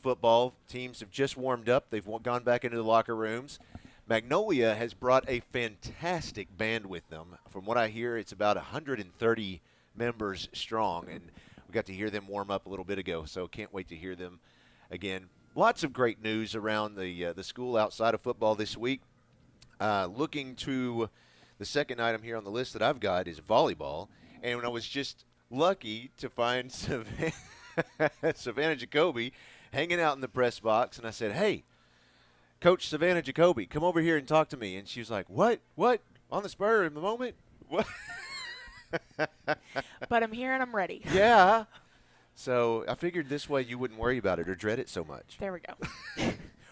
football. Teams have just warmed up. They've gone back into the locker rooms. Magnolia has brought a fantastic band with them. From what I hear, it's about 130 members strong, and we got to hear them warm up a little bit ago, so can't wait to hear them again. Lots of great news around the school outside of football this week. Looking to the second item here on the list that I've got is volleyball, and I was just lucky to find Savannah Jacoby hanging out in the press box, and I said, "Hey, Coach Savannah Jacoby, come over here and talk to me." And she was like, What? On the spur in the moment? What? But I'm here and I'm ready. Yeah. So I figured this way you wouldn't worry about it or dread it so much. There we go.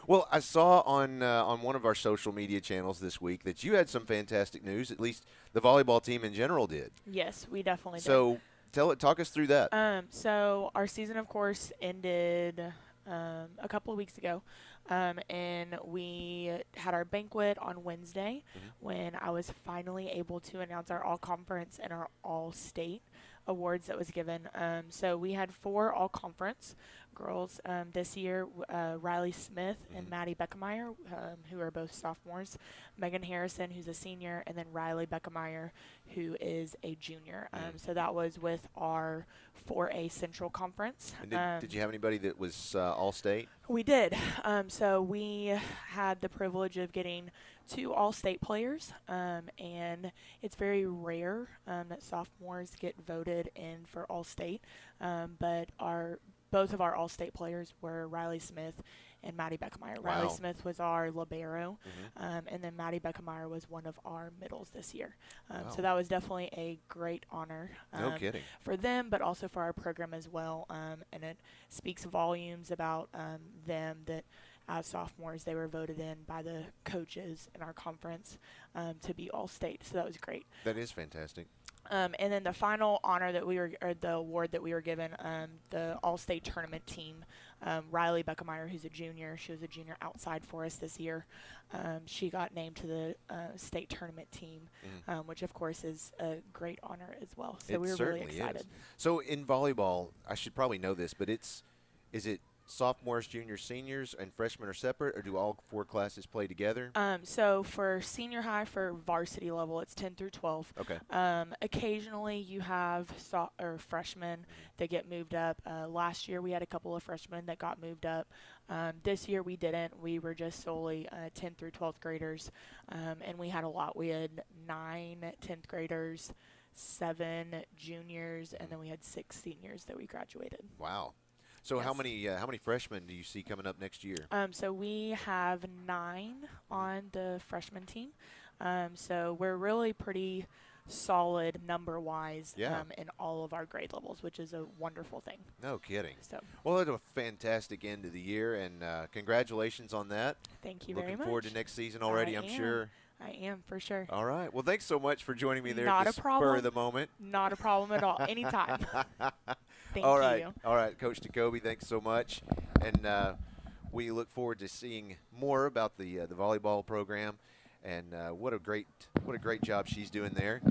Well, I saw on one of our social media channels this week that you had some fantastic news. At least the volleyball team in general did. Yes, we definitely did. So talk us through that. So our season, of course, ended a couple of weeks ago. And we had our banquet on Wednesday when I was finally able to announce our all-conference and our all-state awards that was given. So we had 4 all-conference girls this year, Riley Smith and Maddie Beckemeyer, who are both sophomores, Megan Harrison, who's a senior, and then Riley Beckemeyer, who is a junior. So that was with our 4A Central Conference. And did you have anybody that was all-state? We did. So we had the privilege of getting 2 all-state players, and it's very rare that sophomores get voted in for all-state, but both of our all-state players were Riley Smith and Maddie Beckemeyer. Wow. Riley Smith was our libero, and then Maddie Beckemeyer was one of our middles this year. Wow. So that was definitely a great honor No kidding. for them, but also for our program as well. And it speaks volumes about them that as sophomores they were voted in by the coaches in our conference to be all-state. So that was great. That is fantastic. And then the final honor that the award that we were given, the All-State Tournament team, Riley Beckemeyer, who's a junior, she was a junior outside for us this year. She got named to the state tournament team, which of course is a great honor as well. So we were really excited. Is. So in volleyball, I should probably know this, but is it sophomores, juniors, seniors, and freshmen are separate, or do all 4 classes play together? So for senior high, for varsity level, it's 10 through 12. Okay. Occasionally you have freshmen that get moved up. Last year we had a couple of freshmen that got moved up. This year we didn't. We were just solely 10 through 12th graders, and we had a lot. We had 9 10th graders, 7 juniors, and then we had 6 seniors that we graduated. Wow. So Yes. how many freshmen do you see coming up next year? So we have 9 on the freshman team. So we're really pretty solid number-wise in all of our grade levels, which is a wonderful thing. No kidding. So Well, it's a fantastic end of the year, and congratulations on that. thank you very much. Looking forward to next season already, I'm sure. I am, for sure. All right. Well, thanks so much for joining me there Not at the a problem. spur of the moment. Not a problem at all. Anytime. Thank All right. you. All right, Coach Jacoby, thanks so much. And we look forward to seeing more about the volleyball program, and what a great job she's doing there.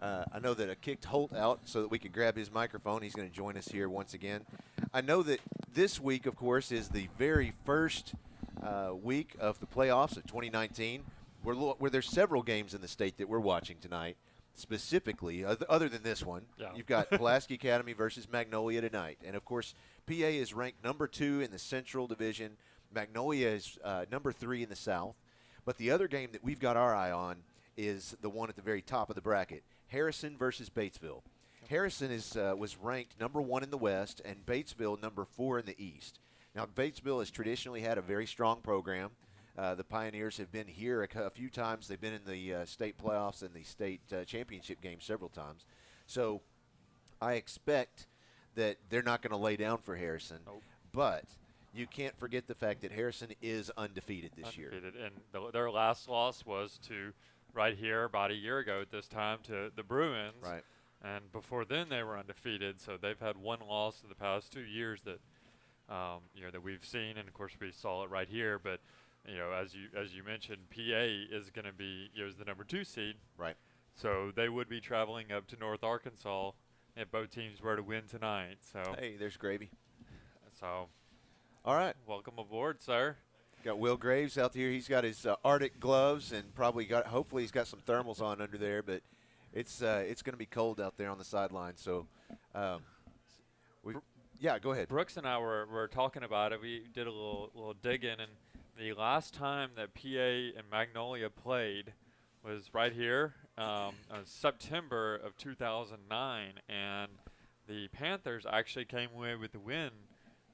I know that I kicked Holt out so that we could grab his microphone. He's going to join us here once again. I know that this week, of course, is the very first week of the playoffs of 2019. Where there's several games in the state that we're watching tonight. Specifically, other than this one, you've got Pulaski Academy versus Magnolia tonight. And, of course, PA is ranked number 2 in the Central Division. Magnolia is number 3 in the South. But the other game that we've got our eye on is the one at the very top of the bracket, Harrison versus Batesville. Harrison was ranked number 1 in the West and Batesville number 4 in the East. Now, Batesville has traditionally had a very strong program. The Pioneers have been here a few times. They've been in the state playoffs and the state championship game several times. So I expect that they're not going to lay down for Harrison. Nope. But you can't forget the fact that Harrison is undefeated this year. And their last loss was to right here about a year ago at this time to the Bruins. Right. And before then they were undefeated. So they've had one loss in the past 2 years that that we've seen, and of course we saw it right here. But as you mentioned, PA is going to be is the number 2 seed. Right. So they would be traveling up to North Arkansas if both teams were to win tonight. So hey, there's gravy. So All right. Welcome aboard, sir. Got Will Graves out here. He's got his Arctic gloves and hopefully he's got some thermals on under there, but it's going to be cold out there on the sideline. So, go ahead. Brooks and I were talking about it. We did a little digging, and the last time that PA and Magnolia played was right here, September of 2009, and the Panthers actually came away with the win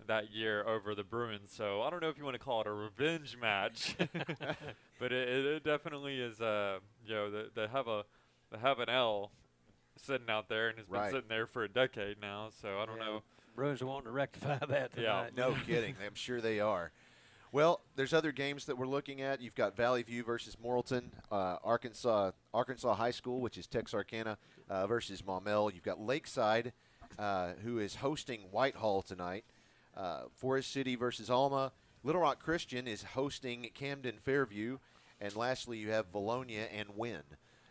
that year over the Bruins. So I don't know if you want to call it a revenge match, but it definitely is. They have an L sitting out there, and it's been sitting there for a decade now. So I don't know. Bruins are wanting to rectify that tonight. Yeah, no kidding. I'm sure they are. Well, there's other games that we're looking at. You've got Valley View versus Morrilton, Arkansas High School, which is Texarkana, versus Maumelle. You've got Lakeside, who is hosting Whitehall tonight. Forest City versus Alma. Little Rock Christian is hosting Camden Fairview. And lastly, you have Valonia and Wynn.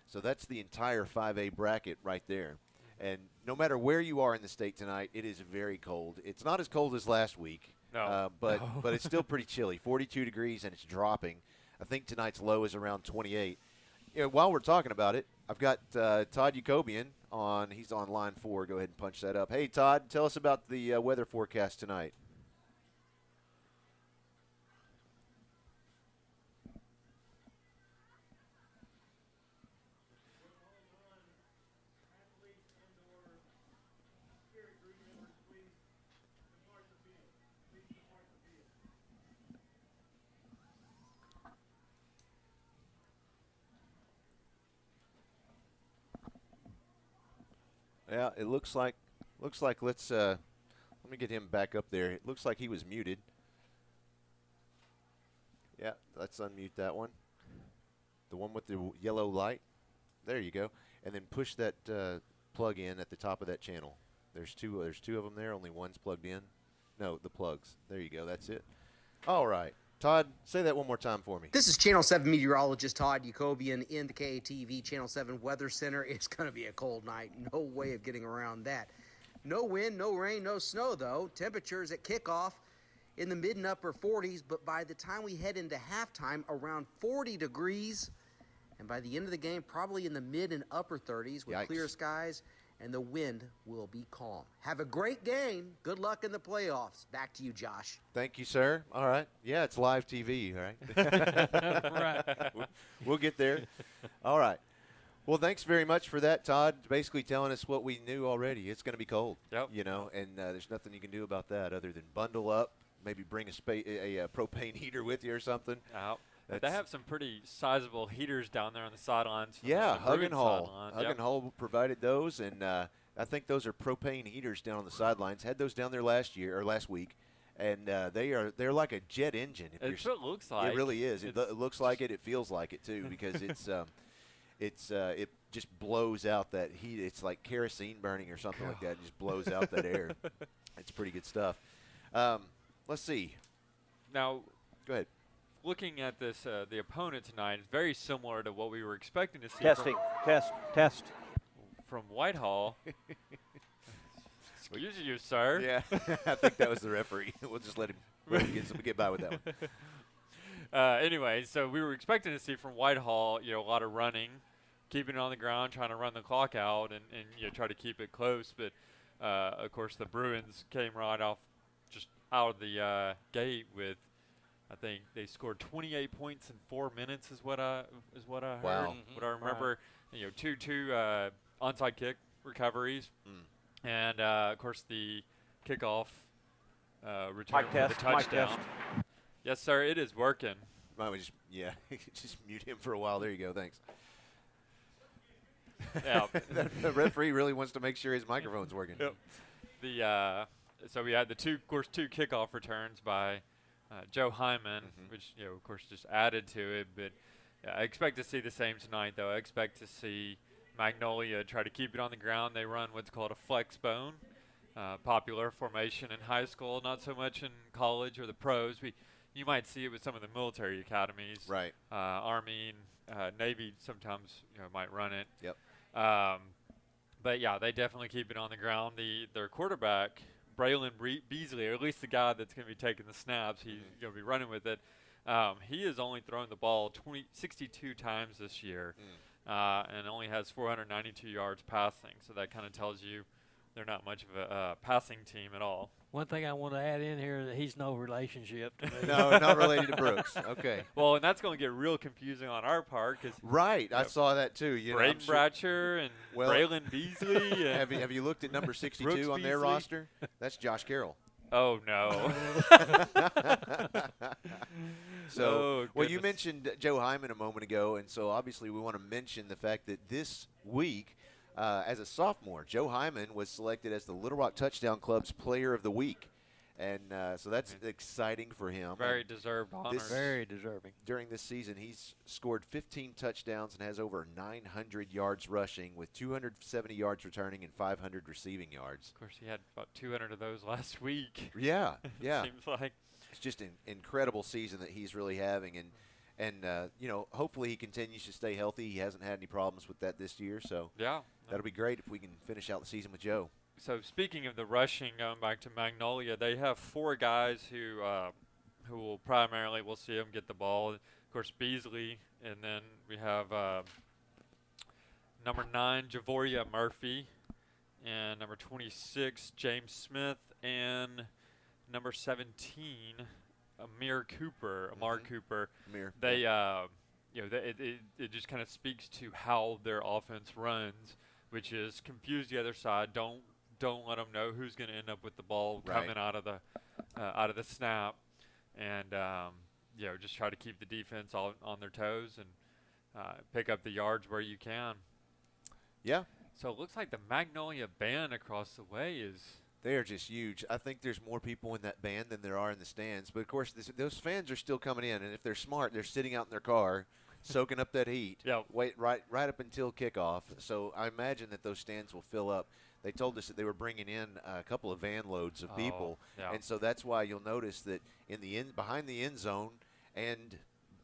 So that's the entire 5A bracket right there. And no matter where you are in the state tonight, it is very cold. It's not as cold as last week, but it's still pretty chilly, 42 degrees, and it's dropping. I think tonight's low is around 28. While we're talking about it, I've got Todd Jacobian on. He's on line 4. Go ahead and punch that up. Hey, Todd, tell us about the weather forecast tonight. Yeah, it looks like let's let me get him back up there. It looks like he was muted. Yeah, let's unmute that one. The one with the yellow light. There you go. And then push that plug in at the top of that channel. There's two of them there. Only one's plugged in. No, the plugs. There you go. That's it. All right. Todd, say that one more time for me. This is Channel 7 meteorologist Todd Jacobian in the KATV Channel 7 Weather Center. It's going to be a cold night. No way of getting around that. No wind, no rain, no snow, though. Temperatures at kickoff in the mid and upper 40s, but by the time we head into halftime, around 40 degrees. And by the end of the game, probably in the mid and upper 30s with clear skies, and the wind will be calm. Have a great game. Good luck in the playoffs. Back to you, Josh. Thank you, sir. All right. Yeah, it's live TV, right? Right. We'll get there. All right. Well, thanks very much for that, Todd. Basically telling us what we knew already. It's going to be cold. Yep. And there's nothing you can do about that other than bundle up, maybe bring a propane heater with you or something. They have some pretty sizable heaters down there on the sidelines. Yeah, Hug and Hall provided those, and I think those are propane heaters down on the sidelines. Had those down there last week, and they're like a jet engine. It's what it looks like. It really is. It looks like it. It feels like it too, because it just blows out that heat. It's like kerosene burning or something like that. It just blows out that air. It's pretty good stuff. Let's see. Now, go ahead. Looking at this, the opponent tonight is very similar to what we were expecting to see. Test. From Whitehall. Excuse you, sir. Yeah, I think that was the referee. We'll just let him get by with that one. Anyway, so we were expecting to see from Whitehall, a lot of running, keeping it on the ground, trying to run the clock out, and try to keep it close. But of course, the Bruins came right off, just out of the gate with. I think they scored 28 points in 4 minutes is what I heard. Wow. What I remember, two onside kick recoveries, and of course the kickoff return for the touchdown. Yes, sir, it is working. Might we just mute him for a while. There you go. Thanks. Yeah. The referee really wants to make sure his microphone's working. Yep. So we had the two kickoff returns by. Joe Hyman, which of course just added to it, but I expect to see the same tonight. Though I expect to see Magnolia try to keep it on the ground. They run what's called a flex bone, popular formation in high school, not so much in college or the pros. You might see it with some of the military academies, right? Army and Navy sometimes might run it. Yep. But yeah, they definitely keep it on the ground. Their quarterback Braylon Beasley, or at least the guy that's going to be taking the snaps, he's going to be running with it. He has only thrown the ball 62 times this year, and only has 492 yards passing. So that kind of tells you they're not much of a passing team at all. One thing I want to add in here that he's no relationship to me. No, not related to Brooks. Okay. Well, and that's going to get real confusing on our part because I saw that too. Braden Bratcher and Braylon Beasley. And have you looked at number 62 on their roster? That's Josh Carroll. Oh no. So, well, you mentioned Joe Hyman a moment ago, and so obviously we want to mention the fact that this week, as a sophomore, Joe Hyman was selected as the Little Rock Touchdown Club's Player of the Week. And so that's exciting for him. Very deserved honor. Very deserving. During this season, he's scored 15 touchdowns and has over 900 yards rushing with 270 yards returning and 500 receiving yards. Of course, he had about 200 of those last week. Yeah, yeah. Seems like. It's just an incredible season that he's really having. And you know, hopefully he continues to stay healthy. He hasn't had any problems with that this year. So yeah, that'll be great if we can finish out the season with Joe. So speaking of the rushing, going back to Magnolia, they have 4 guys who will primarily, we'll see them get the ball. Of course, Beasley, and then we have number 9, Javoria Murphy, and number 26, James Smith, and number 17, Amir Cooper. Amir. They, you know, it just kind of speaks to how their offense runs, which is confuse the other side. Don't let them know who's going to end up with the ball coming out of the snap, and you know, just try to keep the defense on their toes and pick up the yards where you can. Yeah. So it looks like the Magnolia band across the way is. They are just huge. I think there's more people in that band than there are in the stands. But, of course, those fans are still coming in. And if they're smart, they're sitting out in their car soaking up that heat. Wait right up until kickoff. So I imagine that those stands will fill up. They told us that they were bringing in a couple of van loads of people. Yeah. And so that's why you'll notice that in the behind the end zone and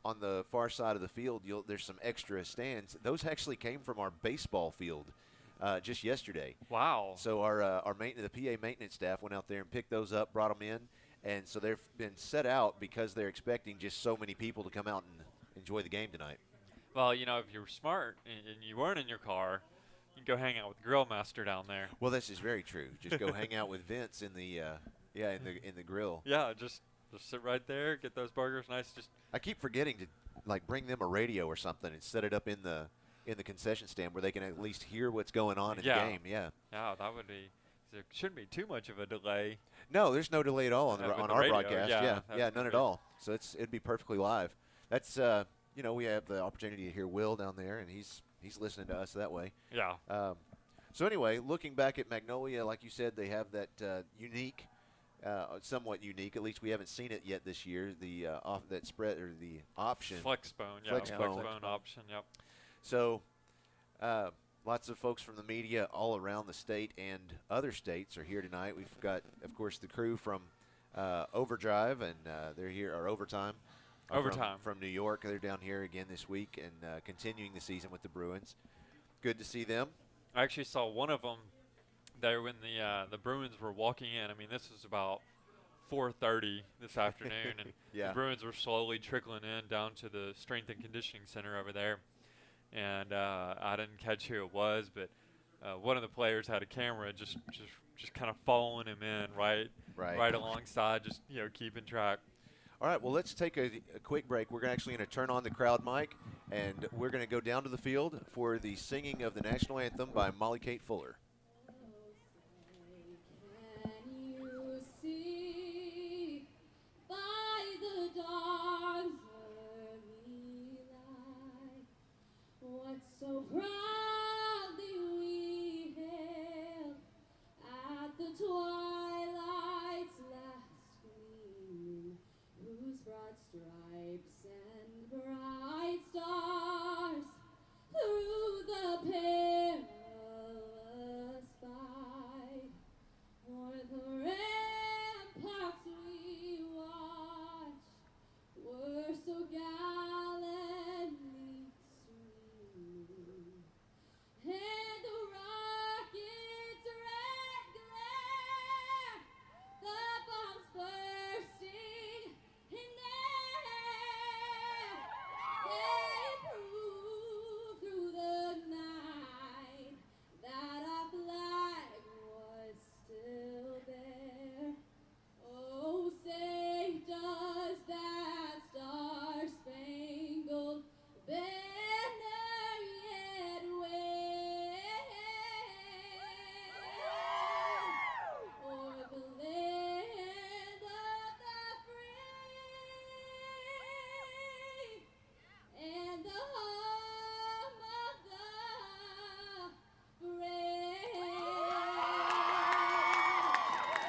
on the far side of the field, there's some extra stands. Those actually came from our baseball field. Just yesterday. Wow. So our the PA maintenance staff went out there and picked those up, brought them in, and so they've been set out because they're expecting just so many people to come out and enjoy the game tonight. Well, you know, if you were smart and you weren't in your car, you can go hang out with the Grill Master down there. Well, this is very true. Just go hang out with Vince in the in the grill. Yeah, just sit right there, get those burgers nice. I keep forgetting to bring them a radio or something and set it up in the concession stand where they can at least hear what's going on in the game. Yeah, that would be. There shouldn't be too much of a delay. No, there's no delay at all on our radio, broadcast. Yeah, none at all. So it'd be perfectly live. That's you know, we have the opportunity to hear Will down there, and he's listening to us that way. Yeah. So anyway, looking back at Magnolia, like you said, they have that unique, somewhat unique. At least we haven't seen it yet this year. The that spread or the option. Flexbone. Yeah. Flexbone option. Yep. So, lots of folks from the media all around the state and other states are here tonight. We've got, of course, the crew from Overdrive, and they're here, or Overtime. From New York. They're down here again this week and continuing the season with the Bruins. Good to see them. I actually saw one of them there when the Bruins were walking in. I mean, this was about 4:30 this afternoon, and the Bruins were slowly trickling in down to the strength and conditioning center over there. And I didn't catch who it was, but one of the players had a camera just kind of following him in right alongside, just keeping track. All right, well, let's take a quick break. We're actually going to turn on the crowd mic, and we're going to go down to the field for the singing of the national anthem by Molly Kate Fuller. So proudly we hailed at the twilight's last gleaming, whose broad stripes and bright stars through the perilous fight o'er the ramparts we watched were so gallantly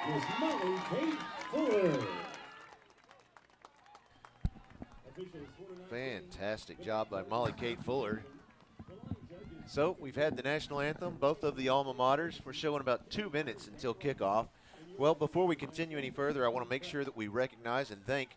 Miss Molly Kate Fuller. Fantastic job by Molly Kate Fuller. So we've had the national anthem, both of the alma maters. We're showing about 2 minutes until kickoff. Well, before we continue any further, I want to make sure that we recognize and thank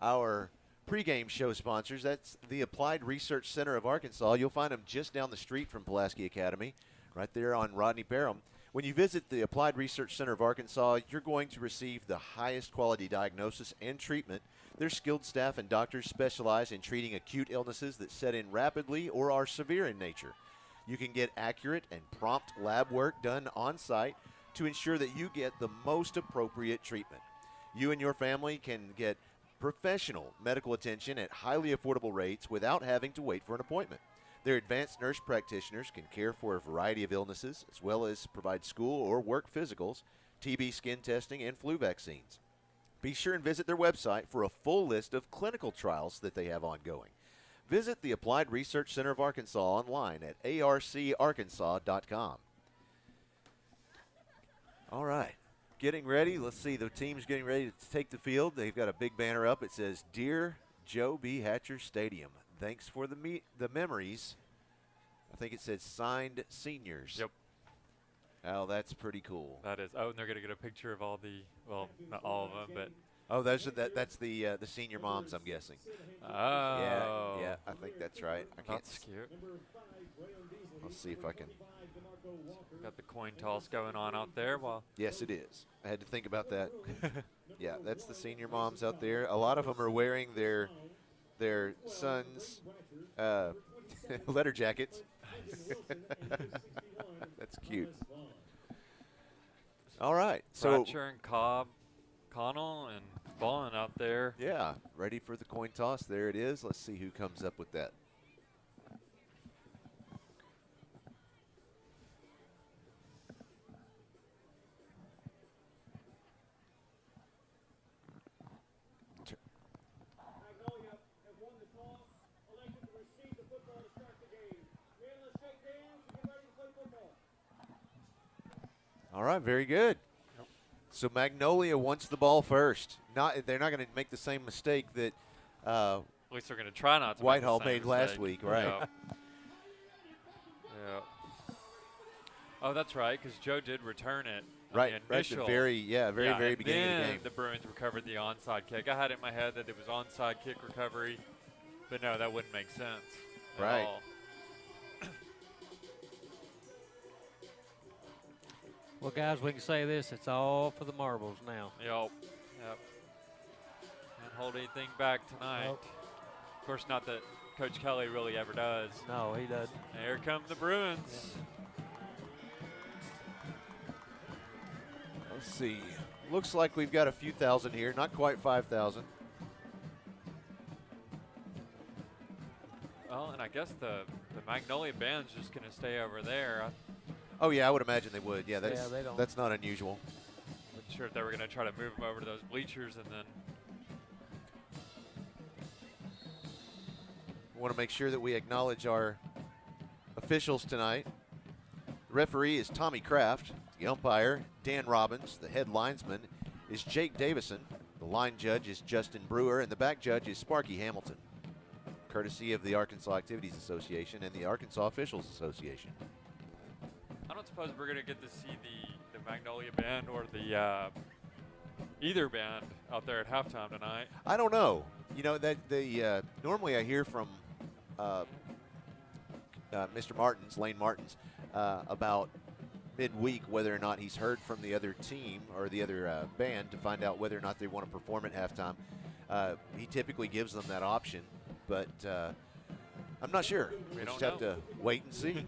our pregame show sponsors. That's the Applied Research Center of Arkansas. You'll find them just down the street from Pulaski Academy, right there on Rodney Parham. When you visit the Applied Research Center of Arkansas, you're going to receive the highest quality diagnosis and treatment. Their skilled staff and doctors specialize in treating acute illnesses that set in rapidly or are severe in nature. You can get accurate and prompt lab work done on site to ensure that you get the most appropriate treatment. You and your family can get professional medical attention at highly affordable rates without having to wait for an appointment. Their advanced nurse practitioners can care for a variety of illnesses as well as provide school or work physicals, TB skin testing, and flu vaccines. Be sure and visit their website for a full list of clinical trials that they have ongoing. Visit the Applied Research Center of Arkansas online at arcarkansas.com. All right, getting ready. Let's see, the team's getting ready to take the field. They've got a big banner up. It says, "Dear Joe B. Hatcher Stadium, thanks for the memories." I think it said signed seniors. Yep. Oh, that's pretty cool. That is. Oh, and they're going to get a picture of all the, well, not all of them, but. Oh, that's the senior moms, I'm guessing. Oh. Yeah, I think that's right. I can't. That's cute. Let's see if I can. Got the coin toss going on out there. Well. Yes, it is. I had to think about that. Yeah, that's the senior moms out there. A lot of them are wearing their sons' letter jackets. That's cute. All right. So Ratcher and Cobb, Connell and Vaughn out there. Yeah, ready for the coin toss. There it is. Let's see who comes up with that. Magnolia have won the toss, elected to receive the football to start the game. Men, let's shake hands and get ready to play football. All right, very good. So Magnolia wants the ball first. They're not going to make the same mistake that At least they're going to try not to. Whitehall make made the same last mistake. week, right? Yeah. Yeah. Oh, that's right, because Joe did return it. Right, the right at the initial, very beginning of the then game. The Bruins recovered the onside kick. I had it in my head that it was onside kick recovery, but no, that wouldn't make sense at Right. all. Well, guys, we can say this. It's all for the marbles now. Yep. Can't hold anything back tonight. Nope. Of course, not that Coach Kelly really ever does. No, he doesn't. Here come the Bruins. Let's see. Looks like we've got a few thousand here. Not quite 5,000. Well, and I guess the Magnolia band's just going to stay over there. Oh, yeah, I would imagine they would. Yeah, they don't. that's not unusual. Wasn't sure if they were going to try to move them over to those bleachers and then. We want to make sure that we acknowledge our officials tonight. The referee is Tommy Kraft. The umpire, Dan Robbins. The head linesman is Jake Davison. The line judge is Justin Brewer. And the back judge is Sparky Hamilton, courtesy of the Arkansas Activities Association and the Arkansas Officials Association. I don't suppose we're going to get to see the Magnolia band or the either band out there at halftime tonight. I don't know. You know, that normally I hear from Mr. Martins, Lane Martins, about midweek whether or not he's heard from the other team or the other band to find out whether or not they want to perform at halftime. He typically gives them that option, but I'm not sure. We just have to wait and see.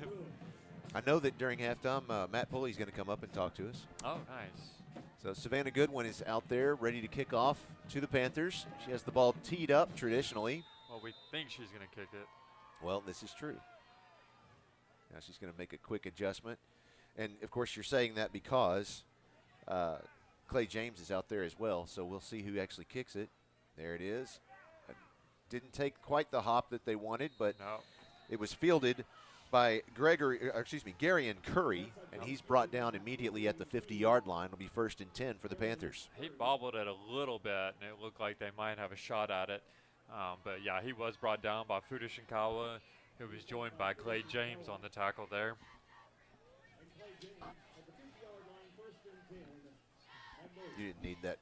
I know that during halftime, Matt Pulley's going to come up and talk to us. Oh, nice. So Savannah Goodwin is out there ready to kick off to the Panthers. She has the ball teed up traditionally. Well, we think she's going to kick it. Well, this is true. Now she's going to make a quick adjustment. And, of course, you're saying that because Clay James is out there as well. So we'll see who actually kicks it. There it is. Didn't take quite the hop that they wanted, but No. it was fielded by Gary and Curry, and he's brought down immediately at the 50-yard line. It'll be 1st and 10 for the Panthers. He bobbled it a little bit, and it looked like they might have a shot at it. But, yeah, he was brought down by Fudashinkawa, who was joined by Clay James on the tackle there. You didn't need that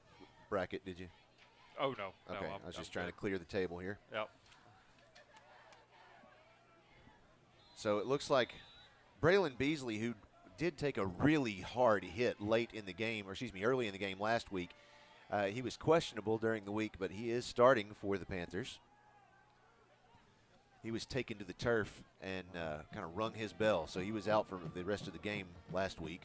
bracket, did you? Oh, no. Okay, No, I was just I'm trying to clear the table here. Yep. So it looks like Braylon Beasley, who did take a really hard hit late in the game, or early in the game last week, he was questionable during the week, but he is starting for the Panthers. He was taken to the turf and kind of rung his bell, so he was out for the rest of the game last week.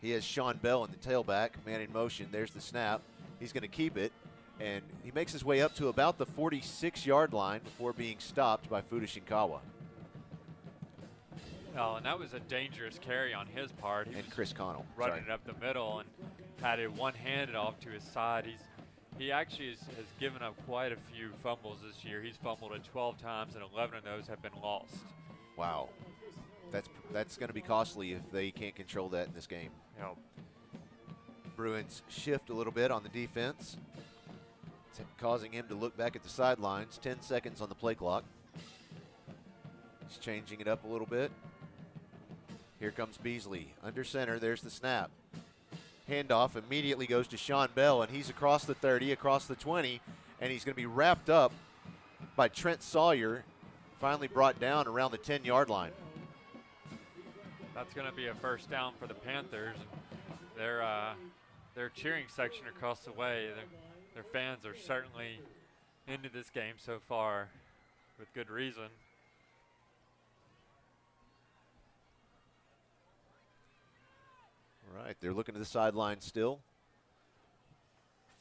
He has Sean Bell in the tailback, man in motion. There's the snap. He's going to keep it, and he makes his way up to about the 46-yard line before being stopped by Fudashinkawa. Oh, and that was a dangerous carry on his part. He And was Chris Connell. running it up the middle and had it one-handed off to his side. He actually has given up quite a few fumbles this year. He's fumbled it 12 times, and 11 of those have been lost. Wow. That's going to be costly if they can't control that in this game. Yep. Bruins shift a little bit on the defense, causing him to look back at the sidelines. 10 seconds on the play clock. He's changing it up a little bit. Here comes Beasley under center. There's the snap. Handoff immediately goes to Sean Bell, and he's across the 30, across the 20, and he's going to be wrapped up by Trent Sawyer, finally brought down around the 10-yard line. That's going to be a first down for the Panthers. Their cheering section across the way, their fans are certainly into this game so far with good reason. All right, they're looking to the sideline still.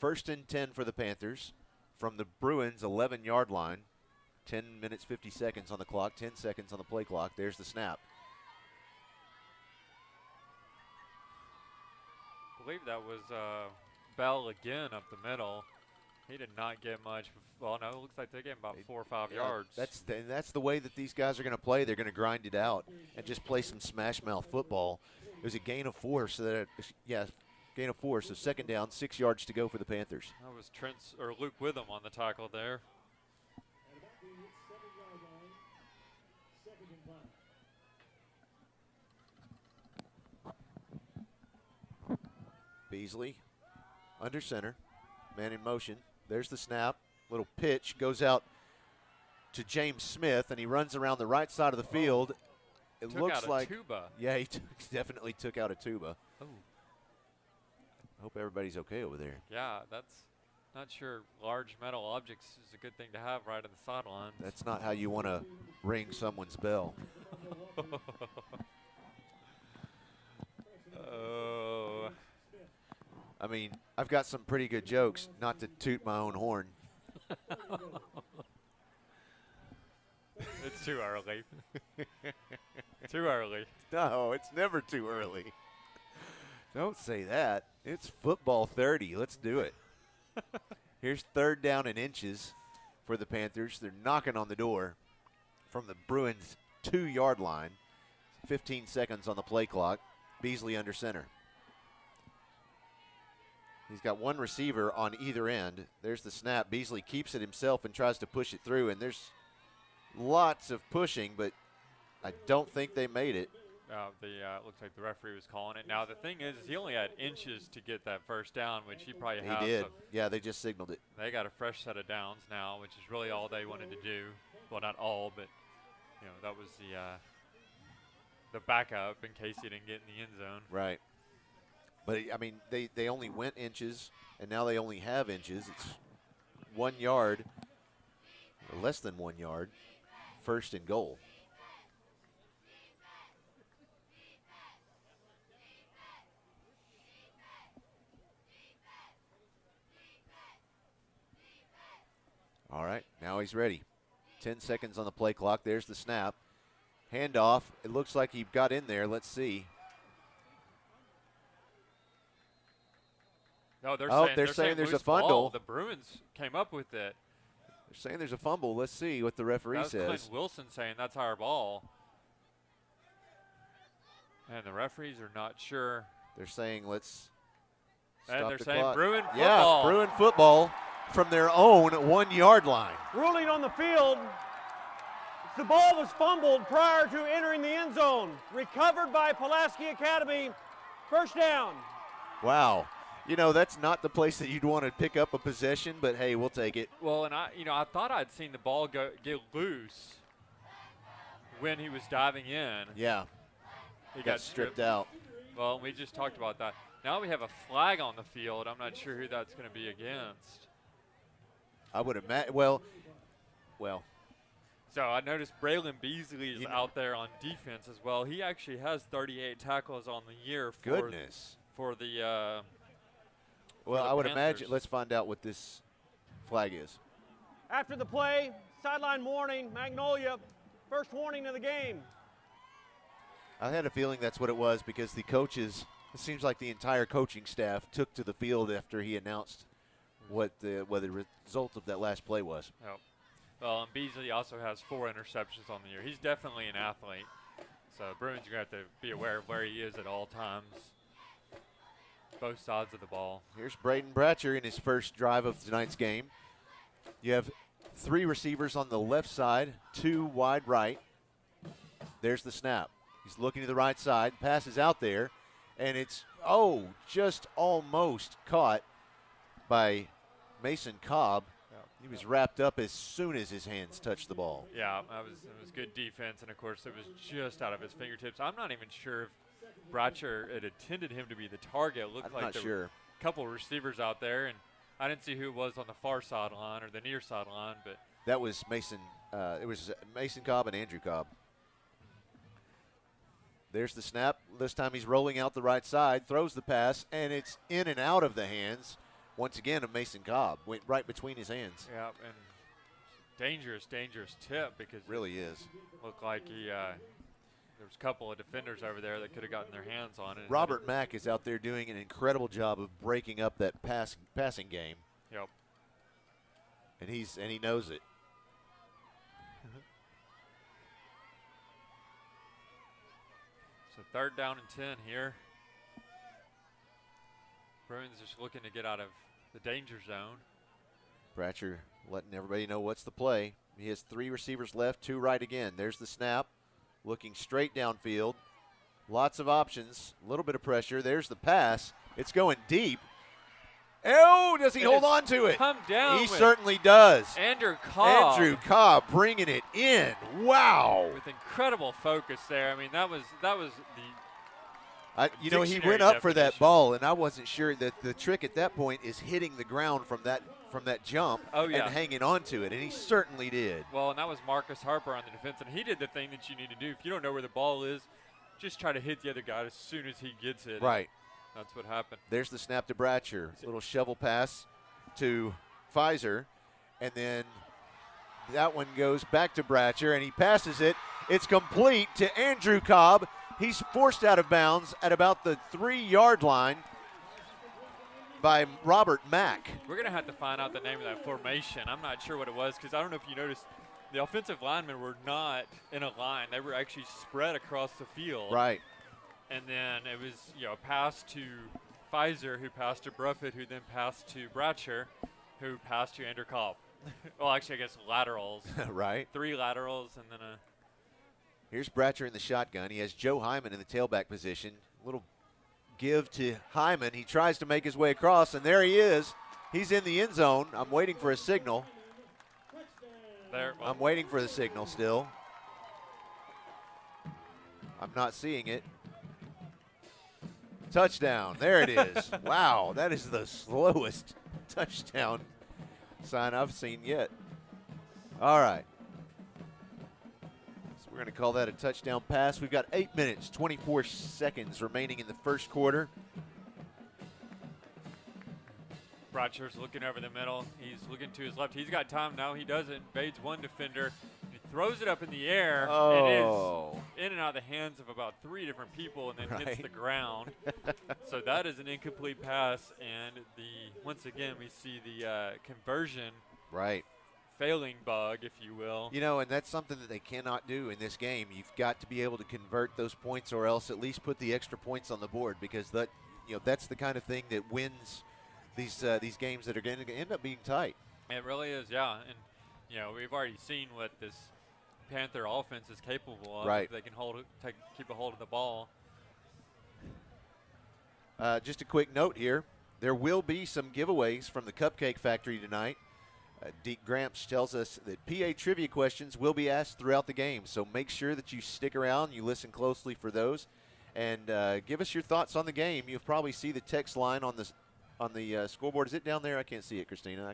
1st and 10 for the Panthers from the Bruins' 11-yard line. 10 minutes, 50 seconds on the clock, 10 seconds on the play clock. There's the snap. I believe that was Bell again up the middle. He did not get much. Well, no, it looks like they get about 4 or 5 yards. That's the way that these guys are going to play. They're going to grind it out and just play some smash mouth football. It was a gain of 4, so gain of 4. So 2nd down, 6 yards to go for the Panthers. That was Luke Witham on the tackle there. Beasley under center, man in motion. There's the snap. Little pitch goes out to James Smith, and he runs around the right side of the field. It Took looks out like a tuba. Yeah, he definitely took out a tuba. Oh. I hope everybody's okay over there. Yeah, that's not sure. Large metal objects is a good thing to have right on the sidelines. That's not how you want to ring someone's bell. Oh. I mean, I've got some pretty good jokes, not to toot my own horn. It's too early. Too early. No, it's never too early. Don't say that. It's football 30. Let's do it. Here's 3rd down and inches for the Panthers. They're knocking on the door from the Bruins' 2-yard line. 15 seconds on the play clock. Beasley under center. He's got one receiver on either end. There's the snap. Beasley keeps it himself and tries to push it through, and there's lots of pushing, but I don't think they made it. It looks like the referee was calling it. Now, the thing is he only had inches to get that first down, which he probably has. He did. So Yeah, they just signaled it. they got a fresh set of downs now, which is really all they wanted to do. Well, not all, but, that was the backup in case he didn't get in the end zone. Right. But, I mean, they only went inches, and now they only have inches. It's 1 yard, or less than 1 yard, 1st and goal. All right, now he's ready. 10 seconds on the play clock. There's the snap. Handoff. It looks like he got in there. Let's see. No, they're Oh, saying, they're saying there's a loose fumble. ball. The Bruins came up with it. They're saying there's a fumble. Let's see what the referee That's says. Clint Wilson saying that's our ball. And the referees are not sure. They're saying let's And stop they're the saying clock. Bruin Yeah, football. Bruin football from their own 1-yard line. Ruling on the field. The ball was fumbled prior to entering the end zone. Recovered by Pulaski Academy. First down. Wow. You know, that's not the place that you'd want to pick up a possession, but hey, we'll take it. Well, and I thought I'd seen the ball get loose when he was diving in. Yeah, He got stripped out. Well, we just talked about that. Now we have a flag on the field. I'm not sure who that's going to be against. I would imagine. Well. So I noticed Braylon Beasley is out there on defense as well. He actually has 38 tackles on the year for Goodness. For the Well, the I would Panthers. imagine. Let's find out what this flag is. After the play, sideline warning, Magnolia, first warning of the game. I had a feeling that's what it was because the coaches, it seems like the entire coaching staff took to the field after he announced what the result of that last play was. Yep. Well, and Beasley also has 4 interceptions on the year. He's definitely an athlete. So Bruins are going to have to be aware of where he is at all times. Both sides of the ball. Here's Braden Bratcher in his first drive of tonight's game. You have 3 receivers on the left side, 2 wide right. There's the snap. He's looking to the right side, passes out there, and it's, just almost caught by Mason Cobb. He was wrapped up as soon as his hands touched the ball. Yeah, it was good defense, and of course it was just out of his fingertips. I'm not even sure if Bratcher had intended him to be the target. It looked I'm like not there sure. were a couple of receivers out there, and I didn't see who it was on the far sideline or the near sideline, but That was Mason. It was Mason Cobb and Andrew Cobb. There's the snap. This time he's rolling out the right side, throws the pass, and it's in and out of the hands, once again, of Mason Cobb. Went right between his hands. yeah, and dangerous tip because Really is. it looked like there was a couple of defenders over there that could have gotten their hands on it. Robert Mack is out there doing an incredible job of breaking up that passing game, Yep. and he knows it. So 3rd down and 10 here. Bruins just looking to get out of the danger zone. Bratcher letting everybody know what's the play. He has 3 receivers left, 2 right again. There's the snap, looking straight downfield. Lots of options, a little bit of pressure. There's the pass. It's going deep. Oh, does he hold on to it? Come down. He with certainly does. Andrew Cobb. Andrew Cobb bringing it in. Wow. With incredible focus there. I mean, that was the He dictionary went up for that definition. ball, and I wasn't sure that the trick at that point is hitting the ground from that jump Oh, yeah. and hanging on to it, and he certainly did. Well, and that was Marcus Harper on the defense, and he did the thing that you need to do. If you don't know where the ball is, just try to hit the other guy as soon as he gets it. Right. That's what happened. There's the snap to Bratcher. Little shovel pass to Pfizer, and then that one goes back to Bratcher, and he passes it. It's complete to Andrew Cobb. He's forced out of bounds at about the 3-yard line by Robert Mack. We're going to have to find out the name of that formation. I'm not sure what it was because I don't know if you noticed the offensive linemen were not in a line. They were actually spread across the field. Right. And then it was, a pass to Pfizer, who passed to Bruffett, who then passed to Bratcher, who passed to Andrew Cobb. Well, actually, I guess laterals. Right. 3 laterals and then a Here's Bratcher in the shotgun. He has Joe Hyman in the tailback position. Little give to Hyman. He tries to make his way across, and there he is. He's in the end zone. I'm waiting for a signal. there. Well, I'm waiting for the signal still. I'm not seeing it. Touchdown. There it is. Wow, that is the slowest touchdown sign I've seen yet. All right. So we're going to call that a touchdown pass. We've got 8 minutes, 24 seconds remaining in the first quarter. Bratcher's looking over the middle. He's looking to his left. He's got time now. He doesn't. Evades one defender. He throws it up in the air. Oh. It is in and out of the hands of about 3 different people and then hits Right. the ground. So that is an incomplete pass. And once again, we see the conversion Right. failing bug, if you will. You know, and that's something that they cannot do in this game. You've got to be able to convert those points, or else at least put the extra points on the board, because that's the kind of thing that wins these games that are going to end up being tight. It really is, yeah. And we've already seen what this Panther offense is capable of. Right. If they can keep a hold of the ball. Just a quick note here. There will be some giveaways from the Cupcake Factory tonight. Deke Gramps tells us that PA trivia questions will be asked throughout the game, so make sure that you stick around, you listen closely for those, and give us your thoughts on the game. You'll probably see the text line on the scoreboard. Is it down there? I can't see it, Christina.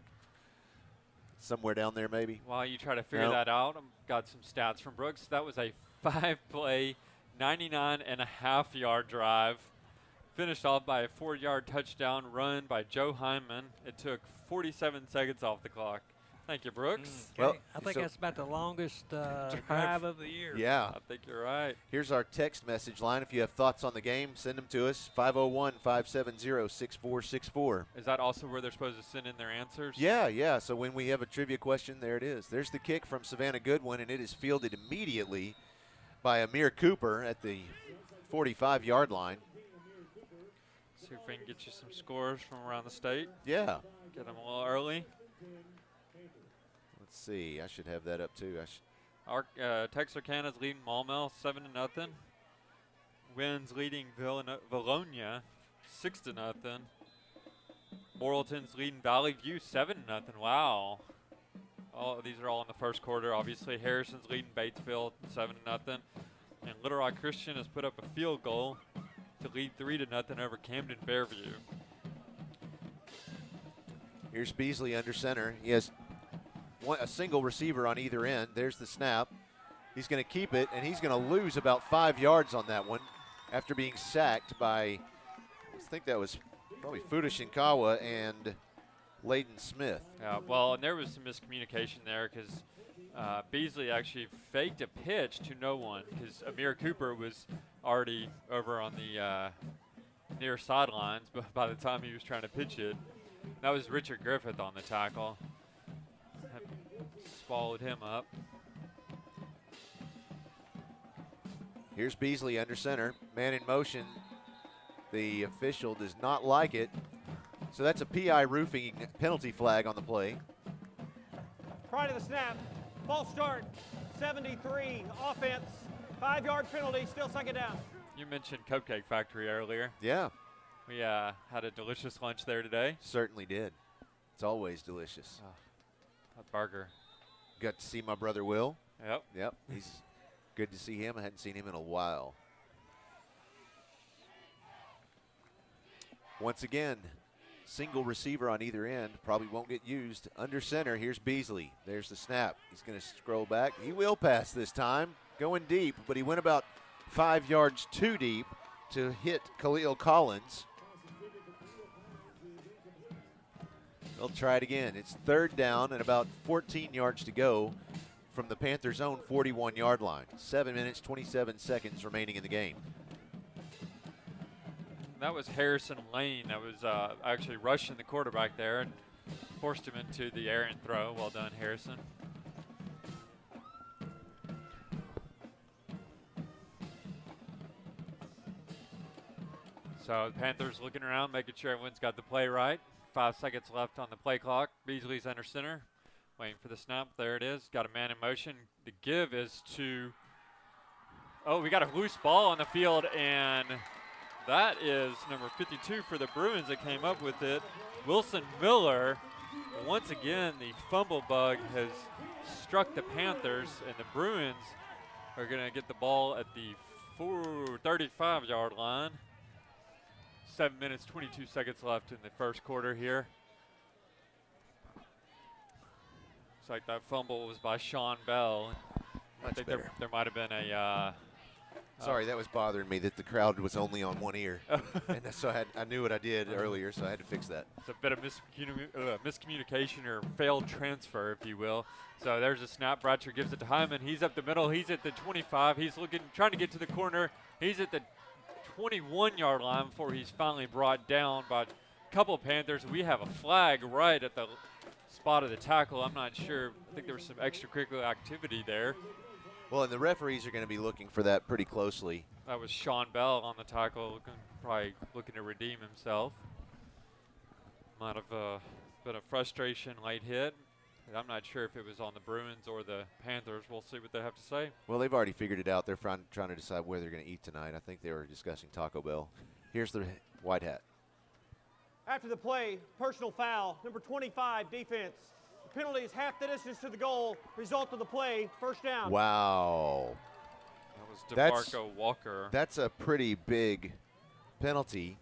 Somewhere down there, maybe. While you try to figure that out, I've got some stats from Brooks. That was a 5-play, 99.5-yard drive. Finished off by a 4-yard touchdown run by Joe Hyman. It took 47 seconds off the clock. Thank you, Brooks. Okay. Well, I think that's about the longest drive of the year. Yeah. I think you're right. Here's our text message line. If you have thoughts on the game, send them to us, 501-570-6464. Is that also where they're supposed to send in their answers? Yeah. So when we have a trivia question, there it is. There's the kick from Savannah Goodwin, and it is fielded immediately by Amir Cooper at the 45-yard line. See if we can get you some scores from around the state. Yeah. Get them a little early. Let's see. I should have that up too. Our Texarkana's leading Maumelle 7-0. Wins leading Valonia 6-0. Morrilton's leading Valley View 7-0. Wow. These are all in the first quarter. Obviously, Harrison's leading Batesville 7-0. And Little Rock Christian has put up a field goal to lead 3-0 over Camden Fairview. Here's Beasley under center. He has a single receiver on either end. There's the snap. He's going to keep it, and he's going to lose about 5 yards on that one after being sacked by, I think that was probably Fuda Shinkawa and Layden Smith. Yeah, well, and there was some miscommunication there because Beasley actually faked a pitch to no one because Amir Cooper was already over on the near sidelines by the time he was trying to pitch it. That was Richard Griffith on the tackle. Swallowed him up. Here's Beasley under center. Man in motion. The official does not like it. So that's a PI roofing penalty flag on the play. Prior to the snap, false start, 73, offense, 5-yard penalty, still second down. You mentioned Cupcake Factory earlier. Yeah. We had a delicious lunch there today. Certainly did. It's always delicious. Oh, that burger. Got to see my brother Will. Yep. He's good to see him. I hadn't seen him in a while. Once again, single receiver on either end. Probably won't get used. Under center, here's Beasley. There's the snap. He's going to scroll back. He will pass this time. Going deep, but he went about 5 yards too deep to hit Khalil Collins. They'll try it again. It's third down and about 14 yards to go from the Panthers' own 41-yard line. 7 minutes, 27 seconds remaining in the game. That was Harrison Lane that was actually rushing the quarterback there and forced him into the errant throw. Well done, Harrison. So the Panthers looking around, making sure everyone's got the play right. 5 seconds left on the play clock. Beasley's under center, waiting for the snap. There it is. Got a man in motion. The give is to, we got a loose ball on the field, and that is number 52 for the Bruins that came up with it. Wilson Miller. Once again, the fumble bug has struck the Panthers, and the Bruins are going to get the ball at the 35-yard line. 7 minutes, 22 seconds left in the first quarter here. Looks like that fumble was by Sean Bell. I think there might have been a Sorry, that was bothering me that the crowd was only on one ear. And so I knew what I did earlier, so I had to fix that. It's a bit of miscommunication or failed transfer, if you will. So there's a snap. Bratcher gives it to Hyman. He's up the middle. He's at the 25. He's trying to get to the corner. He's at the 21-yard line before he's finally brought down by a couple of Panthers. We have a flag right at the spotted the tackle. I'm not sure. I think there was some extracurricular activity there. Well, and the referees are going to be looking for that pretty closely. That was Sean Bell on the tackle, probably looking to redeem himself. Might have been a frustration late hit. I'm not sure if it was on the Bruins or the Panthers. We'll see what they have to say. Well, they've already figured it out. They're trying to decide where they're going to eat tonight. I think they were discussing Taco Bell. Here's the white hat. After the play, personal foul, number 25, defense. The penalty is half the distance to the goal. Result of the play, first down. Wow. That was DeMarco Walker. That's a pretty big penalty.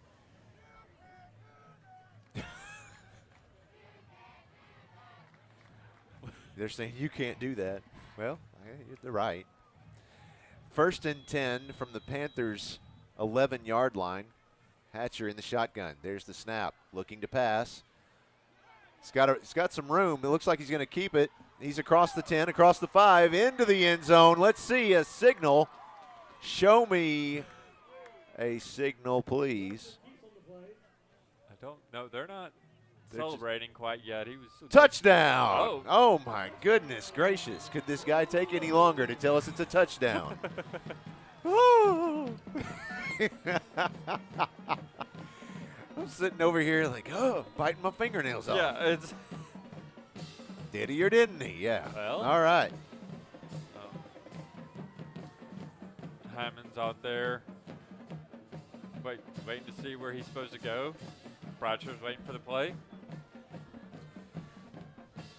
They're saying you can't do that. Well, they're right. 1st and 10 from the Panthers' 11-yard line. Hatcher in the shotgun. There's the snap, looking to pass. He's got some room. It looks like he's going to keep it. He's across the 10, across the 5, into the end zone. Let's see a signal. Show me a signal, please. I don't know. They're not celebrating quite yet. He was touchdown. Oh my goodness gracious. Could this guy take any longer to tell us it's a touchdown? I'm sitting over here like, biting my fingernails off. Yeah, it's did he or didn't he? Yeah. Well, all right. Hammond's out there waiting to see where he's supposed to go. Bratcher's waiting for the play.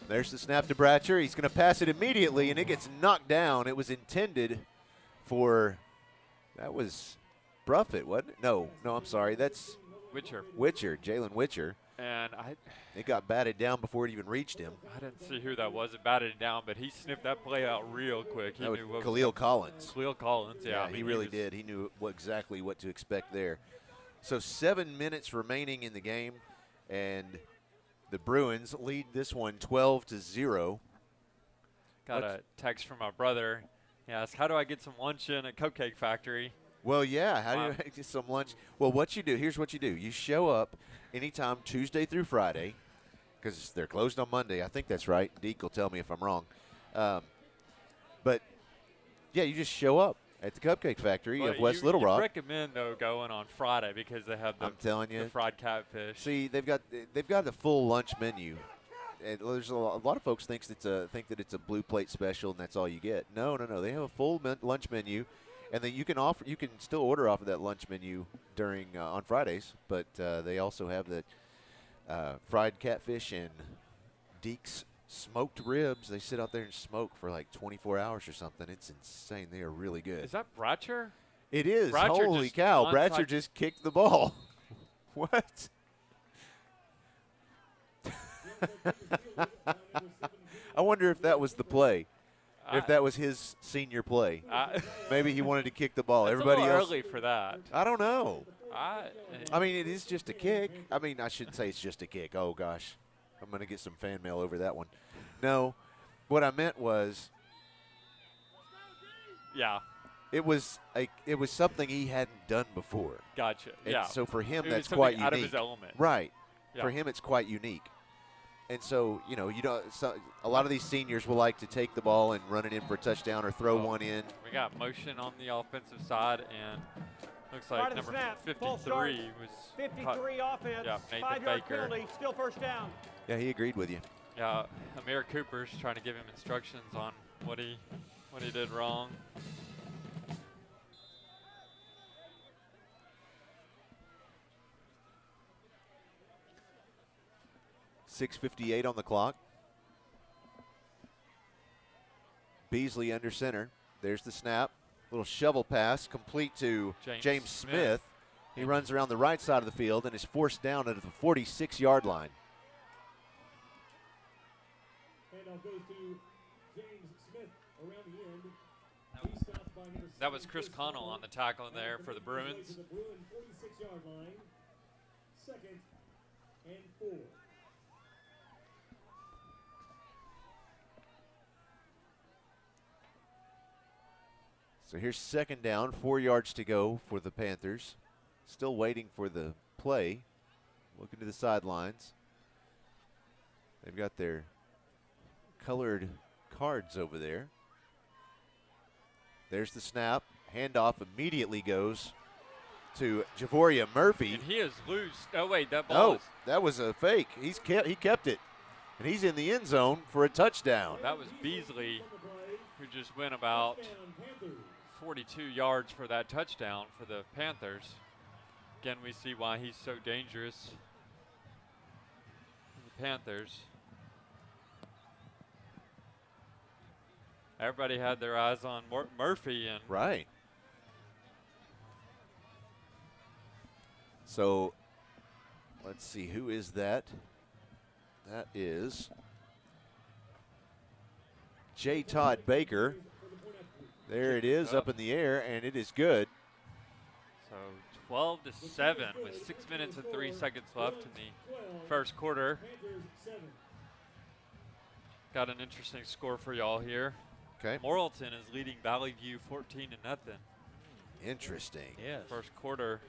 There's the snap to Bratcher. He's going to pass it immediately, and it gets knocked down. It was intended for, that was Bruffett, wasn't it? No, I'm sorry. That's Witcher, Jalen Witcher. And it got batted down before it even reached him. I didn't see who that was that batted it down, but he sniffed that play out real quick. He knew what Khalil Collins. Khalil Collins, yeah. I mean, he really did. He knew exactly what to expect there. So 7 minutes remaining in the game, and the Bruins lead this one 12-0. Got a text from my brother. He asked, how do I get some lunch in at Cupcake Factory? Well, yeah, how do you get some lunch? Well, here's what you do. You show up anytime Tuesday through Friday, because they're closed on Monday. I think that's right. Deke will tell me if I'm wrong. But, yeah, you just show up at the Cupcake Factory of West Little Rock. I recommend, though, going on Friday because they have the fried catfish. See, they've got the full lunch menu. And there's a lot of folks think that it's a blue plate special and that's all you get. No. They have a full lunch menu. And then you can still order off of that lunch menu during on Fridays, but they also have the fried catfish and Deke's smoked ribs. They sit out there and smoke for like 24 hours or something. It's insane. They are really good. Is that Bratcher? It is. Bratcher Holy cow. Bratcher just kicked the ball. What? I wonder if that was the play. If that was his senior play, maybe he wanted to kick the ball. Everybody else early for that. I don't know. I mean, it is just a kick. I mean, I shouldn't say it's just a kick. Oh gosh, I'm going to get some fan mail over that one. No, what I meant was, yeah, it was something he hadn't done before. Gotcha. And yeah. so for him, that's quite quite unique. Out of his element. Right. Yeah. For him, it's quite unique. And so, a lot of these seniors will like to take the ball and run it in for a touchdown or throw one in. We got motion on the offensive side, and looks like number 53 was 53 offense. Yeah, Nathan 5-yard Baker. penalty, still first down. Yeah, he agreed with you. Yeah, Amir Cooper's trying to give him instructions on what he did wrong. .6:58 on the clock. Beasley under center. There's the snap. Little shovel pass complete to James Smith. He runs around the right side of the field and is forced down at the 46-yard line. Handoff goes to James Smith around the end. That was Chris Connell on the tackle there for the Bruins. The Bruin 46-yard line. 2nd and 4. So here's 2nd down, 4 yards to go for the Panthers. Still waiting for the play. Looking to the sidelines. They've got their colored cards over there. There's the snap. Handoff immediately goes to Javoria Murphy. And he is loose. Oh, wait, that ball is. That was a fake. He kept it. And he's in the end zone for a touchdown. That was Beasley, who just went about 42 yards for that touchdown for the Panthers. Again, we see why he's so dangerous. The Panthers. Everybody had their eyes on Murphy. And right. So, let's see, who is that? That is J. Todd Baker. There it is, up in the air, and it is good. So 12-7 with 6 minutes and 3 seconds left in the first quarter. Got an interesting score for y'all here. Okay. Morrilton is leading Valley View 14-0. Interesting. Yes. First quarter.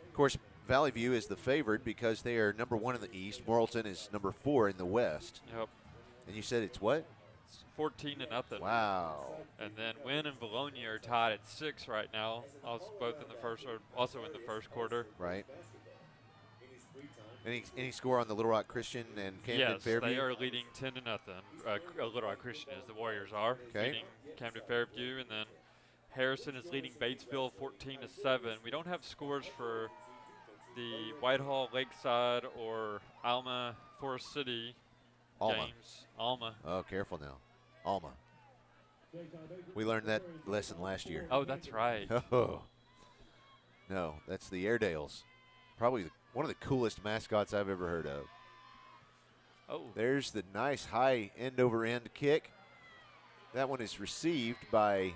Of course, Valley View is the favorite because they are number 1 in the East. Morrilton is number 4 in the West. Yep. And you said it's what? It's 14-0. Wow. And then Wynn and Bologna are tied at 6 right now. Also in the first quarter. Right. Any score on the Little Rock Christian and Camden Fairview? Yes, they are leading 10-0. Little Rock Christian is, the Warriors are. Okay. Leading Camden Fairview, and then Harrison is leading Batesville 14-7. We don't have scores for the Whitehall, Lakeside, or Alma, Forest City games. Alma. Oh, careful now. Alma. We learned that lesson last year. Oh, that's right. Oh. No, that's the Airedales. Probably one of the coolest mascots I've ever heard of. Oh. There's the nice high end-over-end kick. That one is received by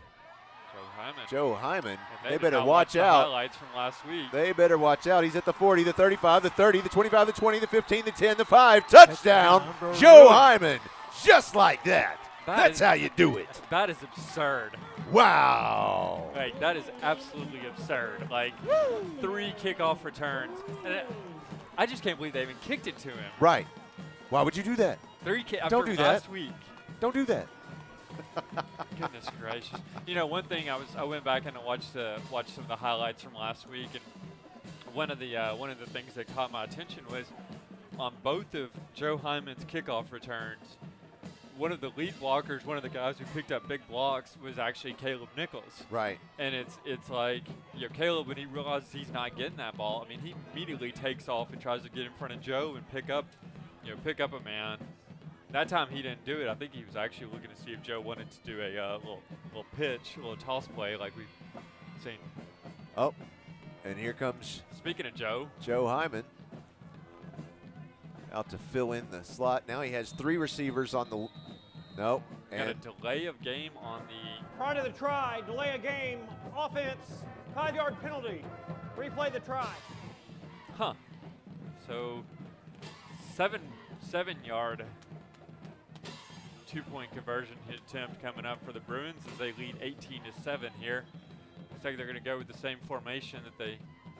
Joe Hyman. They better watch out. Highlights from last week. They better watch out. He's at the 40, the 35, the 30, the 25, the 20, the 15, the 10, the 5. Touchdown, Joe Hyman. Just like that. That's how you do it. That is absurd. Wow. Like, that is absolutely absurd. Like, 3 kickoff returns. And I just can't believe they even kicked it to him. Right. Why would you do that? 3 Don't do that. last week. Don't do that. Goodness gracious! You know, one thing I went back and watched some of the highlights from last week, and one of the things that caught my attention was on both of Joe Hyman's kickoff returns. One of the lead blockers, one of the guys who picked up big blocks, was actually Caleb Nichols. Right. And it's like, you know, Caleb, when he realizes he's not getting that ball, I mean, he immediately takes off and tries to get in front of Joe and pick up a man. That time he didn't do it. I think he was actually looking to see if Joe wanted to do a little pitch, a little toss play like we've seen. Oh, and here comes. Speaking of Joe Hyman out to fill in the slot. Now he has 3 receivers on the. Nope. Got a delay of game on the. Prior to the try, delay a game, offense, 5-yard penalty. Replay the try. Huh. So 7-yard 2-point conversion attempt coming up for the Bruins as they lead 18-7 here. Looks like they're going to go with the same formation that they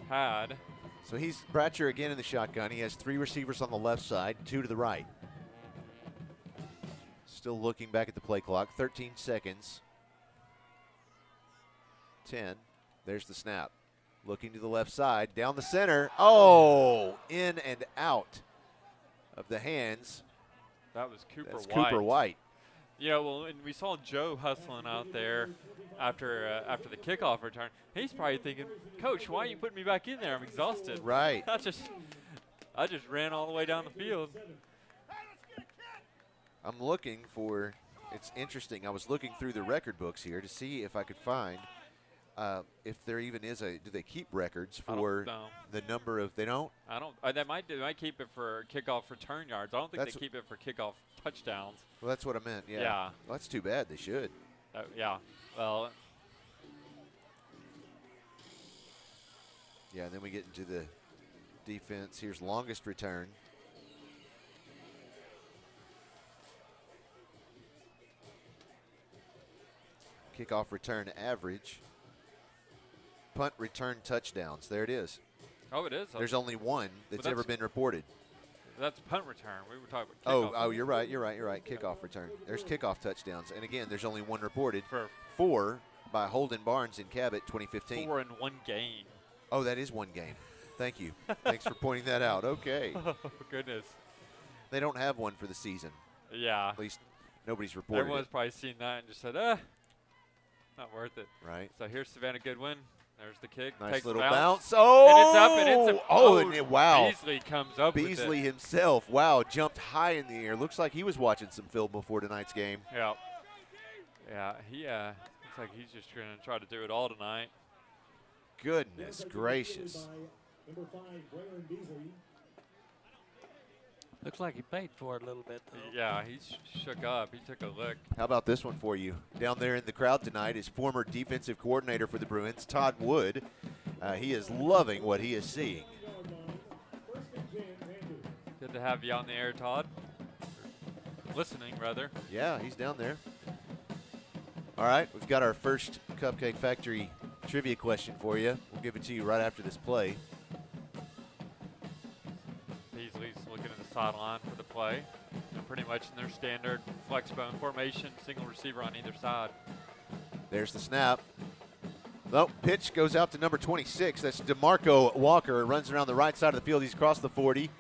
had. So he's Bratcher again in the shotgun. He has 3 receivers on the left side, 2 to the right. Still looking back at the play clock. 13 seconds. 10. There's the snap. Looking to the left side, down the center. Oh, in and out of the hands. That was Cooper White. Cooper White. Yeah, well, and we saw Joe hustling out there after the kickoff return. He's probably thinking, Coach, why are you putting me back in there? I'm exhausted. Right. I just ran all the way down the field. I'm looking for, it's interesting, I was looking through the record books here to see if I could find if there even is do they keep records for the number of, they don't? I don't, they might keep it for kickoff return yards. I don't think they keep it for kickoff touchdowns. Well, that's what I meant, yeah. Yeah. Well, that's too bad, they should. Yeah, well. Yeah, and then we get into the defense. Here's longest return. Kickoff return average. Punt return touchdowns. There it is. Oh, it is? There's only one that's ever been reported. That's punt return. We were talking about kickoff. Oh, you're right. Kickoff return. There's kickoff touchdowns. And, again, there's only one reported. For 4 by Holden Barnes in Cabot 2015. 4 in one game. Oh, that is one game. Thank you. Thanks for pointing that out. Okay. Oh, goodness. They don't have one for the season. Yeah. At least nobody's reported Everyone's it. probably seen that and just said, not worth it. Right. So here's Savannah Goodwin. There's the kick. Nice Takes little the bounce. Oh! Oh! And it's up, and it's a wow. Beasley comes up with Beasley it. himself, wow, jumped high in the air. Looks like he was watching some film before tonight's game. Yeah. Yeah, he looks like he's just going to try to do it all tonight. Goodness gracious. Number 5, Braylon Beasley. Looks like he paid for it a little bit, though. Yeah, he shook up. He took a look. How about this one for you? Down there in the crowd tonight is former defensive coordinator for the Bruins, Todd Wood. He is loving what he is seeing. Good to have you on the air, Todd. Listening, rather. Yeah, he's down there. All right, we've got our first Cupcake Factory trivia question for you. We'll give it to you right after this play. Beasley's looking at the sideline for the play. And pretty much in their standard flex bone formation, single receiver on either side. There's the snap. Well, pitch goes out to number 26. That's DeMarco Walker. Runs around the right side of the field. He's across the 40.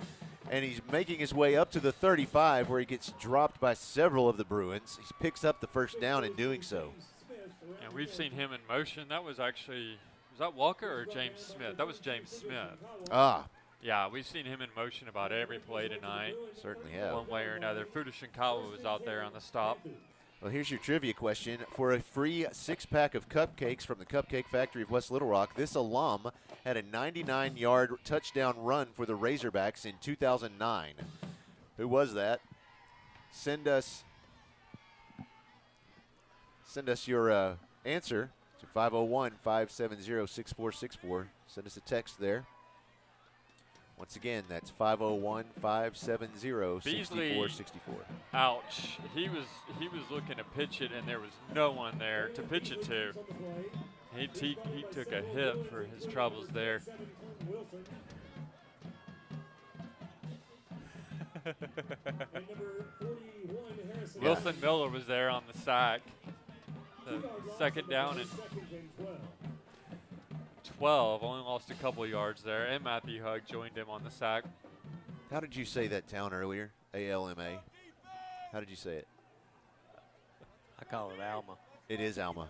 And he's making his way up to the 35 where he gets dropped by several of the Bruins. He picks up the first down in doing so. And we've seen him in motion. That was actually, was that Walker or James Smith? That was James Smith. Ah. Yeah, we've seen him in motion about every play tonight. Certainly have. One way or another. Fuda Shinkawa was out there on the stop. Well, here's your trivia question. For a free 6-pack of cupcakes from the Cupcake Factory of West Little Rock, this alum had a 99-yard touchdown run for the Razorbacks in 2009. Who was that? Send us your answer to 501-570-6464. Send us a text there. Once again, that's 501-570-6464. Ouch. He was looking to pitch it, and there was no one there to pitch it to. He took a hit for his troubles there. Wilson Miller was there on the sack. The second down and 12, only lost a couple yards there, and Matthew Hugg joined him on the sack. How did you say that town earlier? ALMA. How did you say it? I call it Alma. It is Alma.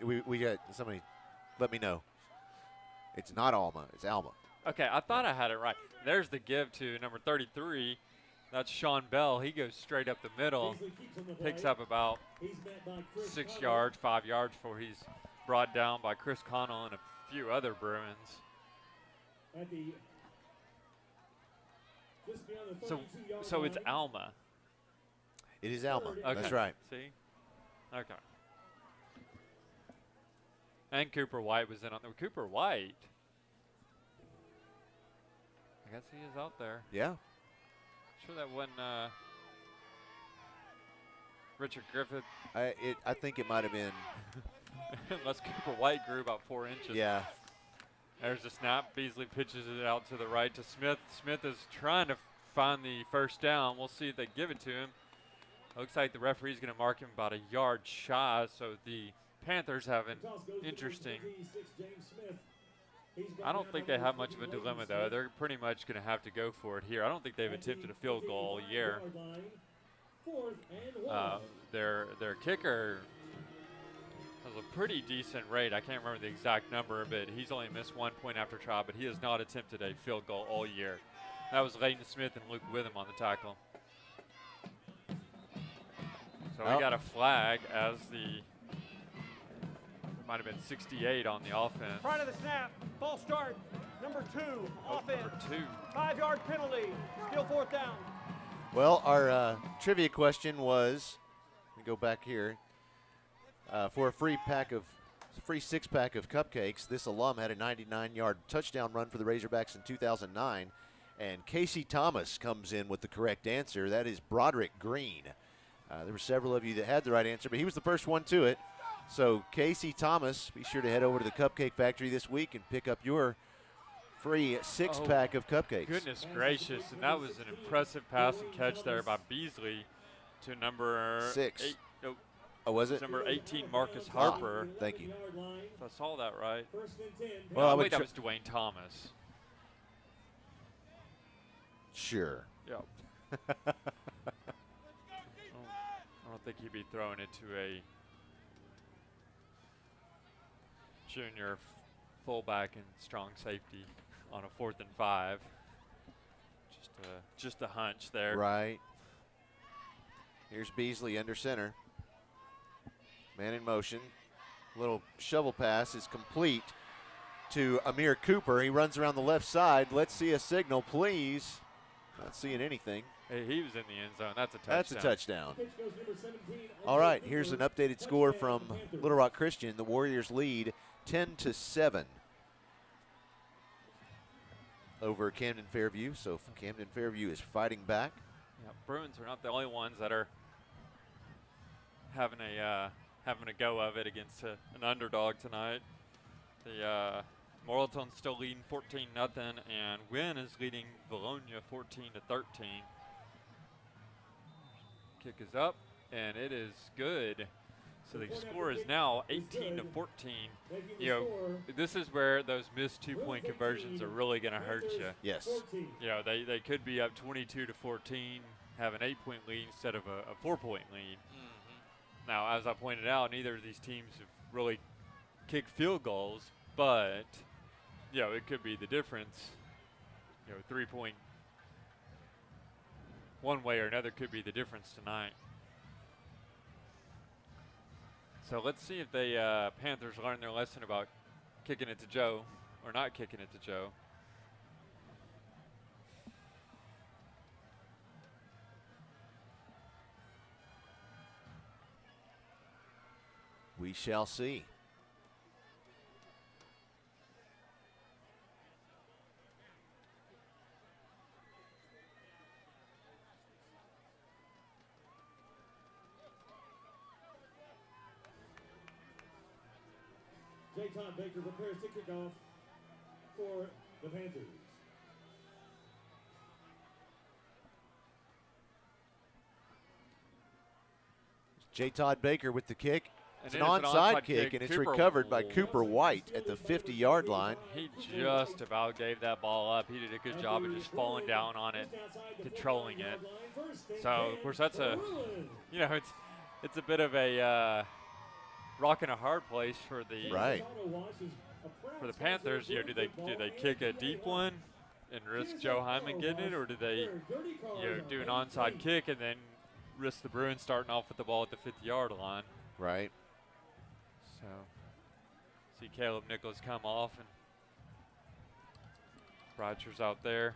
We got somebody. Let me know. It's not Alma. It's Alma. Okay, I thought I had it right. There's the give to number 33. That's Sean Bell. He goes straight up the middle, picks up about 6 yards, 5 yards before he's brought down by Chris Connell and a few other Bruins. So it's Alma. It is Alma. Okay. That's right. See? Okay. And Cooper White was in on there. Cooper White. I guess he is out there. Yeah. Sure that wasn't Richard Griffith. I think it might have been. Unless Cooper White grew about 4 inches. Yeah. There's the snap. Beasley pitches it out to the right to Smith. Smith is trying to find the first down. We'll see if they give it to him. Looks like the referee's going to mark him about a yard shy, so the Panthers have an interesting. I don't think they have much of a dilemma, though. They're pretty much going to have to go for it here. I don't think they've attempted a field goal all year. Their kicker has a pretty decent rate. I can't remember the exact number, but he's only missed 1 point after try, but he has not attempted a field goal all year. That was Leighton Smith and Luke Witham on the tackle. So we got a flag as the might have been 68 on the offense. Prior to the snap, false start, number 2, offense. Number 2. 5-yard penalty, still 4th down. Well, our trivia question was, let me go back here, for a free 6-pack of cupcakes, this alum had a 99-yard touchdown run for the Razorbacks in 2009, and Casey Thomas comes in with the correct answer. That is Broderick Green. There were several of you that had the right answer, but he was the first one to it. So Casey Thomas, be sure to head over to the Cupcake Factory this week and pick up your free six-pack of cupcakes. Goodness gracious, and that was an impressive pass and catch there by Beasley to number 6. 8. Oh, was it? Number 18, Marcus Harper. Thank you. If I saw that right. Well, wait, that was Dwayne Thomas. Sure. Yep. I don't think he'd be throwing it to a junior fullback and strong safety on a 4th and 5. Just a hunch there. Right. Here's Beasley under center. Man in motion. Little shovel pass is complete to Amir Cooper. He runs around the left side. Let's see a signal, please. Not seeing anything. Hey, he was in the end zone. That's a touchdown. That's a touchdown. All right, here's an updated score from Little Rock Christian. The Warriors lead 10-7 over Camden Fairview. So Camden Fairview is fighting back. Yeah, Bruins are not the only ones that are having a go of it against an underdog tonight. The Morrilton's still leading 14-0, and Wynn is leading Bologna 14-13. Kick is up, and it is good. So the score is now 18-14. You know, this is where those missed 2-point conversions are really going to hurt you. Yes. You know, they could be up 22-14, have an 8-point lead instead of a 4-point lead. Now, as I pointed out, neither of these teams have really kicked field goals, but, you know, it could be the difference. You know, 3-point one way or another could be the difference tonight. So let's see if the Panthers learn their lesson about kicking it to Joe or not kicking it to Joe. We shall see. J-Todd Baker prepares to kick off for the Panthers. J-Todd Baker with the kick. It's And an it is onside kick, and it's Cooper recovered by Cooper White at the 50-yard line. He just about gave that ball up. He did a good job of just falling down on it, controlling it. So, of course, that's you know, it's a bit of a rock and a hard place for the for the Panthers. You know, do they kick a deep one and risk Joe Hyman getting it, or do they do an onside kick and then risk the Bruins starting off with the ball at the 50-yard line? Right. So, see Caleb Nichols come off, and Rogers out there.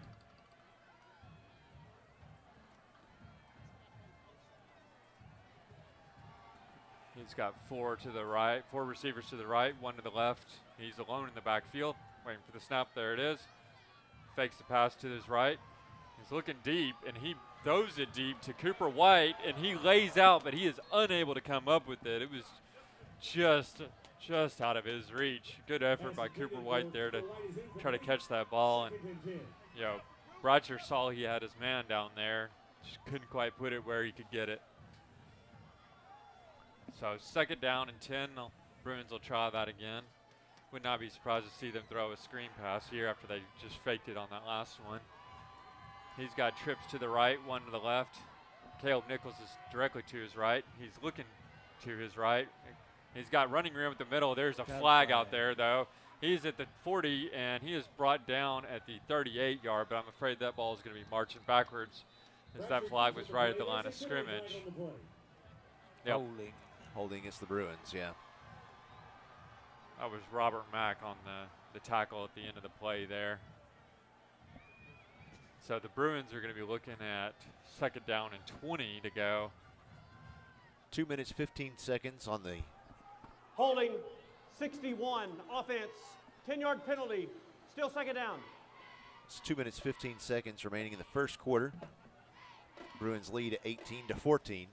He's got 4 to the right, 4 receivers to the right, 1 to the left. He's alone in the backfield, waiting for the snap. There it is. Fakes the pass to his right. He's looking deep, and he throws it deep to Cooper White, and he lays out, but he is unable to come up with it. It was just out of his reach. Good effort by Cooper White there to try to catch that ball. And, you know, Roger saw he had his man down there. Just couldn't quite put it where he could get it. So 2nd down and 10. The Bruins will try that again. Would not be surprised to see them throw a screen pass here after they just faked it on that last one. He's got trips to the right, 1 to the left. Caleb Nichols is directly to his right. He's looking to his right. He's got running room at the middle. There's a flag out there, though. He's at the 40, and he is brought down at the 38-yard, but I'm afraid that ball is going to be marching backwards as that flag was right at the line of scrimmage. Yep. Holding against the Bruins, yeah. That was Robert Mack on the tackle at the end of the play there. So the Bruins are going to be looking at 2nd down and 20 to go. 2 minutes, 15 seconds on the Holding 61, offense, 10-yard penalty, still 2nd down. It's 2 minutes, 15 seconds remaining in the first quarter. Bruins lead 18-14.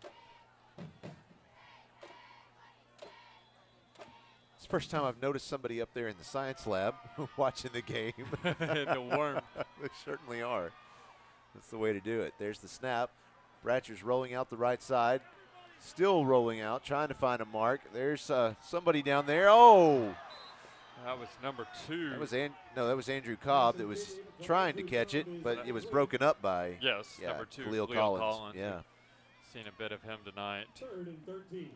It's first time I've noticed somebody up there in the science lab watching the game. The warm. They certainly are. That's the way to do it. There's the snap. Bratcher's rolling out the right side. Still rolling out, trying to find a mark. There's somebody down there. Oh! That was number 2. That was Andrew Cobb that was trying to catch it, but it was broken up by number 2, Khalil Collins. Yeah. Seen a bit of him tonight. 3rd and 13.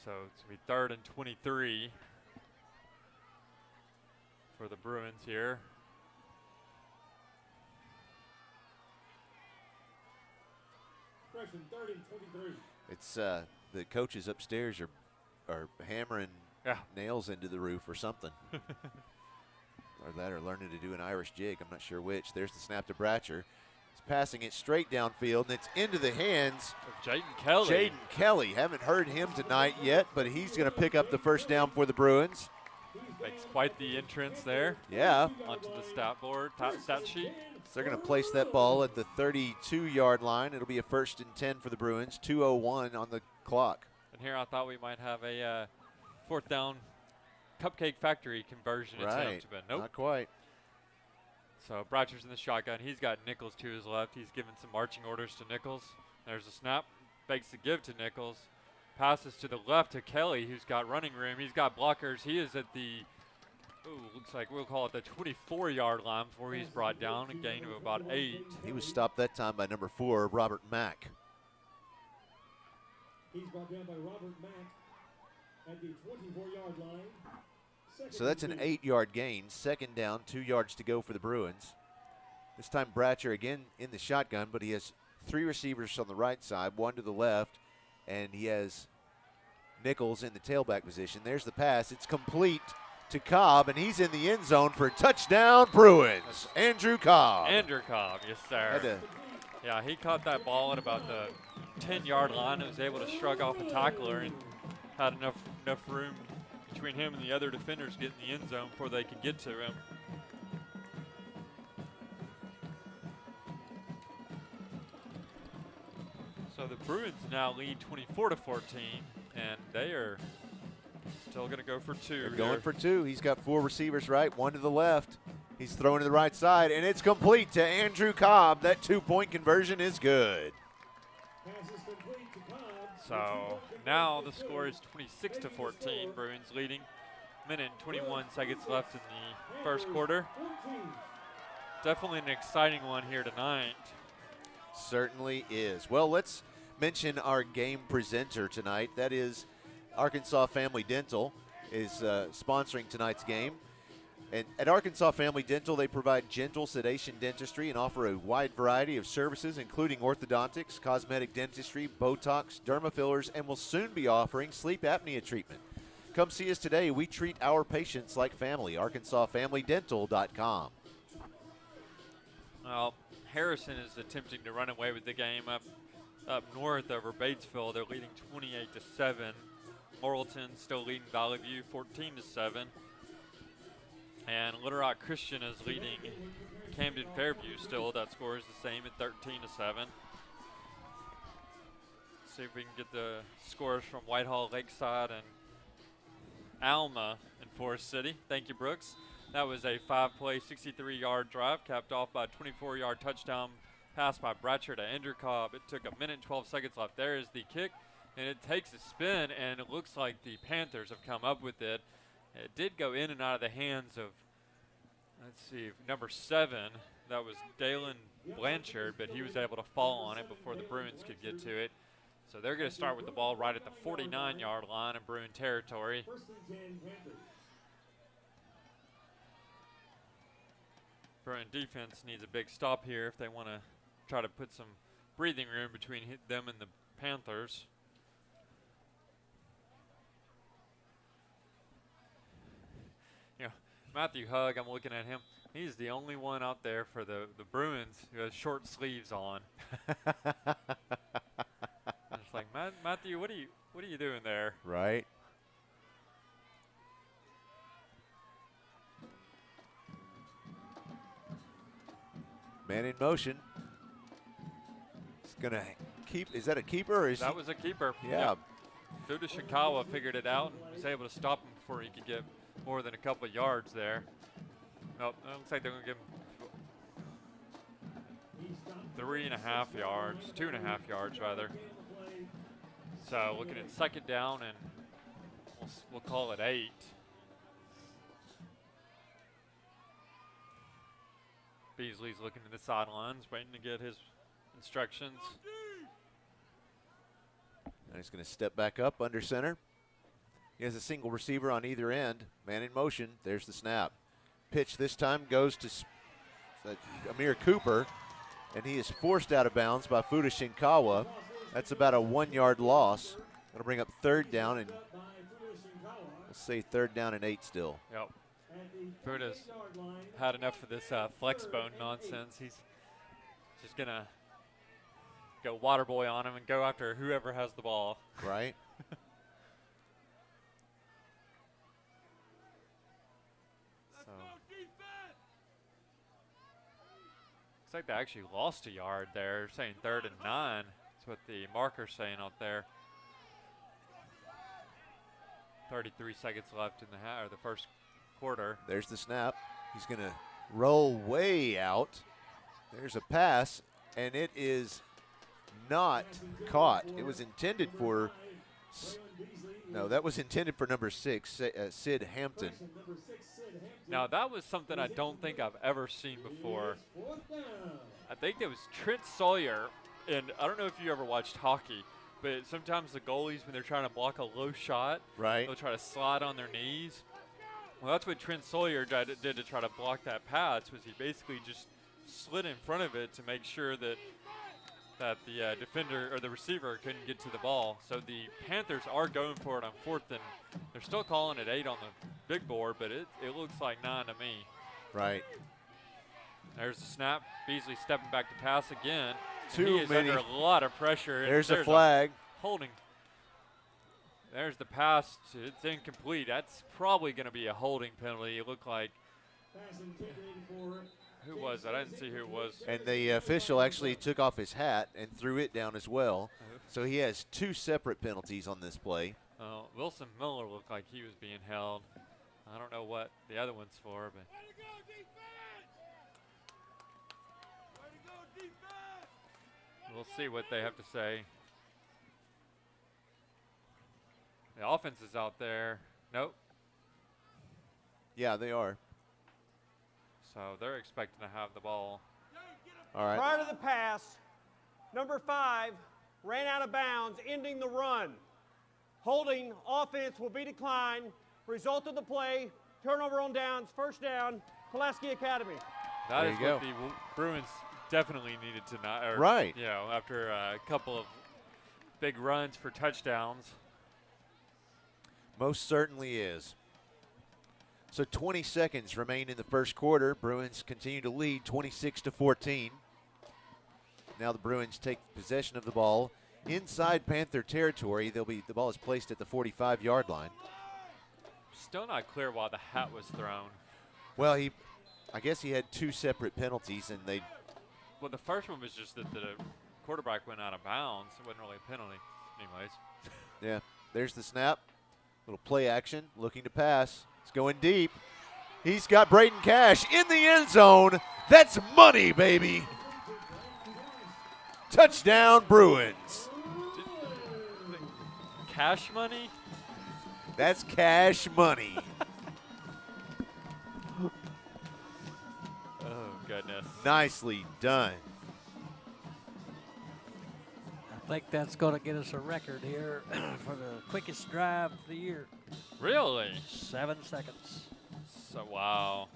So it's going to be 3rd and 23 for the Bruins here. Freshman, 3rd and 23. It's the coaches upstairs are hammering nails into the roof or something. or learning to do an Irish jig. I'm not sure which. There's the snap to Bratcher. He's passing it straight downfield, and it's into the hands of Jaden Kelly. Jaden Kelly. Haven't heard him tonight yet, but he's going to pick up the first down for the Bruins. Makes quite the entrance there. Yeah. Onto the stat board, stat sheet. So they're going to place that ball at the 32-yard line. It'll be a 1st and 10 for the Bruins. 2:01 on the clock. And here I thought we might have a 4th down Cupcake Factory conversion attempt, but nope. Not quite. So Bratcher's in the shotgun. He's got Nichols to his left. He's giving some marching orders to Nichols. There's a snap. Fakes the give to Nichols. Passes to the left to Kelly, who's got running room. He's got blockers. He is at the, looks like we'll call it the 24-yard line before he's brought down, a gain of about 8. He was stopped that time by number 4, Robert Mack. He's brought down by Robert Mack at the 24-yard line. So that's an 8-yard gain. 2nd down, 2 yards to go for the Bruins. This time Bratcher again in the shotgun, but he has 3 receivers on the right side, 1 to the left, and he has Nichols in the tailback position. There's the pass. It's complete to Cobb, and he's in the end zone for a touchdown, Bruins. Andrew Cobb. Andrew Cobb, yes, sir. Yeah, he caught that ball at about the 10-yard line and was able to shrug off a tackler and had enough room between him and the other defenders getting the end zone before they could get to him. So the Bruins now lead 24-14, and they are still going to go for 2. They're going for 2. He's got 4 receivers right, 1 to the left. He's throwing to the right side, and it's complete to Andrew Cobb. That 2-point conversion is good. So now the score is 26-14. Bruins leading. Minute and 21 seconds left in the first quarter. Definitely an exciting one here tonight. Certainly is. Well, let's mention our game presenter tonight. That is Arkansas Family Dental is sponsoring tonight's game. And at Arkansas Family Dental, they provide gentle sedation dentistry and offer a wide variety of services, including orthodontics, cosmetic dentistry, Botox, derma fillers, and will soon be offering sleep apnea treatment. Come see us today. We treat our patients like family. ArkansasFamilyDental.com. Well, Harrison is attempting to run away with the game up north over Batesville. They're leading 28-7. Morrilton still leading Valley View 14-7. And Little Rock Christian is leading Camden Fairview still. That score is the same at 13-7. See if we can get the scores from Whitehall, Lakeside, and Alma and Forest City. Thank you, Brooks. That was a 5-play, 63-yard drive, capped off by a 24-yard touchdown pass by Bratcher to Andrew Cobb. It took 1 minute and 12 seconds left. There is the kick, and it takes a spin, and it looks like the Panthers have come up with it. It did go in and out of the hands of, let's see, number 7. That was Dalen Blanchard, but he was able to fall on it before the Bruins could get to it. So they're going to start with the ball right at the 49-yard line in Bruin territory. Bruin defense needs a big stop here if they want to try to put some breathing room between them and the Panthers. You know, Matthew Hugg, I'm looking at him. He's the only one out there for the Bruins who has short sleeves on. It's like, Matthew, what are you doing there? Right. Man in motion. It's gonna keep. Is that a keeper? Or is that was a keeper. Yeah. Yep. Fuda figured it out and was able to stop him before he could get more than a couple of yards there. Nope, it looks like they're going to give him 3.5 yards, 2.5 yards rather. So looking at second down, and we'll call it 8. Beasley's looking to the sidelines, waiting to get his instructions. And he's going to step back up under center. He has a single receiver on either end. Man in motion. There's the snap. Pitch this time goes to Amir Cooper, and he is forced out of bounds by Fuda Shinkawa. That's about a 1-yard loss. That'll bring up third down, and let's say third down and 8 still. Yep. Fuda's had enough of this flex bone nonsense. He's just going to go water boy on him and go after whoever has the ball. Right. So. Looks like they actually lost a yard there, saying 3rd and 9. That's what the marker's saying out there. 33 seconds left in the first quarter. There's the snap. He's going to roll way out. There's a pass, and it is not caught. It was intended for, no, that was intended for number 6, Sid Hampton. Now, that was something I don't think I've ever seen before. I think that was Trent Sawyer, and I don't know if you ever watched hockey, but sometimes the goalies, when they're trying to block a low shot, right, they'll try to slide on their knees. Well, that's what Trent Sawyer did to try to block that pass, was he basically just slid in front of it to make sure that the defender or the receiver couldn't get to the ball. So the Panthers are going for it on 4th, and they're still calling it 8 on the big board, but it looks like 9 to me. Right. There's the snap. Beasley stepping back to pass again. Too he is many. under a lot of pressure. There's a flag. Holding. There's the pass. It's incomplete. That's probably going to be a holding penalty. It looked like. Who was that? I didn't see who it was. And the official actually took off his hat and threw it down as well. So he has 2 separate penalties on this play. Wilson Miller looked like he was being held. I don't know what the other one's for, but. We'll see what they have to say. The offense is out there. Nope. Yeah, they are. So they're expecting to have the ball. All right. Prior to the pass, number 5 ran out of bounds, ending the run. Holding offense will be declined. Result of the play, turnover on downs, first down, Pulaski Academy. That is what the Bruins definitely needed to not. Right. You know, after a couple of big runs for touchdowns. Most certainly is. So 20 seconds remain in the first quarter. Bruins continue to lead 26-14. Now the Bruins take possession of the ball inside Panther territory. The ball is placed at the 45-yard line. Still not clear why the hat was thrown. Well, I guess he had 2 separate penalties, and they. Well, the first one was just that the quarterback went out of bounds. It wasn't really a penalty, anyways. Yeah. There's the snap. Little play action, looking to pass. It's going deep. He's got Braden Cash in the end zone. That's money, baby. Touchdown, Bruins. Cash money? That's cash money. Oh, goodness. Nicely done. I think that's going to get us a record here for the quickest drive of the year. Really? 7 seconds. So, wow.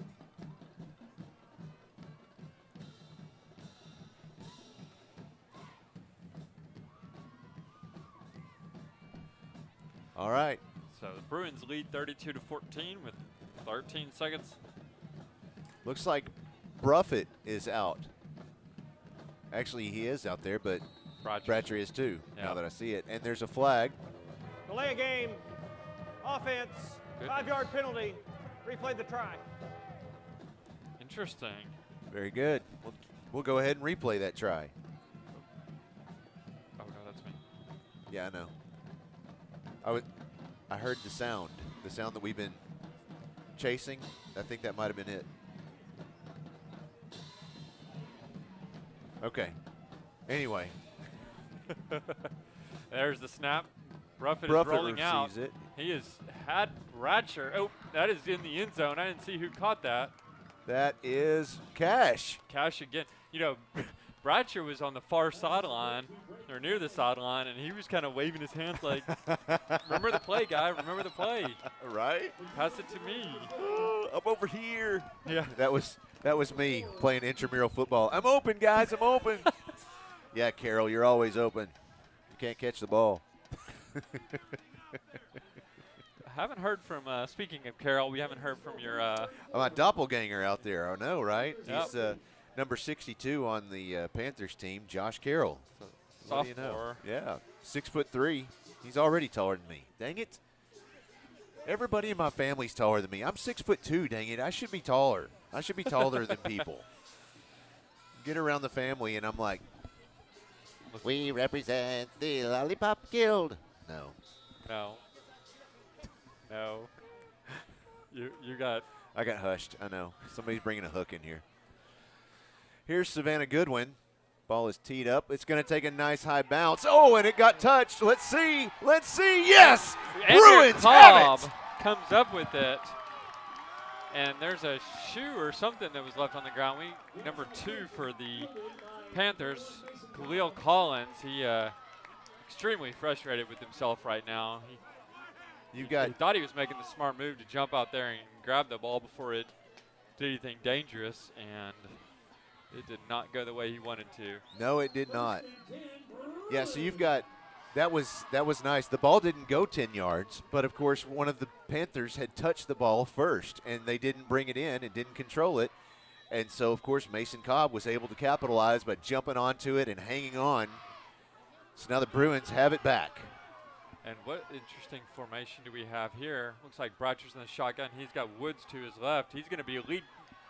All right. So the Bruins lead 32-14 with 13 seconds. Looks like Bruffett is out. Actually, he is out there, but Bratcher is too, now that I see it. And there's a flag. Delay a game. Offense. 5-yard penalty. Replay the try. Interesting. Very good. We'll go ahead and replay that try. Oh, no, that's me. Yeah, I know. I heard the sound that we've been chasing. I think that might have been it. Okay. Anyway. There's the snap. Bruffett is Bruffett rolling out. receives it. He has had Ratcher. Oh, that is in the end zone. I didn't see who caught that. That is Cash. Cash again. You know, Bratcher was on the far sideline, or near the sideline, and he was kind of waving his hands like, remember the play, guy, remember the play. Right? Pass it to me. I'm over here. Yeah. That was me playing intramural football. I'm open, guys. I'm open. Yeah, Carol, you're always open. You can't catch the ball. I haven't heard from, speaking of Carol, we haven't heard from your my doppelganger out there. I know, right? Yep. He's number 62 on the Panthers team, Josh Carroll. So, what do you know? sophomore. Yeah, 6'3". He's already taller than me. Dang it. Everybody in my family's taller than me. I'm 6'2", dang it. I should be taller. I should be taller than people. Get around the family, and I'm like, we represent the Lollipop Guild. No. No. No. You got. I got hushed. I know. Somebody's bringing a hook in here. Here's Savannah Goodwin. Ball is teed up. It's going to take a nice high bounce. Oh, and it got touched. Let's see. Let's see. Yes! Bruins have it! Comes up with it. And there's a shoe or something that was left on the ground. Number 2 for the Panthers, Khalil Collins. He extremely frustrated with himself right now. He thought he was making the smart move to jump out there and grab the ball before it did anything dangerous, and it did not go the way he wanted to. No, it did not. Yeah, so you've got that was nice. The ball didn't go 10 yards, but of course one of the Panthers had touched the ball first, and they didn't bring it in and didn't control it. And so, of course, Mason Cobb was able to capitalize by jumping onto it and hanging on. So now the Bruins have it back. And what interesting formation do we have here? Looks like Bratcher's in the shotgun. He's got Woods to his left. He's going to be a lead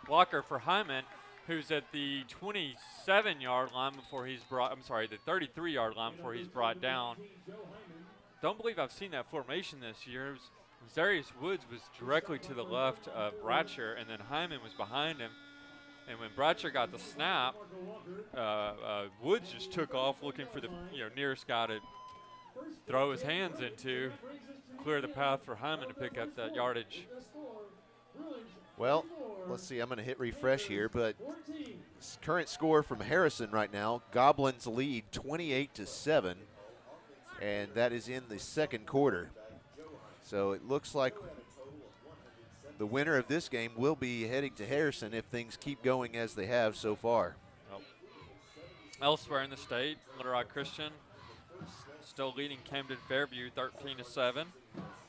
blocker for Hyman, who's at the 27-yard line before he's brought, I'm sorry, the 33-yard line before he's brought down. Don't believe I've seen that formation this year. Zarius Woods was directly to the left of Bratcher, and then Hyman was behind him. And when Bratcher got the snap, Woods just took off looking for the nearest guy to throw his hands into, clear the path for Hyman to pick up that yardage. Well, let's see. I'm going to hit refresh here, but current score from Harrison right now, Goblins lead 28-7, and that is in the second quarter. So it looks like the winner of this game will be heading to Harrison if things keep going as they have so far. Elsewhere in the state, Little Rock Christian still leading Camden Fairview 13-7,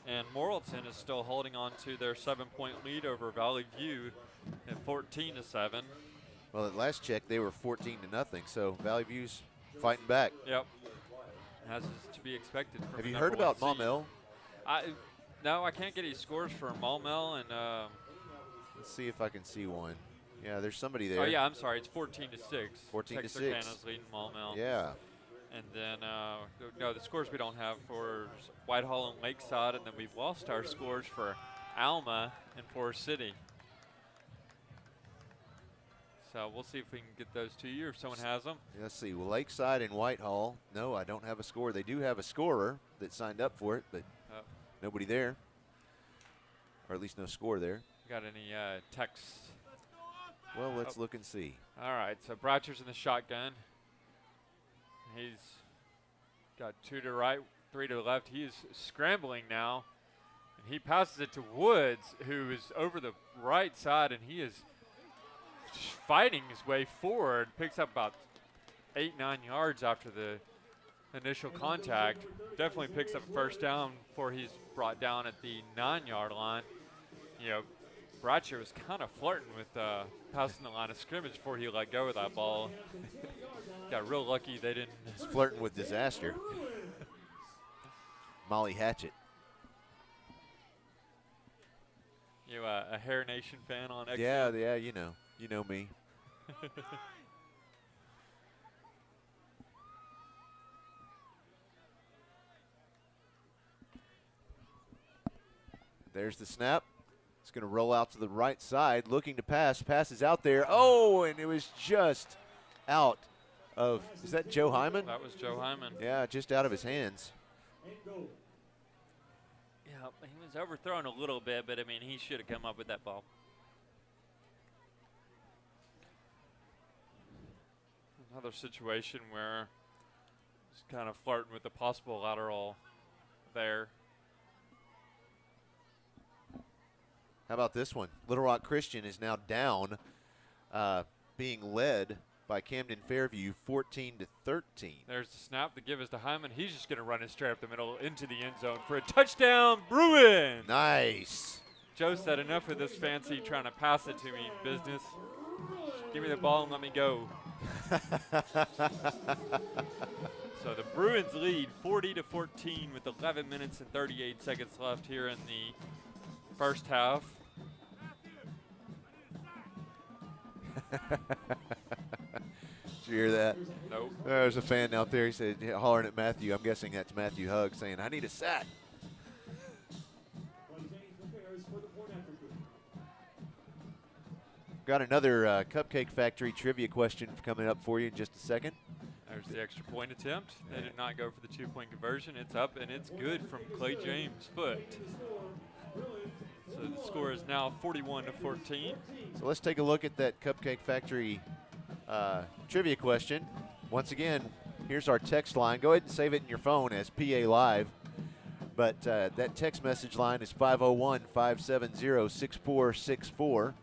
and Morrilton is still holding on to their 7-point lead over Valley View at 14-7. Well, at last check, they were 14-0, so Valley View's fighting back. Yep, as is to be expected. From Have you heard about Maumelle? No, I can't get any scores for Maumelle, and let's see if I can see one. Yeah, there's somebody there. Oh yeah, I'm sorry, it's 14-6. 14-6. Texarkana's leading Maumelle. Yeah. And then, no, the scores we don't have for Whitehall and Lakeside, and then we've lost our scores for Alma and Forest City. So we'll see if we can get those to you, or if someone has them. Let's see. Well, Lakeside and Whitehall, no, I don't have a score. They do have a scorer that signed up for it, but nobody there, or at least no score there. Got any texts? Well, let's look and see. All right, so Bratcher's in the shotgun. He's got 2 to the right, 3 to the left. He is scrambling now, and he passes it to Woods, who is over the right side, and he is fighting his way forward. Picks up about 8-9 yards after the initial contact. Definitely picks up a first down before he's brought down at the 9-yard line. Bratcher was kind of flirting with passing the line of scrimmage before he let go of that ball. Got real lucky they didn't. He's flirting with disaster. Molly Hatchet. You a Hair Nation fan on X? Yeah, you know me. There's the snap. It's going to roll out to the right side, looking to pass. Pass is out there. Oh, and it was just out of, is that Joe Hyman? That was Joe Hyman. Yeah, just out of his hands. Yeah, he was overthrown a little bit, but, I mean, he should have come up with that ball. Another situation where he's kind of flirting with the possible lateral there. How about this one? Little Rock Christian is now down, being led by Camden Fairview 14-13. There's the snap. The give is to Hyman. He's just going to run it straight up the middle into the end zone for a touchdown, Bruins. Nice. Joe said, enough of this fancy trying to pass it to me business. Give me the ball and let me go. So the Bruins lead 40-14 with 11 minutes and 38 seconds left here in the first half. Did you hear that? Nope. There's a fan out there. He said, hollering at Matthew. I'm guessing that's Matthew Hugg saying, I need a sack. Got another Cupcake Factory trivia question coming up for you in just a second. There's the extra point attempt. They did not go for the 2-point conversion. It's up and it's good from Clay James' foot. So the score is now 41-14. So let's take a look at that Cupcake Factory trivia question. Once again, here's our text line. Go ahead and save it in your phone as PA Live. But that text message line is 501-570-6464.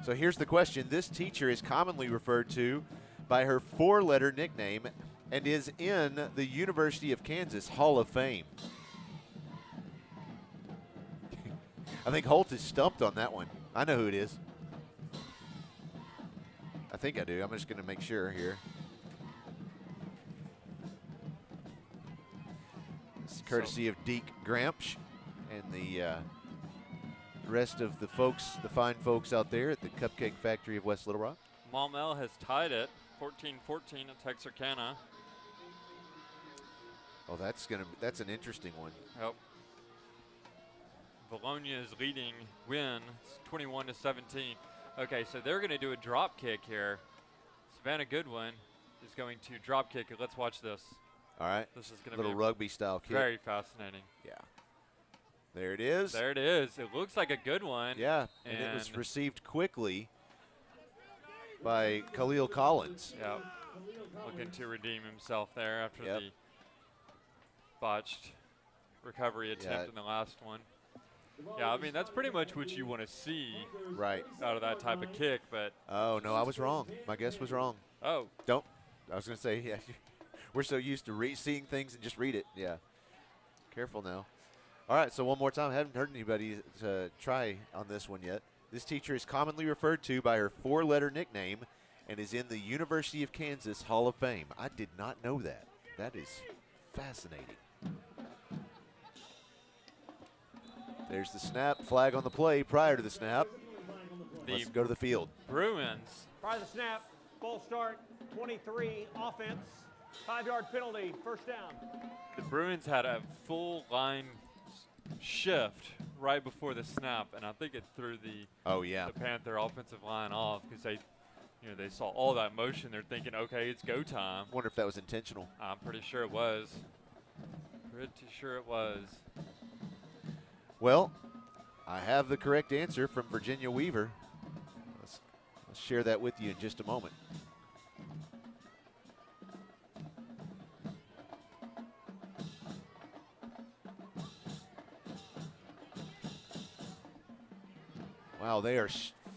So here's the question. This teacher is commonly referred to by her 4-letter nickname and is in the University of Kansas Hall of Fame. I think Holt is stumped on that one. I know who it is. I think I do. I'm just going to make sure here. It's courtesy of Deke Grampsch and the rest of the folks, the fine folks out there at the Cupcake Factory of West Little Rock. Maumelle has tied it 14-14 at Texarkana. Oh, that's an interesting one. Yep. Bologna's leading win 21-17. Okay, so they're going to do a drop kick here. Savannah Goodwin is going to drop kick it. Let's watch this. All right. This is going to be little rugby style kick. Very fascinating. Yeah. There it is. There it is. It looks like a good one. Yeah, and it was received quickly by Khalil Collins. Yeah, looking to redeem himself there after the botched recovery attempt in the last one. Yeah, I mean, that's pretty much what you want to see out of that type of kick, but... Oh, no, I was wrong. My guess was wrong. Oh. Don't. I was going to say, yeah, we're so used to seeing things and just read it. Yeah. Careful now. All right, so one more time. I haven't heard anybody try on this one yet. This teacher is commonly referred to by her 4-letter nickname and is in the University of Kansas Hall of Fame. I did not know that. That is fascinating. There's the snap. Flag on the play prior to the snap. Let's go to the field. Bruins. Prior to the snap, full start, 23, offense, 5-yard penalty, first down. The Bruins had a full line shift right before the snap, and I think it threw the Panther offensive line off because they saw all that motion. They're thinking, okay, it's go time. Wonder if that was intentional. I'm pretty sure it was. Pretty sure it was. Well, I have the correct answer from Virginia Weaver. Let's share that with you in just a moment. Wow, they are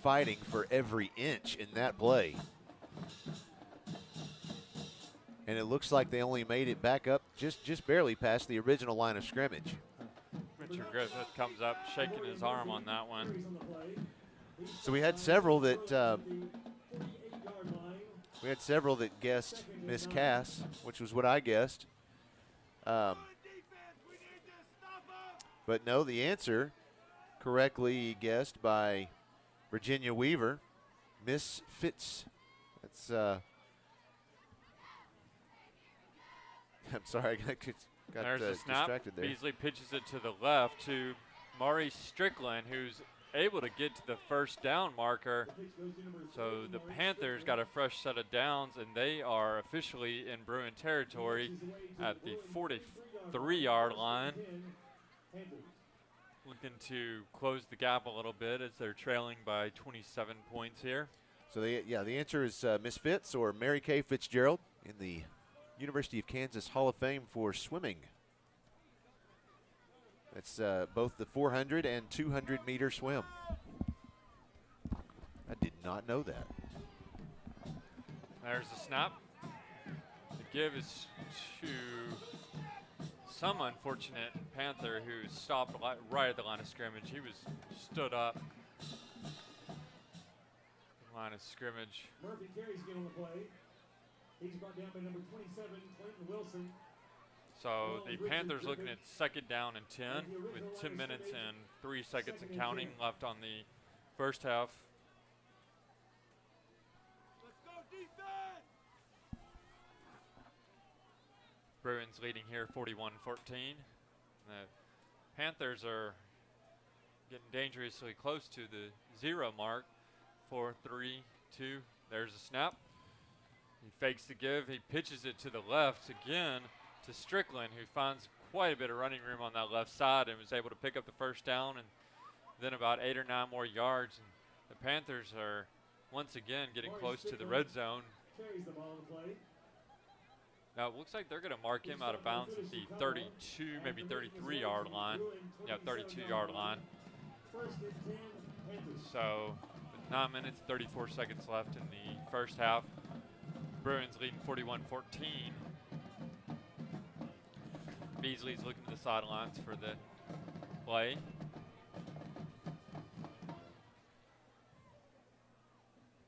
fighting for every inch in that play. And it looks like they only made it back up just barely past the original line of scrimmage. Richard Griffith comes up shaking his arm on that one. So we had several that guessed Miss Cass, which was what I guessed. But no, the answer correctly guessed by Virginia Weaver, Miss Fitz. That's I'm sorry, I got There's the snap. distracted there. Beasley pitches it to the left to Maurice Strickland, who's able to get to the first down marker. So the Panthers got a fresh set of downs, and they are officially in Bruin territory at the 43-yard line. Looking to close the gap a little bit as they're trailing by 27 points here. So, the answer is Miss Fitz or Mary Kay Fitzgerald in the University of Kansas Hall of Fame for swimming. That's both the 400 and 200-meter swim. I did not know that. There's the snap. The give is to some unfortunate Panther who stopped right at the line of scrimmage. He was stood up. Line of scrimmage. Murphy carries again on the play. He's brought down by number 27, Clinton Wilson. So the Panthers looking at second down and 10 with 10 minutes and 3 seconds and counting left on the first half. Let's go defense! Bruins leading here 41-14. The Panthers are getting dangerously close to the 0 mark. 4, 3, 2. There's a snap. He fakes the give. He pitches it to the left again to Strickland, who finds quite a bit of running room on that left side and was able to pick up the first down and then about 8 or 9 more yards. And the Panthers are once again getting close to the red zone. Carries the ball on the play. Now it looks like they're going to mark him out of bounds at the 32, maybe 33-yard line. Yeah, 32-yard line. First and 10, Panthers. So with 9 minutes, 34 seconds left in the first half. Bruins leading 41-14. Beasley's looking to the sidelines for the play.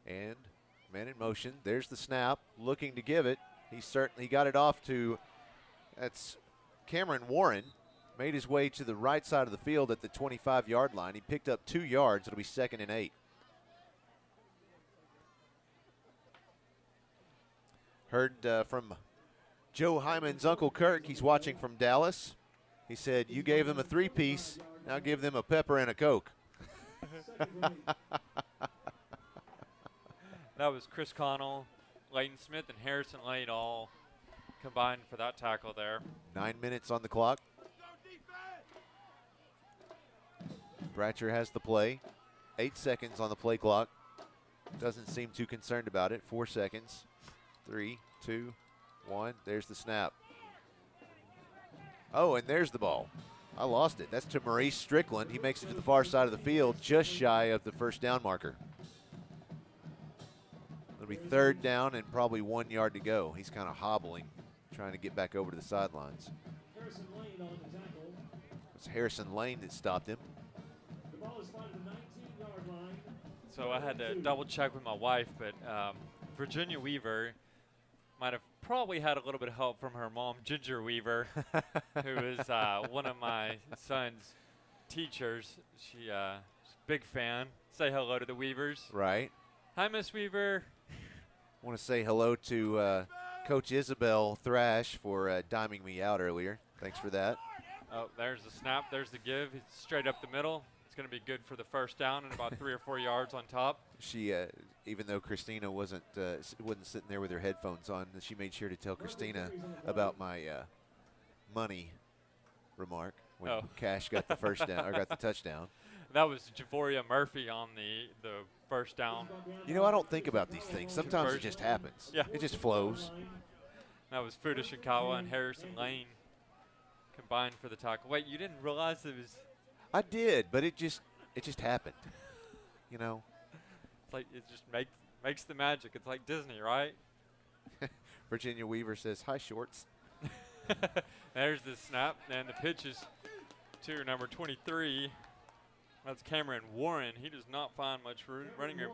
And man in motion. There's the snap. Looking to give it. He certainly got it off to, that's Cameron Warren. Made his way to the right side of the field at the 25-yard line. He picked up 2 yards. It'll be 2nd and 8. Heard from Joe Hyman's Uncle Kirk. He's watching from Dallas. He said, you gave them a 3-piece. Now give them a pepper and a Coke. That was Chris Connell, Layton Smith, and Harrison Lane all combined for that tackle there. 9 minutes on the clock. Bratcher has the play. 8 seconds on the play clock. Doesn't seem too concerned about it. 4 seconds. 3, 2, 1. There's the snap. Oh, and there's the ball. I lost it. That's to Maurice Strickland. He makes it to the far side of the field, just shy of the first down marker. It'll be 3rd down and probably 1 yard to go. He's kind of hobbling, trying to get back over to the sidelines. Harrison Lane on the tackle. It's Harrison Lane that stopped him. The ball is flying to the 19-yard line. So I had to double check with my wife, but Virginia Weaver might have probably had a little bit of help from her mom, Ginger Weaver, who is one of my son's teachers. She's a big fan. Say hello to the Weavers. Right. Hi, Miss Weaver. I want to say hello to Coach Isabel Thrash for diming me out earlier. Thanks for that. Oh, there's the snap. There's the give. It's straight up the middle. It's going to be good for the first down and about 3 or 4 yards on top. She, even though Christina wasn't sitting there with her headphones on, she made sure to tell Christina about my money remark when Cash got the first down or got the touchdown. That was Javoria Murphy on the first down. You know, I don't think about these things. Sometimes it just happens. Yeah. It just flows. That was Fuda Shikawa and Harrison Lane combined for the tackle. Wait, you didn't realize it was? I did, but it just happened. You know. It's like it just makes the magic. It's like Disney, right? Virginia Weaver says, "Hi, shorts." There's the snap, and the pitch is to number 23. That's Cameron Warren. He does not find much running room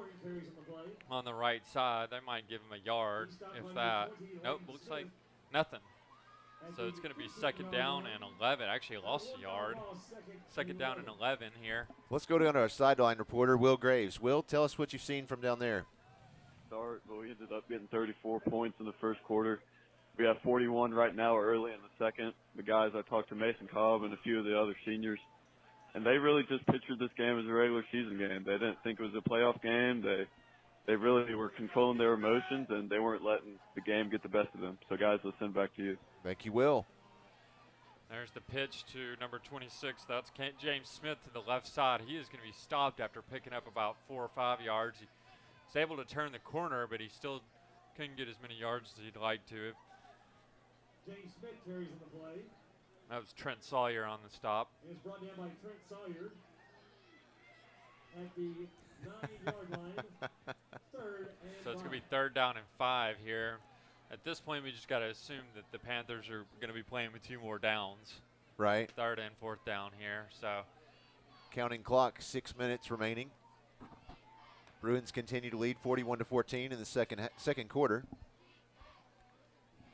on the right side. They might give him a yard, if that. Nope, looks like nothing. So it's going to be 2nd down and 11. Actually lost a yard. 2nd down and 11 here. Let's go down to our sideline reporter, Will Graves. Will, tell us what you've seen from down there. But we ended up getting 34 points in the first quarter. We have 41 right now early in the second. The guys, I talked to Mason Cobb and a few of the other seniors. and they really just pictured this game as a regular season game. They didn't think it was a playoff game. They really were controlling their emotions, and they weren't letting the game get the best of them. So, guys, let's send back to you. Thank you, Will. There's the pitch to number 26. That's James Smith to the left side. He is going to be stopped after picking up about 4 or 5 yards. He was able to turn the corner, but he still couldn't get as many yards as he'd like to. James Smith carries on the play. That was Trent Sawyer on the stop. It's brought down by Trent Sawyer at the 9-yard line. Third and So it's going to be 5. 3rd down and 5 here. At this point, we just got to assume that the Panthers are going to be playing with 2 more downs. Right. 3rd and 4th down here. So counting clock, 6 minutes remaining. Bruins continue to lead 41-14 in the second quarter.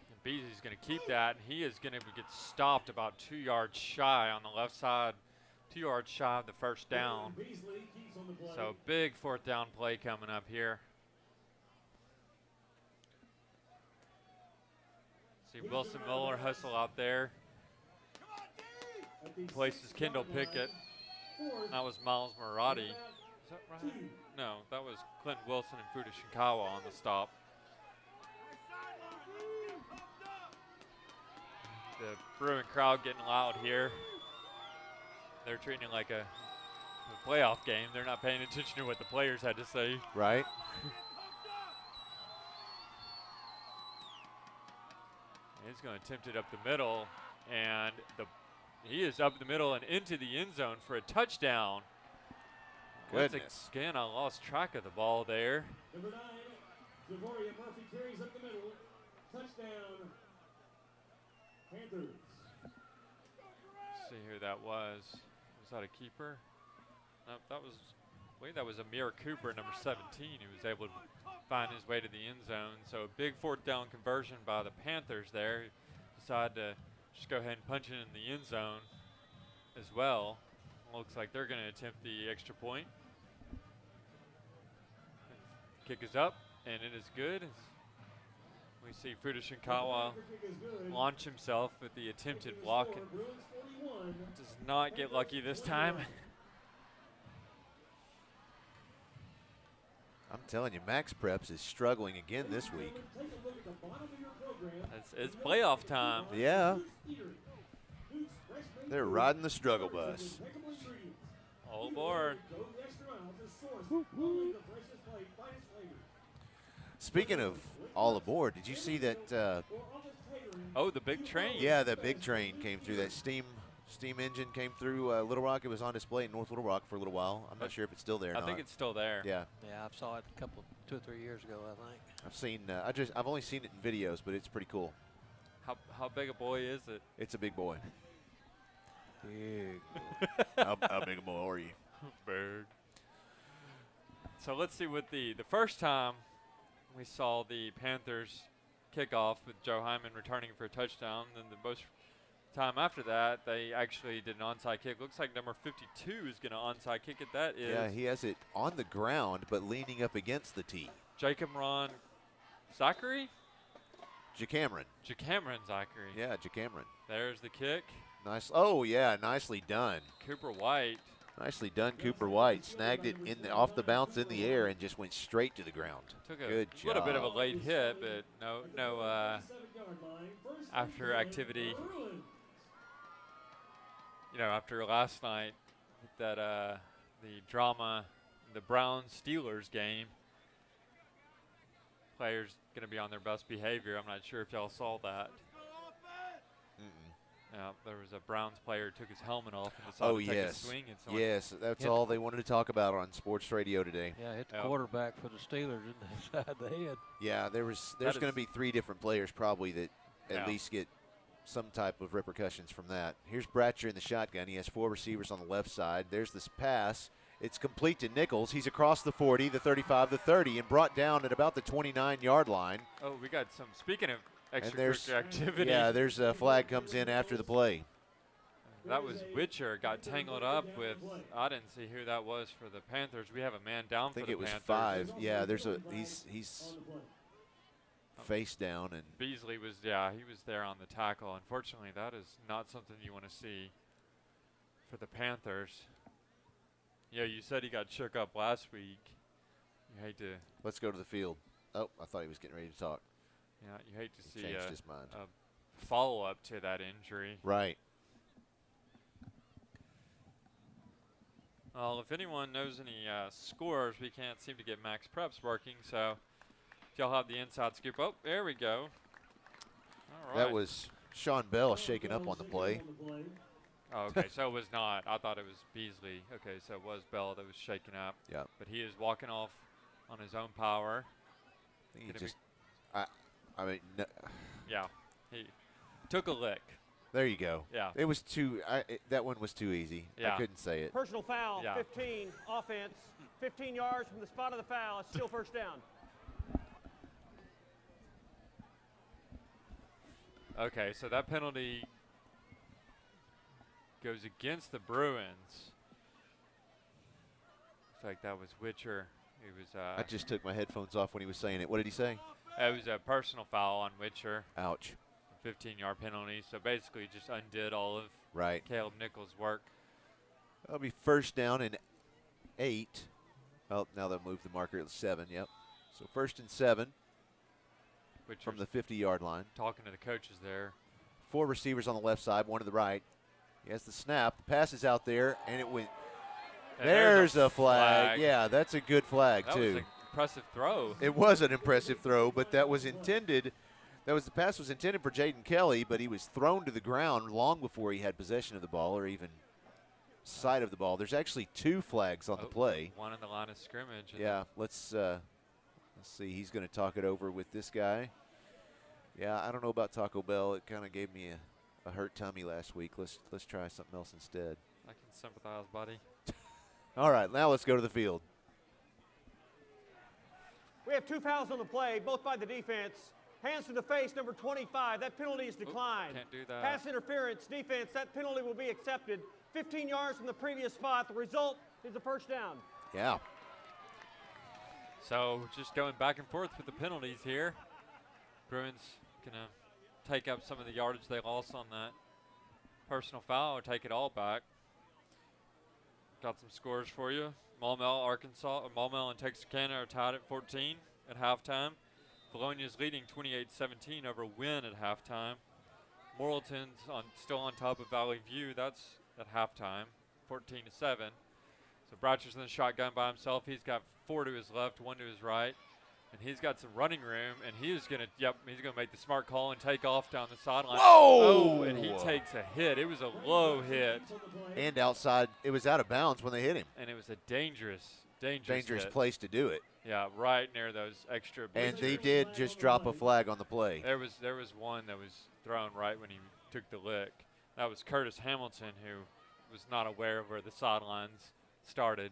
And Beasley's going to keep that, and he is going to get stopped about 2 yards shy on the left side, 2 yards shy of the first down. Beasley keeps on the play. So big 4th down play coming up here. See Wilson Miller hustle out there. Places Kendall Pickett. That was Miles Marotti. Is that right? No, that was Clint Wilson and Fuda Shinkawa on the stop. The Bruin crowd getting loud here. They're treating it like a playoff game. They're not paying attention to what the players had to say. Right. He's going to attempt it up the middle, and he is up the middle and into the end zone for a touchdown. Once Goodness. again, I lost track of the ball there. Number 9, Javoria Murphy carries up the middle. Touchdown, Panthers. Let's see who that was. Was that a keeper? No, I believe that was Amir Cooper, number 17, who was able to find his way to the end zone. So a big 4th down conversion by the Panthers there. Decided to just go ahead and punch it in the end zone as well. Looks like they're going to attempt the extra point. Kick is up, and it is good. We see Fuda Shinkawa launch himself with the attempted block and does not get lucky this time. I'm telling you, Max Preps is struggling again this week. It's playoff time. Yeah. They're riding the struggle bus. All aboard. Speaking of all aboard, did you see that? Oh, the big train. Yeah, that big train came through. That steam engine came through Little Rock. It was on display in North Little Rock for a little while. I'm not sure if it's still there or I not. think it's still there. Yeah. Yeah, I saw it 2 or 3 years ago, I think. I've seen. I've only seen it in videos, but it's pretty cool. How big a boy is it? It's a big boy. Big. How big a boy are you? Bird. So let's see what the first time we saw the Panthers kickoff with Joe Hyman returning for a touchdown. Then the most time after that, they actually did an onside kick. Looks like number 52 is going to onside kick it. That is. Yeah, he has it on the ground, but leaning up against the tee. Jacob Ron Zachary? Jacameron. Jacameron Zachary. Yeah, Jacameron. There's the kick. Nice. Oh, yeah, nicely done. Cooper White. Nicely done, Cooper White. Snagged it off the bounce in the air and just went straight to the ground. Took a Good job. little bit of a late hit, but no after activity. You know, after last night, that the drama, the Browns-Steelers game, players going to be on their best behavior. I'm not sure if y'all saw that. There was a Browns player who took his helmet off and decided to take a swing at someone. Yes, that's all they wanted to talk about on sports radio today. Yeah, hit the quarterback for the Steelers in the side of the head. Yeah, there's going to be 3 different players probably that at least get some type of repercussions from that. Here's Bratcher in the shotgun. He has 4 receivers on the left side. There's this pass. It's complete to Nichols. He's across the 40, the 35, the 30, and brought down at about the 29-yard line. Oh, we got some, speaking of And there's extracurricular activity. Yeah, there's a flag comes in after the play. That was Witcher got tangled up with. I didn't see who that was for the Panthers. We have a man down for the Panthers. I think it was 5. Yeah, there's a he's face down, and Beasley was he was there on the tackle. Unfortunately, that is not something you want to see. for the Panthers. Yeah, you said he got shook up last week. You hate to. Let's go to the field. Oh, I thought he was getting ready to talk. Yeah, you hate to see Changed his mind. a follow-up to that injury. Right. Well, if anyone knows any scores, we can't seem to get Max Preps working, so if y'all have the inside scoop. Oh, there we go. All right. That was Sean Bell shaking up on the play. Oh, okay, so it was not. I thought it was Beasley. Okay, so it was Bell that was shaking up. Yeah. But he is walking off on his own power. I think he just, I mean, no, yeah, he took a lick. there you go. Yeah. It was too, that one was too easy. Yeah. I couldn't say it. Personal foul, Yeah. 15, offense, 15 yards from the spot of the foul. It's still first down. Okay, so that penalty goes against the Bruins. Looks like that was Witcher. It was. I just took my headphones off when he was saying it. What did he say? It was a personal foul on Witcher. Ouch. 15-yard penalty. So basically, just undid all of Right. Caleb Nichols' work. That'll be first down and 8. Oh, now they'll move the marker at 7. Yep. So 1st and 7 from the 50-yard line. Talking to the coaches there. 4 receivers on the left side, 1 to the right. He has the snap. The pass is out there, and it went. And There's a flag. Yeah, that's a good flag, that too. was an impressive throw. It was an impressive throw, but that was intended. The pass was intended for Jaden Kelly, but he was thrown to the ground long before he had possession of the ball or even sight of the ball. There's actually 2 flags on the play. One in the line of scrimmage. Yeah, let's see. He's going to talk it over with this guy. Yeah, I don't know about Taco Bell. It kind of gave me a hurt tummy last week. Let's try something else instead. I can sympathize, buddy. All right, now let's go to the field. We have 2 fouls on the play, both by the defense. Hands to the face, number 25. That penalty is declined. Can't do that. Pass interference, defense. That penalty will be accepted. 15 yards from the previous spot. The result is a first down. Yeah. So just going back and forth with the penalties here. Bruins gonna take up some of the yardage they lost on that personal foul or take it all back. Got some scores for you. Maumelle and Texarkana are tied at 14 at halftime. Bologna's leading 28-17 over Wynn at halftime. Morrilton's still on top of Valley View. That's at halftime, 14-7. So Bratcher's in the shotgun by himself. He's got 4 to his left, 1 to his right. And he's got some running room, and he's gonna make the smart call and take off down the sideline. Whoa! Oh, and he takes a hit. It was a low hit. And outside, it was out of bounds when they hit him. And it was a dangerous hit. Place to do it. Yeah, right near those extra bleachers. And they did just drop a flag on the play. There was one that was thrown right when he took the lick. That was Curtis Hamilton, who was not aware of where the sidelines started.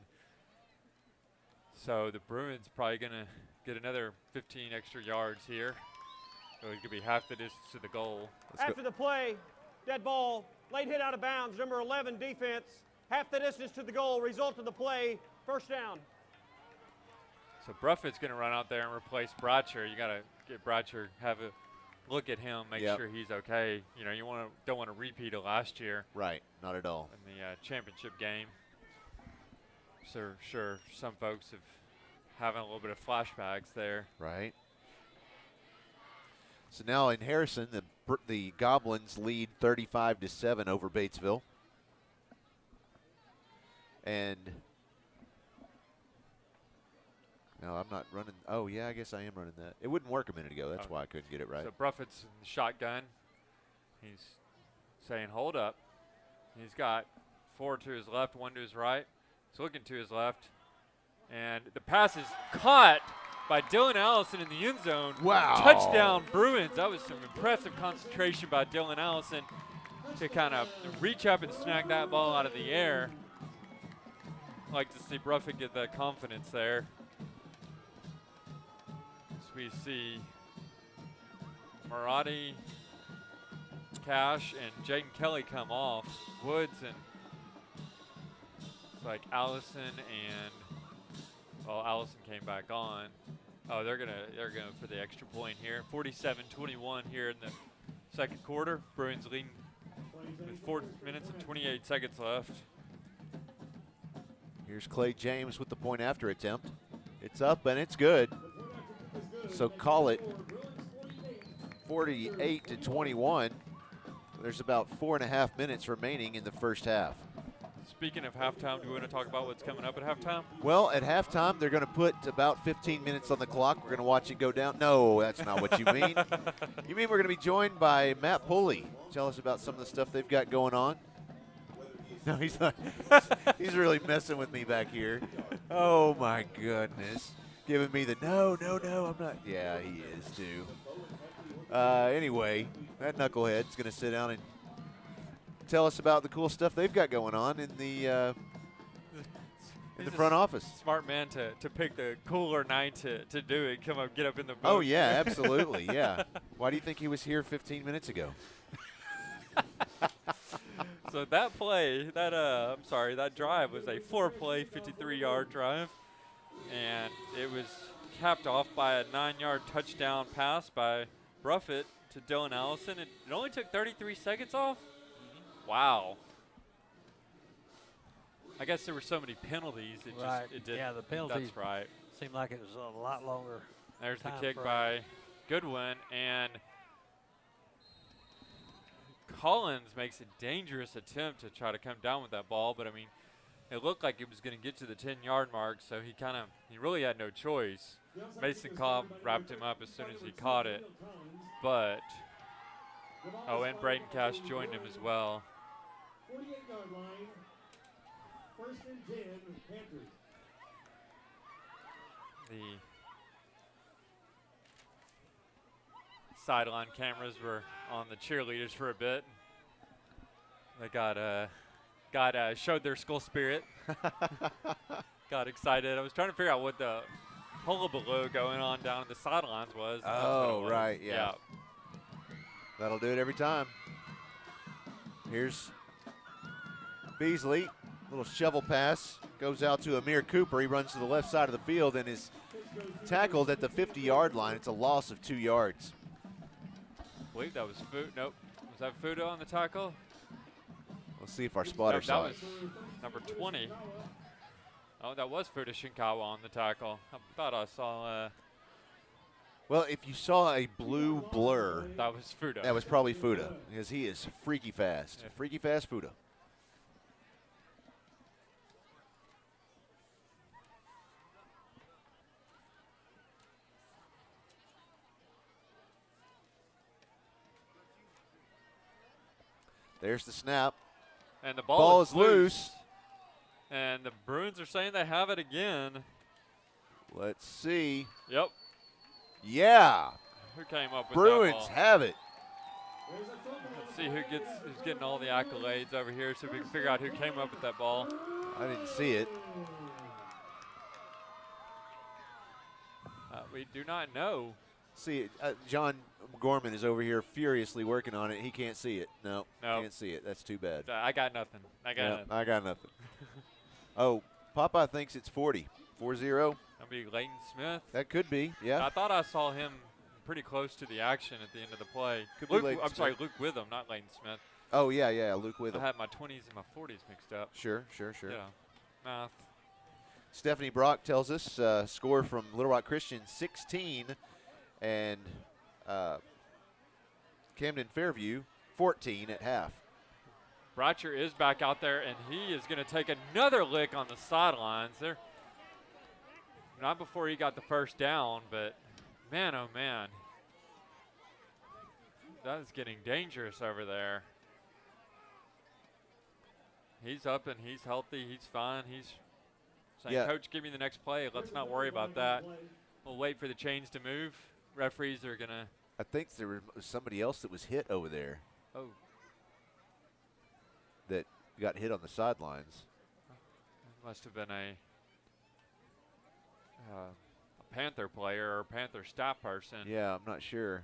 So the Bruins probably going to get another 15 extra yards here. So it could be half the distance to the goal. After the play, dead ball, late hit out of bounds, number 11 defense, half the distance to the goal, result of the play, first down. So Bruffett's going to run out there and replace Bratcher. You got to get Bratcher, have a look at him, make sure he's okay. You know, don't want to repeat of last year. Right, not at all. In the championship game. So sure, some folks have having a little bit of flashbacks there. Right. So now in Harrison, the Goblins lead 35-7 over Batesville. And no, I'm not running. Oh, yeah, I guess I am running that. It wouldn't work a minute ago. That's why I couldn't get it right. So Bruffett's in the shotgun. He's saying, hold up. He's got 4 to his left, 1 to his right. He's looking to his left. And the pass is caught by Dylan Allison in the end zone. Wow. Touchdown Bruins. That was some impressive concentration by Dylan Allison to kind of reach up and snag that ball out of the air. I'd like to see Bruffett get that confidence there. As we see Marati, Cash, and Jaden Kelly come off. Woods and it's like Allison and Allison came back on. Oh, they're gonna for the extra point here. 47-21 here in the second quarter. Bruins leading with 4 minutes and 28 seconds left. Here's Clay James with the point after attempt. It's up and it's good. So call it 48-21. There's about 4.5 minutes remaining in the first half. Speaking of halftime, do we want to talk about what's coming up at halftime? Well, at halftime, they're going to put about 15 minutes on the clock. We're going to watch it go down. No, that's not what you mean. You mean we're going to be joined by Matt Pulley. Tell us about some of the stuff they've got going on. No, he's not. He's really messing with me back here. Oh, my goodness. Giving me the no, I'm not. Yeah, he is, too. Anyway, that knucklehead's going to sit down and tell us about the cool stuff they've got going on in the front office. Smart man to pick the cooler night to do it. Get up in the booth. Oh, yeah, absolutely, yeah. Why do you think he was here 15 minutes ago? So that play, that drive was a 4-play, 53-yard drive. And it was capped off by a 9-yard touchdown pass by Bruffett to Dylan Allison. It only took 33 seconds off? Wow. I guess there were so many penalties. It didn't. Yeah, the penalties. That's right. Seemed like it was a lot longer. There's the kick by Goodwin, and Collins makes a dangerous attempt to try to come down with that ball, but I mean, it looked like it was going to get to the 10-yard mark, so he really had no choice. Mason Cobb wrapped him up as soon as he caught it, but and Braden Cash joined him as well. 48-yard line, 1st and 10, Panthers. The sideline cameras were on the cheerleaders for a bit. They showed their school spirit. Got excited. I was trying to figure out what the hullabaloo going on down at the sidelines was. Oh, right, yeah. That'll do it every time. Here's Beasley. Little shovel pass. Goes out to Amir Cooper. He runs to the left side of the field and is tackled at the 50-yard line. It's a loss of 2 yards. I believe that was Nope. Was that Fuda on the tackle? We'll see if our spotter saw it. Number 20. Oh, that was Fuda Shinkawa on the tackle. I thought I saw. Well, if you saw a blue blur, that was Fuda. That was probably Fuda, because he is freaky fast. Yeah. Freaky fast Fuda. There's the snap. And the ball is loose. And the Bruins are saying they have it again. Let's see. Yep. Yeah. Who came up with Bruins that ball? have it. Let's see who's getting all the accolades over here so we can figure out who came up with that ball. I didn't see it. We do not know. See, John Gorman is over here furiously working on it. He can't see it. No, can't see it. That's too bad. I got nothing. I got nothing. Oh, Popeye thinks it's 40. 4-0. That'll be Leighton Smith. That could be, yeah. I thought I saw him pretty close to the action at the end of the play. Luke Witham, not Leighton Smith. Oh, yeah, Luke Witham. I had my 20s and my 40s mixed up. Sure. Yeah, math. Stephanie Brock tells us score from Little Rock Christian 16 and Camden Fairview 14 at half. Bratcher is back out there, and he is going to take another lick on the sidelines. There, not before he got the first down, but man, oh man, that is getting dangerous over there. He's up and he's healthy. He's fine. He's saying, Coach, give me the next play. Let's not worry about that. We'll wait for the chains to move. Referees are going to. I think there was somebody else that was hit over there. Oh. That got hit on the sidelines. It must have been a Panther player or Panther staff person. Yeah, I'm not sure.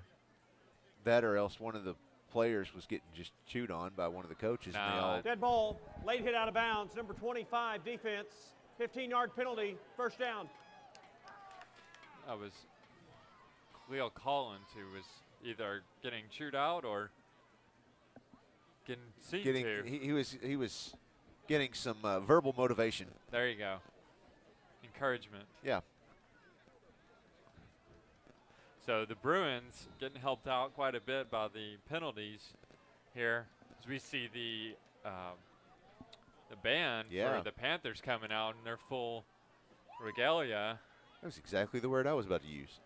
That or else one of the players was getting just chewed on by one of the coaches. No. And they all Dead ball, late hit out of bounds, number 25 defense, 15-yard penalty, first down. That was Cleo Collins who was either getting chewed out or can see too. He was getting some verbal motivation. There you go. Encouragement. Yeah. So the Bruins getting helped out quite a bit by the penalties here, as we see the band for the Panthers coming out in their full regalia. That was exactly the word I was about to use.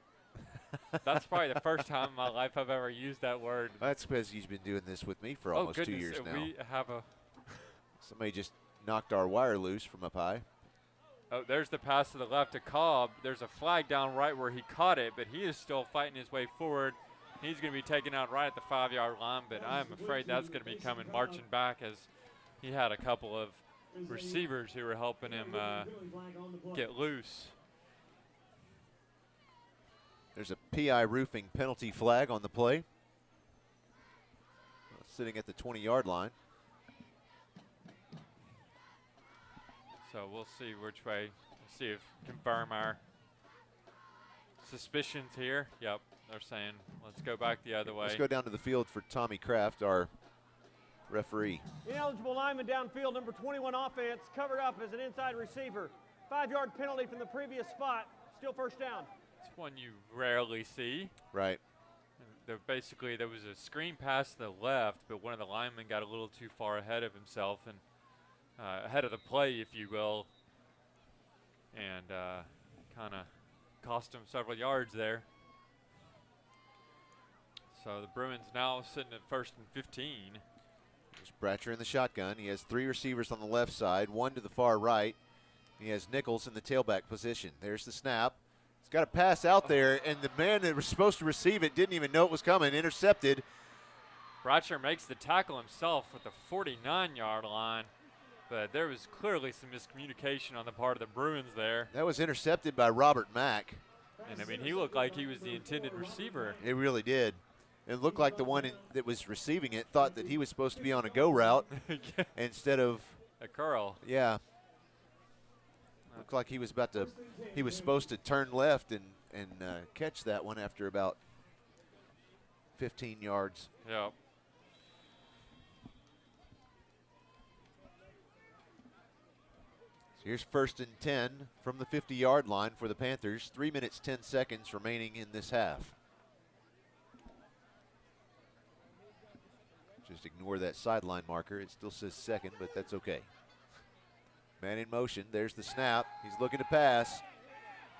That's probably the first time in my life I've ever used that word. That's because he's been doing this with me for almost 2 years now. We have a Somebody just knocked our wire loose from up high. Oh, there's the pass to the left to Cobb. There's a flag down right where he caught it, but he is still fighting his way forward. He's going to be taken out right at the 5-yard line, but I'm afraid that's going to be coming marching back, as he had a couple of receivers who were helping him get loose. There's a PI roofing penalty flag on the play. Sitting at the 20-yard line. So we'll see which way, see if confirm our suspicions here. Yep, they're saying let's go back the other way. Let's go down to the field for Tommy Kraft, our referee. Ineligible lineman downfield, number 21 offense, covered up as an inside receiver. 5-yard penalty from the previous spot, still first down. It's one you rarely see. Right. Basically, there was a screen pass to the left, but one of the linemen got a little too far ahead of himself and ahead of the play, if you will, and kind of cost him several yards there. So the Bruins now sitting at 1st and 15. There's Bratcher in the shotgun. He has 3 receivers on the left side, 1 to the far right. He has Nichols in the tailback position. There's the snap. He's got a pass out there, and the man that was supposed to receive it didn't even know it was coming. Intercepted. Bratcher makes the tackle himself at the 49-yard line, but there was clearly some miscommunication on the part of the Bruins there. That was intercepted by Robert Mack. And, I mean, he looked like he was the intended receiver. It really did. It looked like the one that was receiving it thought that he was supposed to be on a go route instead of a curl. Yeah. Looked like he was supposed to turn left and catch that one after about 15 yards. Yeah. So here's 1st and 10 from the 50-yard line for the Panthers. 3 minutes, 10 seconds remaining in this half. Just ignore that sideline marker. It still says 2nd, but that's okay. Man in motion. There's the snap. He's looking to pass.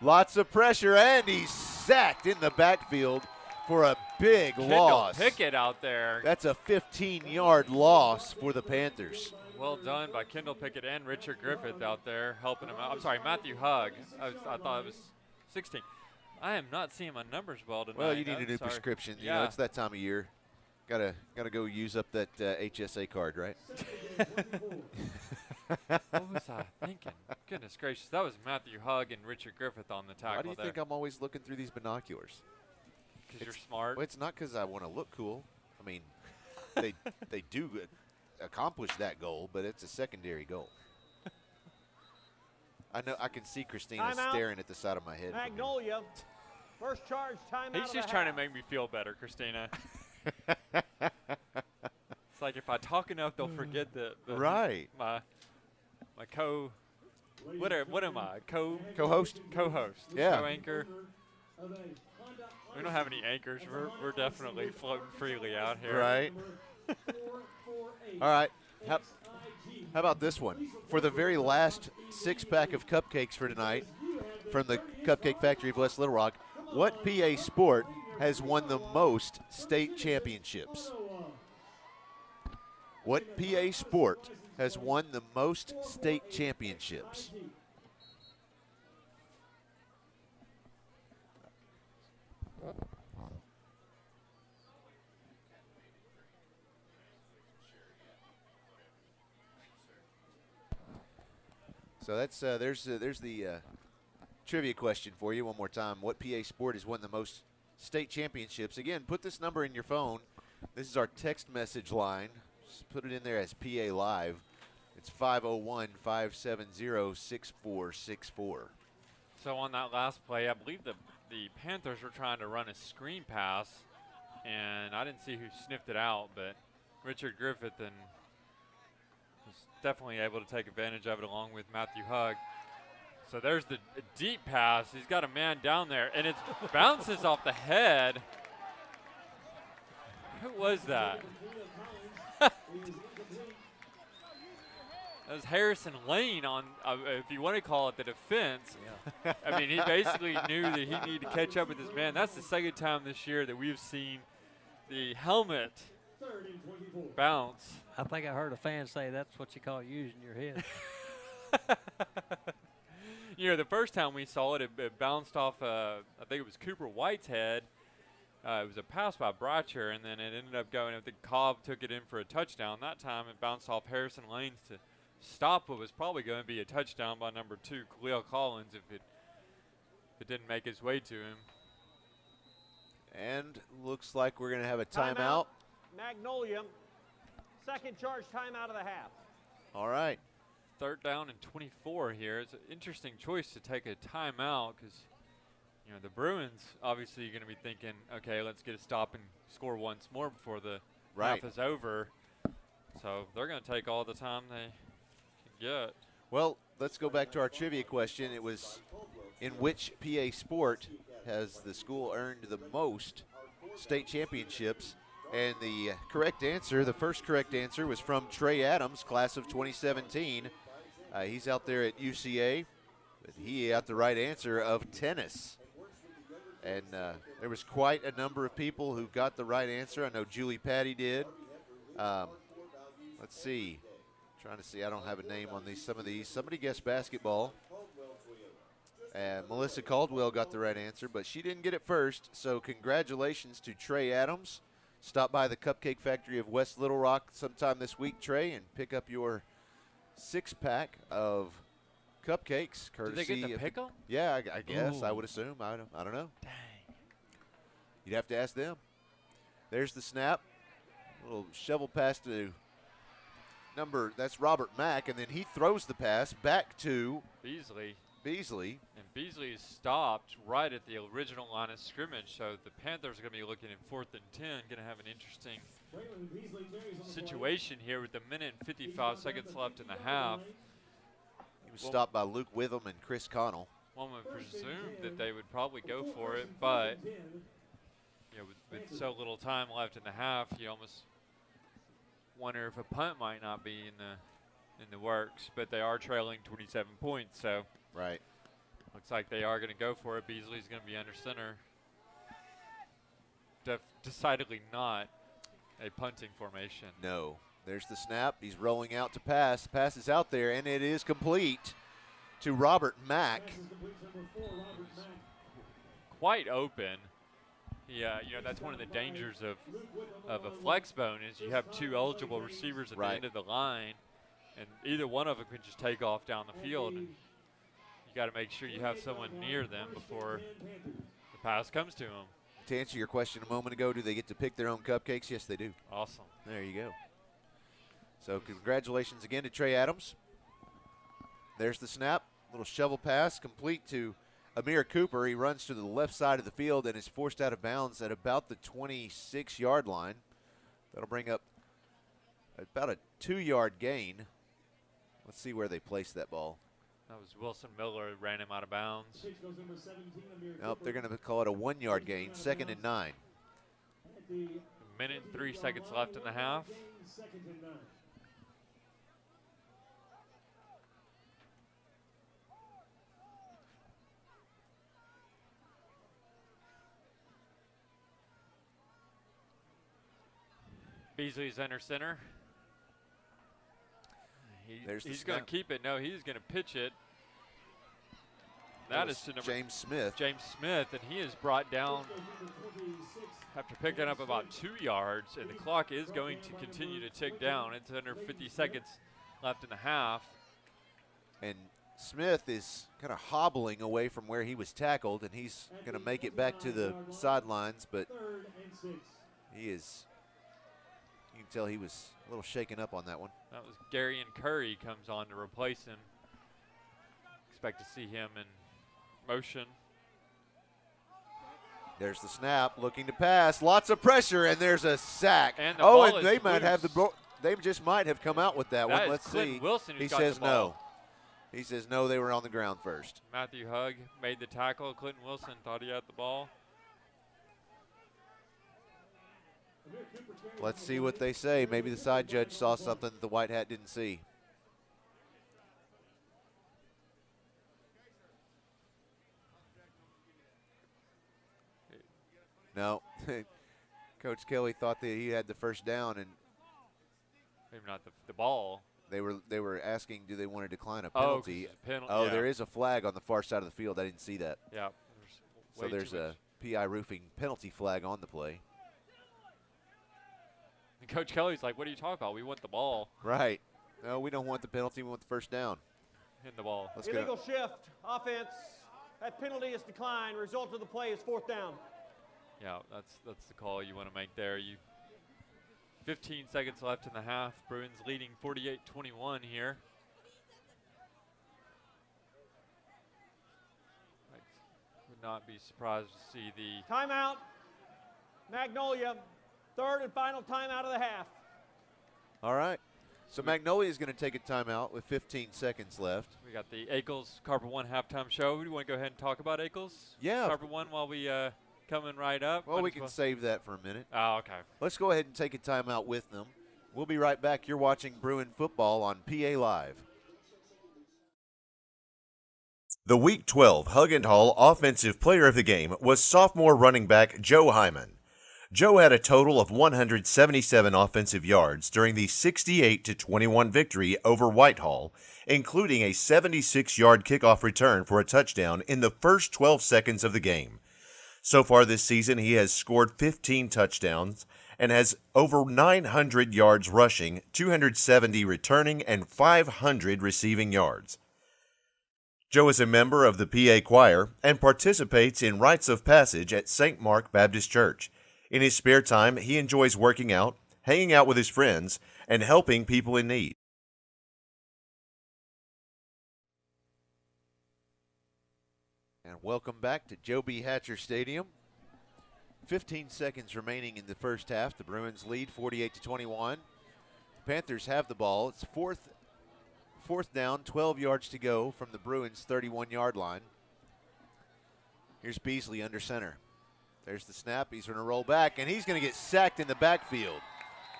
Lots of pressure, and he's sacked in the backfield for a big loss. Pickett out there. That's a 15-yard loss for the Panthers. Well done by Kendall Pickett and Richard Griffith out there helping him out. I'm sorry, Matthew Hugg. I thought it was 16. I am not seeing my numbers well tonight. Well, you need a new prescription. Yeah. You know, it's that time of year. Gotta go use up that HSA card, right? What was I thinking? Goodness gracious, that was Matthew Hugg and Richard Griffith on the tackle. Why do you think I'm always looking through these binoculars? Because you're smart. Well, it's not because I want to look cool. I mean, they do accomplish that goal, but it's a secondary goal. I know I can see Christina staring at the side of my head. Magnolia, first charge, timeout. He's just trying to make me feel better, Christina. It's like if I talk enough, they'll forget that. Right. My what am I? Co-host? Co-host. Yeah. Co-anchor. We don't have any anchors. We're definitely floating freely out here. Right. All right. How about this one? For the very last 6-pack of cupcakes for tonight from the Cupcake Factory of West Little Rock, what PA sport has won the most state championships? What PA sport has won the most state championships? So that's there's the trivia question for you one more time. What PA sport has won the most state championships? Again, put this number in your phone. This is our text message line. Just put it in there as PA Live. It's 501-570-6464. So on that last play, I believe the Panthers were trying to run a screen pass, and I didn't see who sniffed it out, but Richard Griffith and was definitely able to take advantage of it along with Matthew Hugg. So there's the deep pass. He's got a man down there, and it bounces off the head. Who was that? That was Harrison Lane on, if you want to call it the defense. Yeah. I mean, he basically knew that he needed to catch up with his man. That's the second time this year that we've seen the helmet bounce. I think I heard a fan say that's what you call using your head. You know, the first time we saw it, it bounced off, I think it was Cooper White's head. It was a pass by Bratcher, and then it ended up going, I think Cobb took it in for a touchdown. That time it bounced off Harrison Lanes to stop what was probably going to be a touchdown by number 2, Khalil Collins, if it didn't make its way to him. And looks like we're going to have a timeout. Magnolia, second charge timeout of the half. All right. Third down and 24 here. It's an interesting choice to take a timeout because, you know, the Bruins obviously are going to be thinking, okay, let's get a stop and score once more before the half is over. So they're going to take all the time they can get. Well, let's go back to our trivia question. It was, in which PA sport has the school earned the most state championships? And the correct answer, the first correct answer, was from Trey Adams, class of 2017. He's out there at UCA, but he got the right answer of tennis. And there was quite a number of people who got the right answer. I know Julie Patty did. Let's see. Trying to see. I don't have a name on some of these. Somebody guessed basketball. And Melissa Caldwell got the right answer, but she didn't get it first. So congratulations to Trey Adams. Stop by the Cupcake Factory of West Little Rock sometime this week, Trey, and pick up your 6-pack of cupcakes. Did they get to pick them? Yeah, I guess. Ooh. I would assume. I don't know. Dang. You'd have to ask them. There's the snap. A little shovel pass to that's Robert Mack, and then he throws the pass back to Beasley. And Beasley is stopped right at the original line of scrimmage, so the Panthers are going to be looking in 4th and 10, going to have an interesting situation here with a minute and 55 seconds left in the half. He was stopped by Luke Witham and Chris Connell. One would presume that they would probably go for it, but you know, with so little time left in the half, you almost wonder if a punt might not be in the works. But they are trailing 27 points, so right. Looks like they are going to go for it. Beasley's going to be under center. Decidedly not a punting formation. No. There's the snap. He's rolling out to pass. Pass is out there, and it is complete to Robert Mack. Quite open. Yeah, you know, that's one of the dangers of a flex bone is you have 2 eligible receivers at the end of the line, and either one of them could just take off down the field. And you got to make sure you have someone near them before the pass comes to them. To answer your question a moment ago, do they get to pick their own cupcakes? Yes, they do. Awesome. There you go. So congratulations again to Trey Adams. There's the snap. Little shovel pass complete to Amir Cooper. He runs to the left side of the field and is forced out of bounds at about the 26-yard line. That'll bring up about a 2-yard gain. Let's see where they place that ball. That was Wilson Miller who ran him out of bounds. Nope, they're going to call it a 1-yard gain, 2nd and 9. A minute and 3 seconds left in the half. Beasley's under center. He's going to keep it. No, he's going to pitch it. That is to number James Smith. James Smith, and he is brought down after picking up about 2 yards, and the clock is going to continue to tick down. It's under 50 seconds left in the half. And Smith is kind of hobbling away from where he was tackled, and he's going to make it back to the sidelines, but he is, you can tell he was a little shaken up on that one. That was Darian Curry comes on to replace him. Expect to see him in motion. There's the snap, looking to pass. Lots of pressure, and there's a sack. And the oh, ball and is they might have the loose. they just might have come out with that one. That is Let's Clinton see. Wilson who's He got says the ball. no. He says no, they were on the ground first. Matthew Hugg made the tackle. Clinton Wilson thought he had the ball. Let's see what they say. Maybe the side judge saw something that the white hat didn't see. No. Coach Kelly thought that he had the first down, and Maybe not the ball. they were asking, do they want to decline a Oh, 'cause penalty? it's a penalty. Oh, yeah. there is a flag on the far side of the field. I didn't see that. Yeah. So there's a PI roofing penalty flag on the play. And Coach Kelly's like, what are you talking about? We want the ball. Right. No, we don't want the penalty. We want the first down. In the ball. Let's Illegal go. shift, offense. That penalty is declined. Result of the play is 4th down. Yeah, that's the call you want to make there. 15 seconds left in the half. Bruins leading 48-21 here. I would not be surprised to see the Timeout. Magnolia. 3rd and final timeout of the half. All right. So Magnolia is going to take a timeout with 15 seconds left. We got the Eccles Carver 1 halftime show. Do you want to go ahead and talk about Eccles? Yeah. Carver 1 while we coming right up. Well, we can save that for a minute. Oh, okay. Let's go ahead and take a timeout with them. We'll be right back. You're watching Bruin football on PA Live. The Week 12 Hug & Hall Offensive Player of the Game was sophomore running back Joe Hyman. Joe had a total of 177 offensive yards during the 68-21 victory over Whitehall, including a 76-yard kickoff return for a touchdown in the first 12 seconds of the game. So far this season, he has scored 15 touchdowns and has over 900 yards rushing, 270 returning, and 500 receiving yards. Joe is a member of the PA Choir and participates in rites of passage at St. Mark Baptist Church. In his spare time, he enjoys working out, hanging out with his friends, and helping people in need. And welcome back to Joe B. Hatcher Stadium. 15 seconds remaining in the first half. The Bruins lead 48-21. The Panthers have the ball. It's fourth down, 12 yards to go from the Bruins' 31-yard line. Here's Beasley under center. There's the snap. He's going to roll back, and he's going to get sacked in the backfield.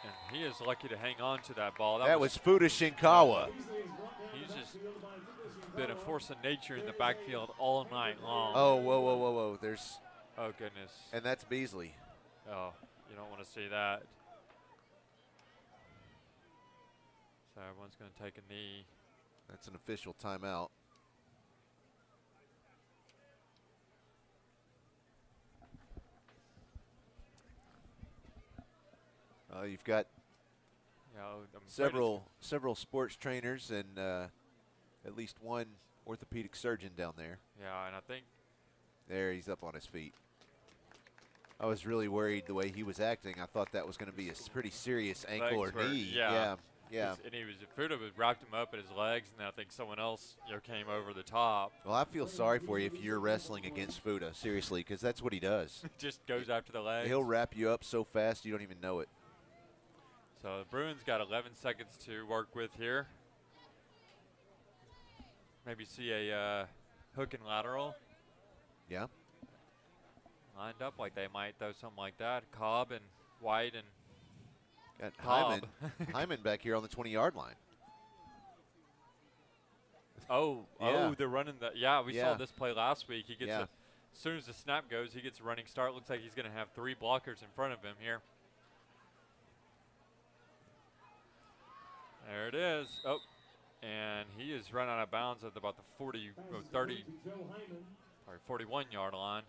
And he is lucky to hang on to that ball. That was Fuda Shinkawa. He's just been a force of nature in the backfield all night long. Oh, whoa. There's. Oh, goodness. And that's Beasley. Oh, you don't want to see that. So everyone's going to take a knee. That's an official timeout. You've got several sports trainers and at least one orthopedic surgeon down there. Yeah, and I think there he's up on his feet. I was really worried the way he was acting. I thought that was going to be a pretty serious ankle or knee. Yeah. And he was Fuda wrapped him up in his legs, and then I think someone else came over the top. Well, I feel sorry for you if you're wrestling against Fuda, seriously, because that's what he does. Just goes after the legs. He'll wrap you up so fast you don't even know it. So the Bruins got 11 seconds to work with here. Maybe see a hook and lateral. Yeah. Lined up like they might, though, something like that. Cobb and White and got Cobb. Hyman back here on the 20-yard line. Oh, they're running the. Yeah, we saw this play last week. He gets as soon as the snap goes, he gets a running start. Looks like he's going to have 3 blockers in front of him here. There it is. Oh, and he is run out of bounds at about the 30, or 41-yard line.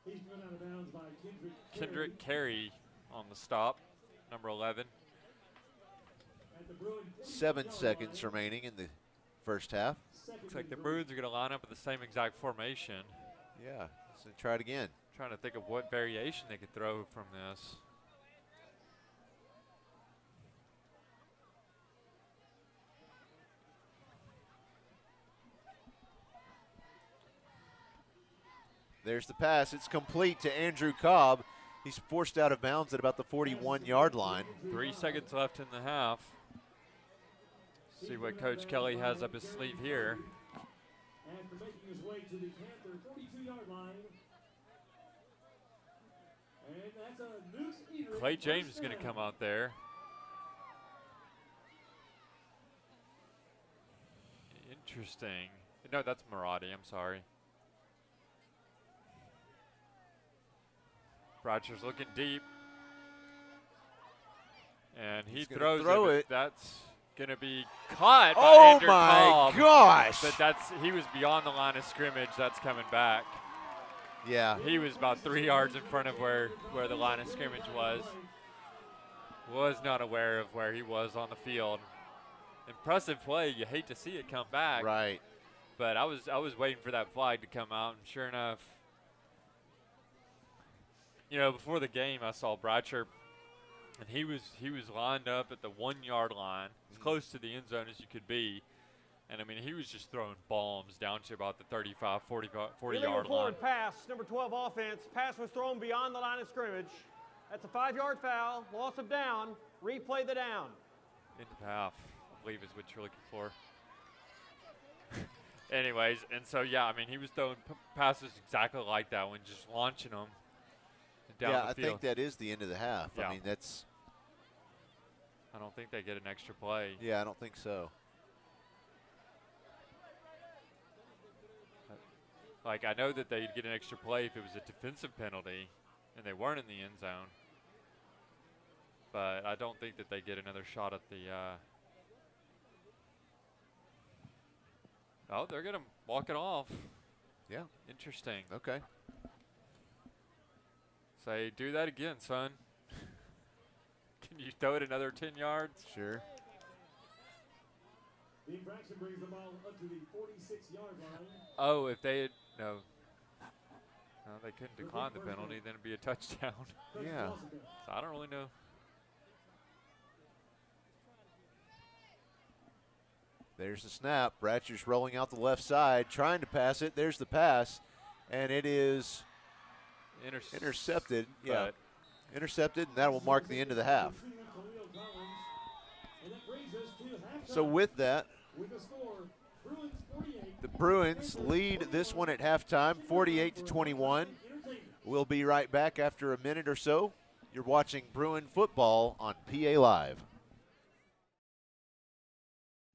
He's run out of bounds by Kendrick Carey on the stop, number 11. 7 seconds remaining in the first half. Looks like the Bruins are going to line up with the same exact formation. Yeah, so try it again. Trying to think of what variation they could throw from this. There's the pass. It's complete to Andrew Cobb. He's forced out of bounds at about the 41-yard line. 3 seconds left in the half. See what Coach Kelly has up his sleeve here. After making his way to the Panther 42-yard line. And that's a Newt Eater. Clay James is going to come out there. Interesting. No, that's Maradi. I'm sorry. Bratcher's looking deep. And he throws it. That's going to be caught by Andrew Cobb. Oh, my gosh. But he was beyond the line of scrimmage. That's coming back. Yeah. He was about 3 yards in front of where the line of scrimmage was. Was not aware of where he was on the field. Impressive play. You hate to see it come back. Right. But I was waiting for that flag to come out, and sure enough, before the game I saw Bratcher, and he was lined up at the 1-yard line, as close to the end zone as you could be. And, I mean, he was just throwing bombs down to about the 35, 40-yard line. Pass, number 12 offense. Pass was thrown beyond the line of scrimmage. That's a 5-yard foul, loss of down. Replay the down. Into half, I believe is what you're looking for. Anyways, and so, yeah, I mean, he was throwing passes exactly like that one, just launching them down the field. I think that is the end of the half. Yeah. I mean, that's – I don't think they get an extra play. Yeah, I don't think so. Like, I know that they'd get an extra play if it was a defensive penalty and they weren't in the end zone. But I don't think that they get another shot at the oh, they're going to walk it off. Yeah. Interesting. Okay. Say, do that again, son. Can you throw it another 10 yards? Sure. The infraction brings the ball up to the 46-yard line. Oh, if they had – no, they couldn't decline the penalty, then it'd be a touchdown. Yeah. So I don't really know. There's the snap. Bratcher's rolling out the left side, trying to pass it. There's the pass, and it is intercepted. Yeah, intercepted, and that will mark the end of the half. So with that, the Bruins lead this one at halftime, 48-21. We'll be right back after a minute or so. You're watching Bruin football on PA Live.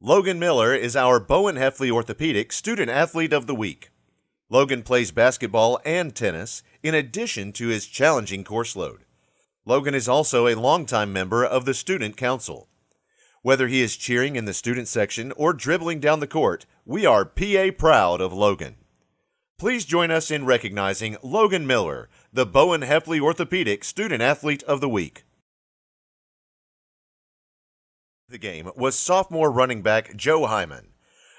Logan Miller is our Bowen Heffley Orthopedic Student Athlete of the Week. Logan plays basketball and tennis in addition to his challenging course load. Logan is also a longtime member of the Student Council. Whether he is cheering in the student section or dribbling down the court, we are PA proud of Logan. Please join us in recognizing Logan Miller, the Bowen Heffley Orthopedic Student Athlete of the Week. The game was sophomore running back Joe Hyman.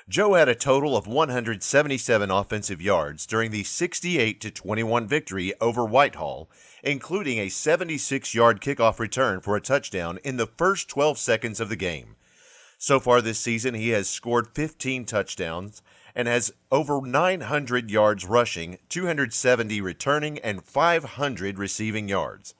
Joe had a total of 177 offensive yards during the 68-21 victory over Whitehall, including a 76-yard kickoff return for a touchdown in the first 12 seconds of the game. So far this season, he has scored 15 touchdowns and has over 900 yards rushing, 270 returning, and 500 receiving yards.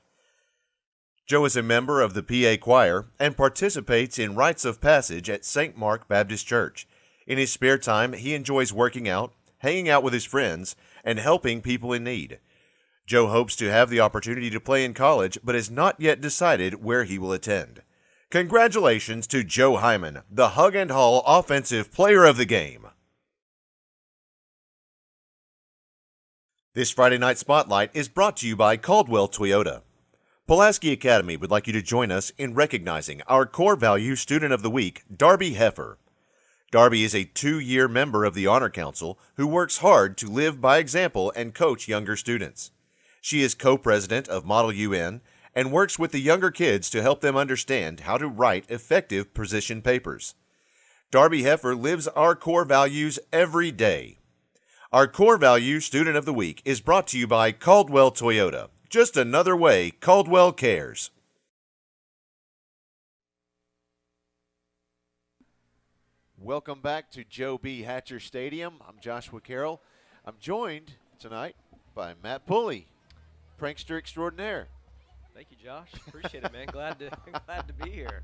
Joe is a member of the PA Choir and participates in rites of passage at St. Mark Baptist Church. In his spare time, he enjoys working out, hanging out with his friends, and helping people in need. Joe hopes to have the opportunity to play in college, but has not yet decided where he will attend. Congratulations to Joe Hyman, the Hug and Hall Offensive Player of the Game. This Friday Night Spotlight is brought to you by Caldwell Toyota. Pulaski Academy would like you to join us in recognizing our core value student of the week, Darby Heffer. Darby is a 2-year member of the Honor Council who works hard to live by example and coach younger students. She is co-president of Model UN and works with the younger kids to help them understand how to write effective position papers. Darby Heffer lives our core values every day. Our core value student of the week is brought to you by Caldwell Toyota. Just another way Caldwell cares. Welcome back to Joe B. Hatcher Stadium. I'm Joshua Carroll. I'm joined tonight by Matt Pulley, prankster extraordinaire. Thank you, Josh. Appreciate it, man. Glad to be here.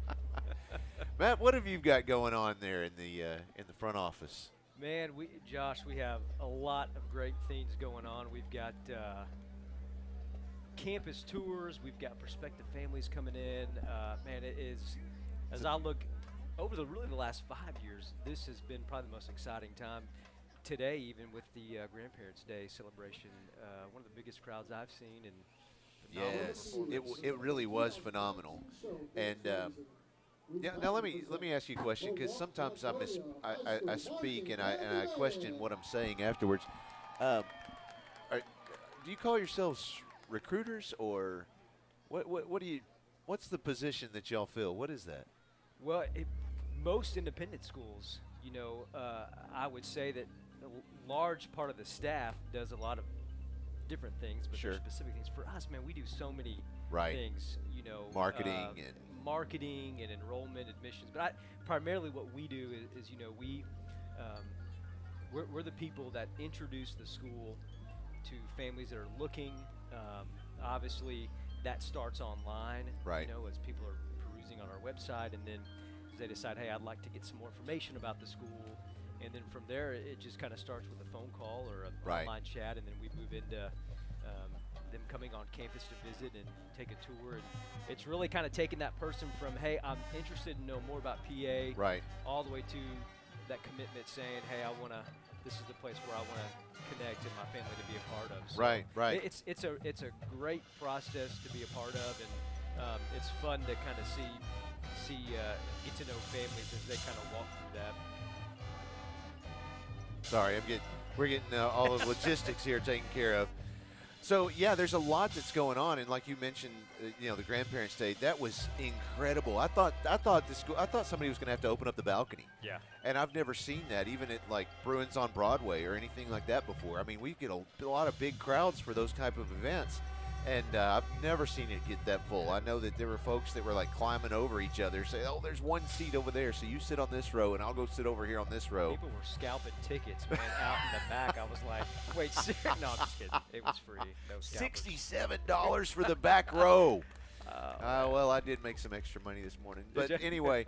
Matt, what have you got going on there in the front office? Man, Josh, we have a lot of great things going on. We've got campus tours. We've got prospective families coming in. Man, it is, as I look over the last 5 years, this has been probably the most exciting time. Today, even with the Grandparents' Day celebration, one of the biggest crowds I've seen. And yes, it really was phenomenal. And yeah, now let me ask you a question, because sometimes I speak and I question what I'm saying afterwards. Do you call yourselves recruiters, or what do you? What's the position that y'all fill? What is that? Well, most independent schools, you know, I would say that a large part of the staff does a lot of different things, but there's specific things. For us, man, we do so many things, you know. Marketing and enrollment, admissions. But primarily what we do is you know, we're the people that introduce the school to families that are looking. Obviously, that starts online, you know, as people are perusing on our website, and then they decide, hey, I'd like to get some more information about the school. And then from there, it just kind of starts with a phone call or an online chat, and then we move into them coming on campus to visit and take a tour. And it's really kind of taking that person from, hey, I'm interested to know more about PA, all the way to that commitment saying, hey, this is the place where I want to connect and my family to be a part of. So It's a great process to be a part of, and it's fun to kind of get to know families as they kind of walk through that. Sorry, we're getting all the logistics here taken care of. So yeah, there's a lot that's going on, and like you mentioned, you know, the Grandparents' Day, that was incredible. I thought somebody was going to have to open up the balcony. Yeah. And I've never seen that, even at like Bruins on Broadway or anything like that before. I mean, we get a lot of big crowds for those type of events. And I've never seen it get that full. I know that there were folks that were like climbing over each other, saying, "Oh, there's one seat over there, so you sit on this row, and I'll go sit over here on this row." People were scalping tickets, man, out in the back. I was like, "Wait, no, I'm just kidding. It was free. No scalpers. $67 for the back row." Well, I did make some extra money this morning, but anyway.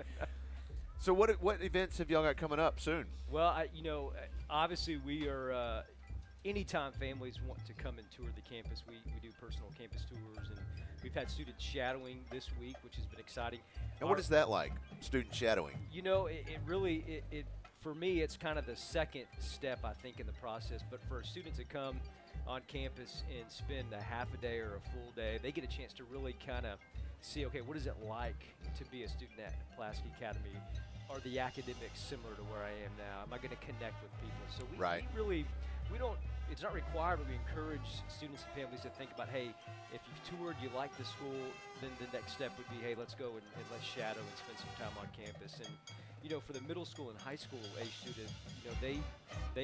So what events have y'all got coming up soon? Well, you know, obviously we are. Anytime families want to come and tour the campus, we do personal campus tours, and we've had students shadowing this week, which has been exciting. And what is that like, student shadowing? You know, it really, for me, it's kind of the second step, I think, in the process. But for students that come on campus and spend a half a day or a full day, they get a chance to really kind of see, okay, what is it like to be a student at Pulaski Academy? Are the academics similar to where I am now? Am I going to connect with people? So we don't, it's not required, but we encourage students and families to think about, hey, if you've toured, you like the school, then the next step would be, hey, let's go and let's shadow and spend some time on campus. And, you know, for the middle school and high school age student, you know, they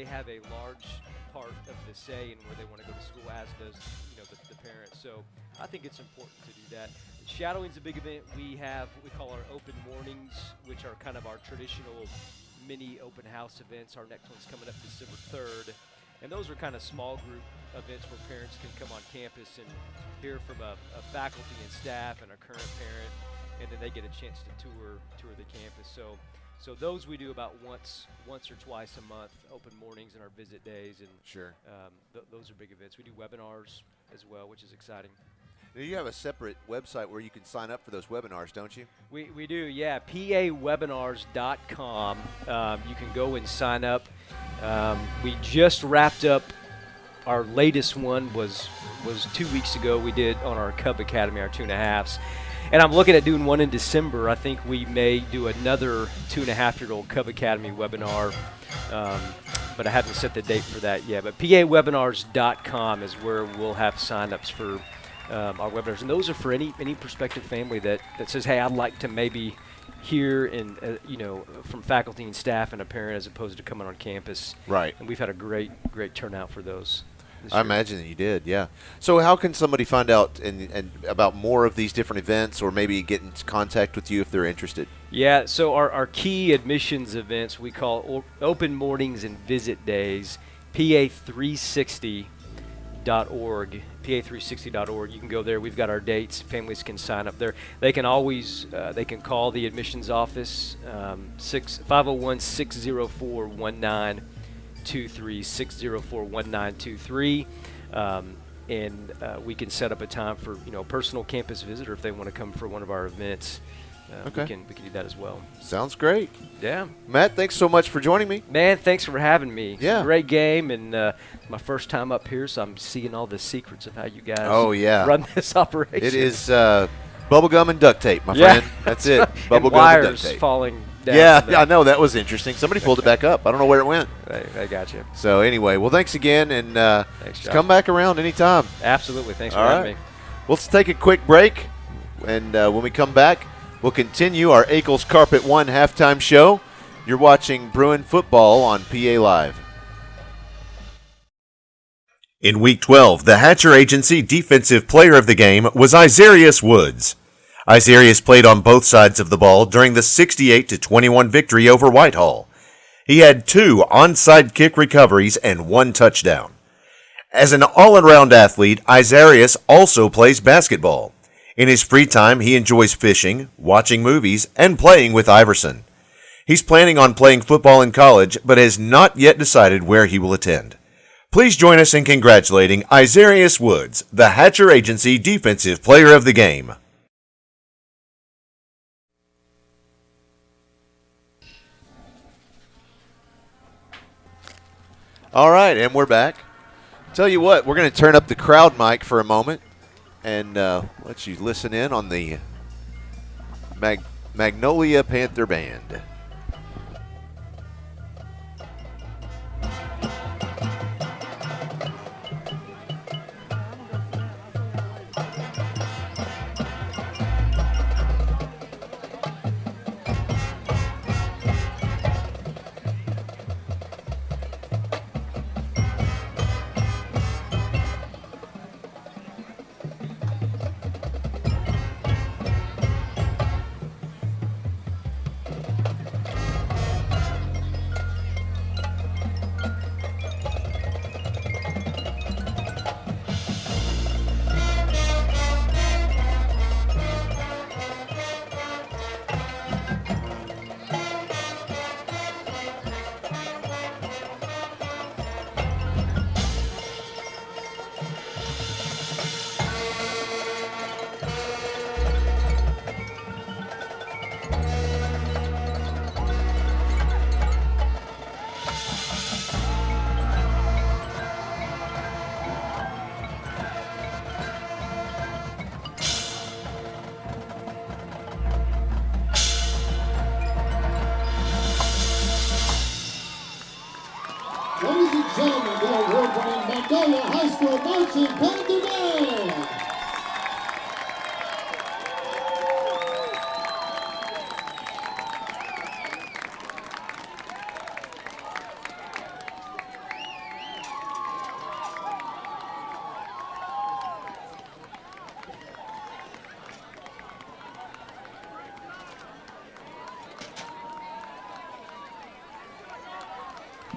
have a large part of the say in where they want to go to school, as does, you know, the parents. So I think it's important to do that. Shadowing's a big event. We have what we call our open mornings, which are kind of our traditional mini open house events. Our next one's coming up December 3rd. And those are kind of small group events where parents can come on campus and hear from a faculty and staff and a current parent, and then they get a chance to tour the campus. So those we do about once or twice a month, open mornings and our visit days, and those are big events. We do webinars as well, which is exciting. Now you have a separate website where you can sign up for those webinars, don't you? We do, yeah. PAwebinars.com. You can go and sign up. We just wrapped up our latest one was 2 weeks ago. We did on our Cub Academy, our 2.5s. And I'm looking at doing one in December. I think we may do another 2.5-year-old Cub Academy webinar, but I haven't set the date for that yet. But PAwebinars.com is where we'll have signups for our webinars. And those are for any prospective family that says, hey, I'd like to maybe hear from faculty and staff and a parent as opposed to coming on campus. Right. And we've had a great turnout for those. I imagine that you did, yeah. So how can somebody find out and about more of these different events, or maybe get in contact with you if they're interested? Yeah, so our key admissions events we call open mornings and visit days, PA 360. pa360.org, pa360.org. You can go there. We've got our dates. Families can sign up there. They can always they can call the admissions office, 501-604-1923, 604-1923. And we can set up a time for a personal campus visit, or if they want to come for one of our events, Okay. we can do that as well. Sounds great. Yeah. Matt, thanks so much for joining me. Man, thanks for having me. Yeah. Great game, and my first time up here, so I'm seeing all the secrets of how you guys run this operation. It is bubble gum and duct tape, my friend. That's it. Bubble and gum and duct wires tape. falling down. Yeah, I know. That was interesting. Somebody pulled it back up. I don't know where it went. I got you. So anyway, well, thanks again, and Thanks, just Josh. come back around anytime. Absolutely. Thanks for All having right. me. Well, let's take a quick break, and when we come back, we'll continue our Akel's Carpet One halftime show. You're watching Bruin football on PA Live. In Week 12, the Hatcher Agency Defensive Player of the Game was Isarius Woods. Isarius played on both sides of the ball during the 68-21 victory over Whitehall. He had 2 onside kick recoveries and 1 touchdown. As an all-around athlete, Isarius also plays basketball. In his free time, he enjoys fishing, watching movies, and playing with Iverson. He's planning on playing football in college, but has not yet decided where he will attend. Please join us in congratulating Isarius Woods, the Hatcher Agency Defensive Player of the Game. All right, and we're back. Tell you what, we're going to turn up the crowd mic for a moment and let you listen in on the Magnolia Panther Band. Ladies and gentlemen, the award-winning Magnolia High School Marching Panther Band.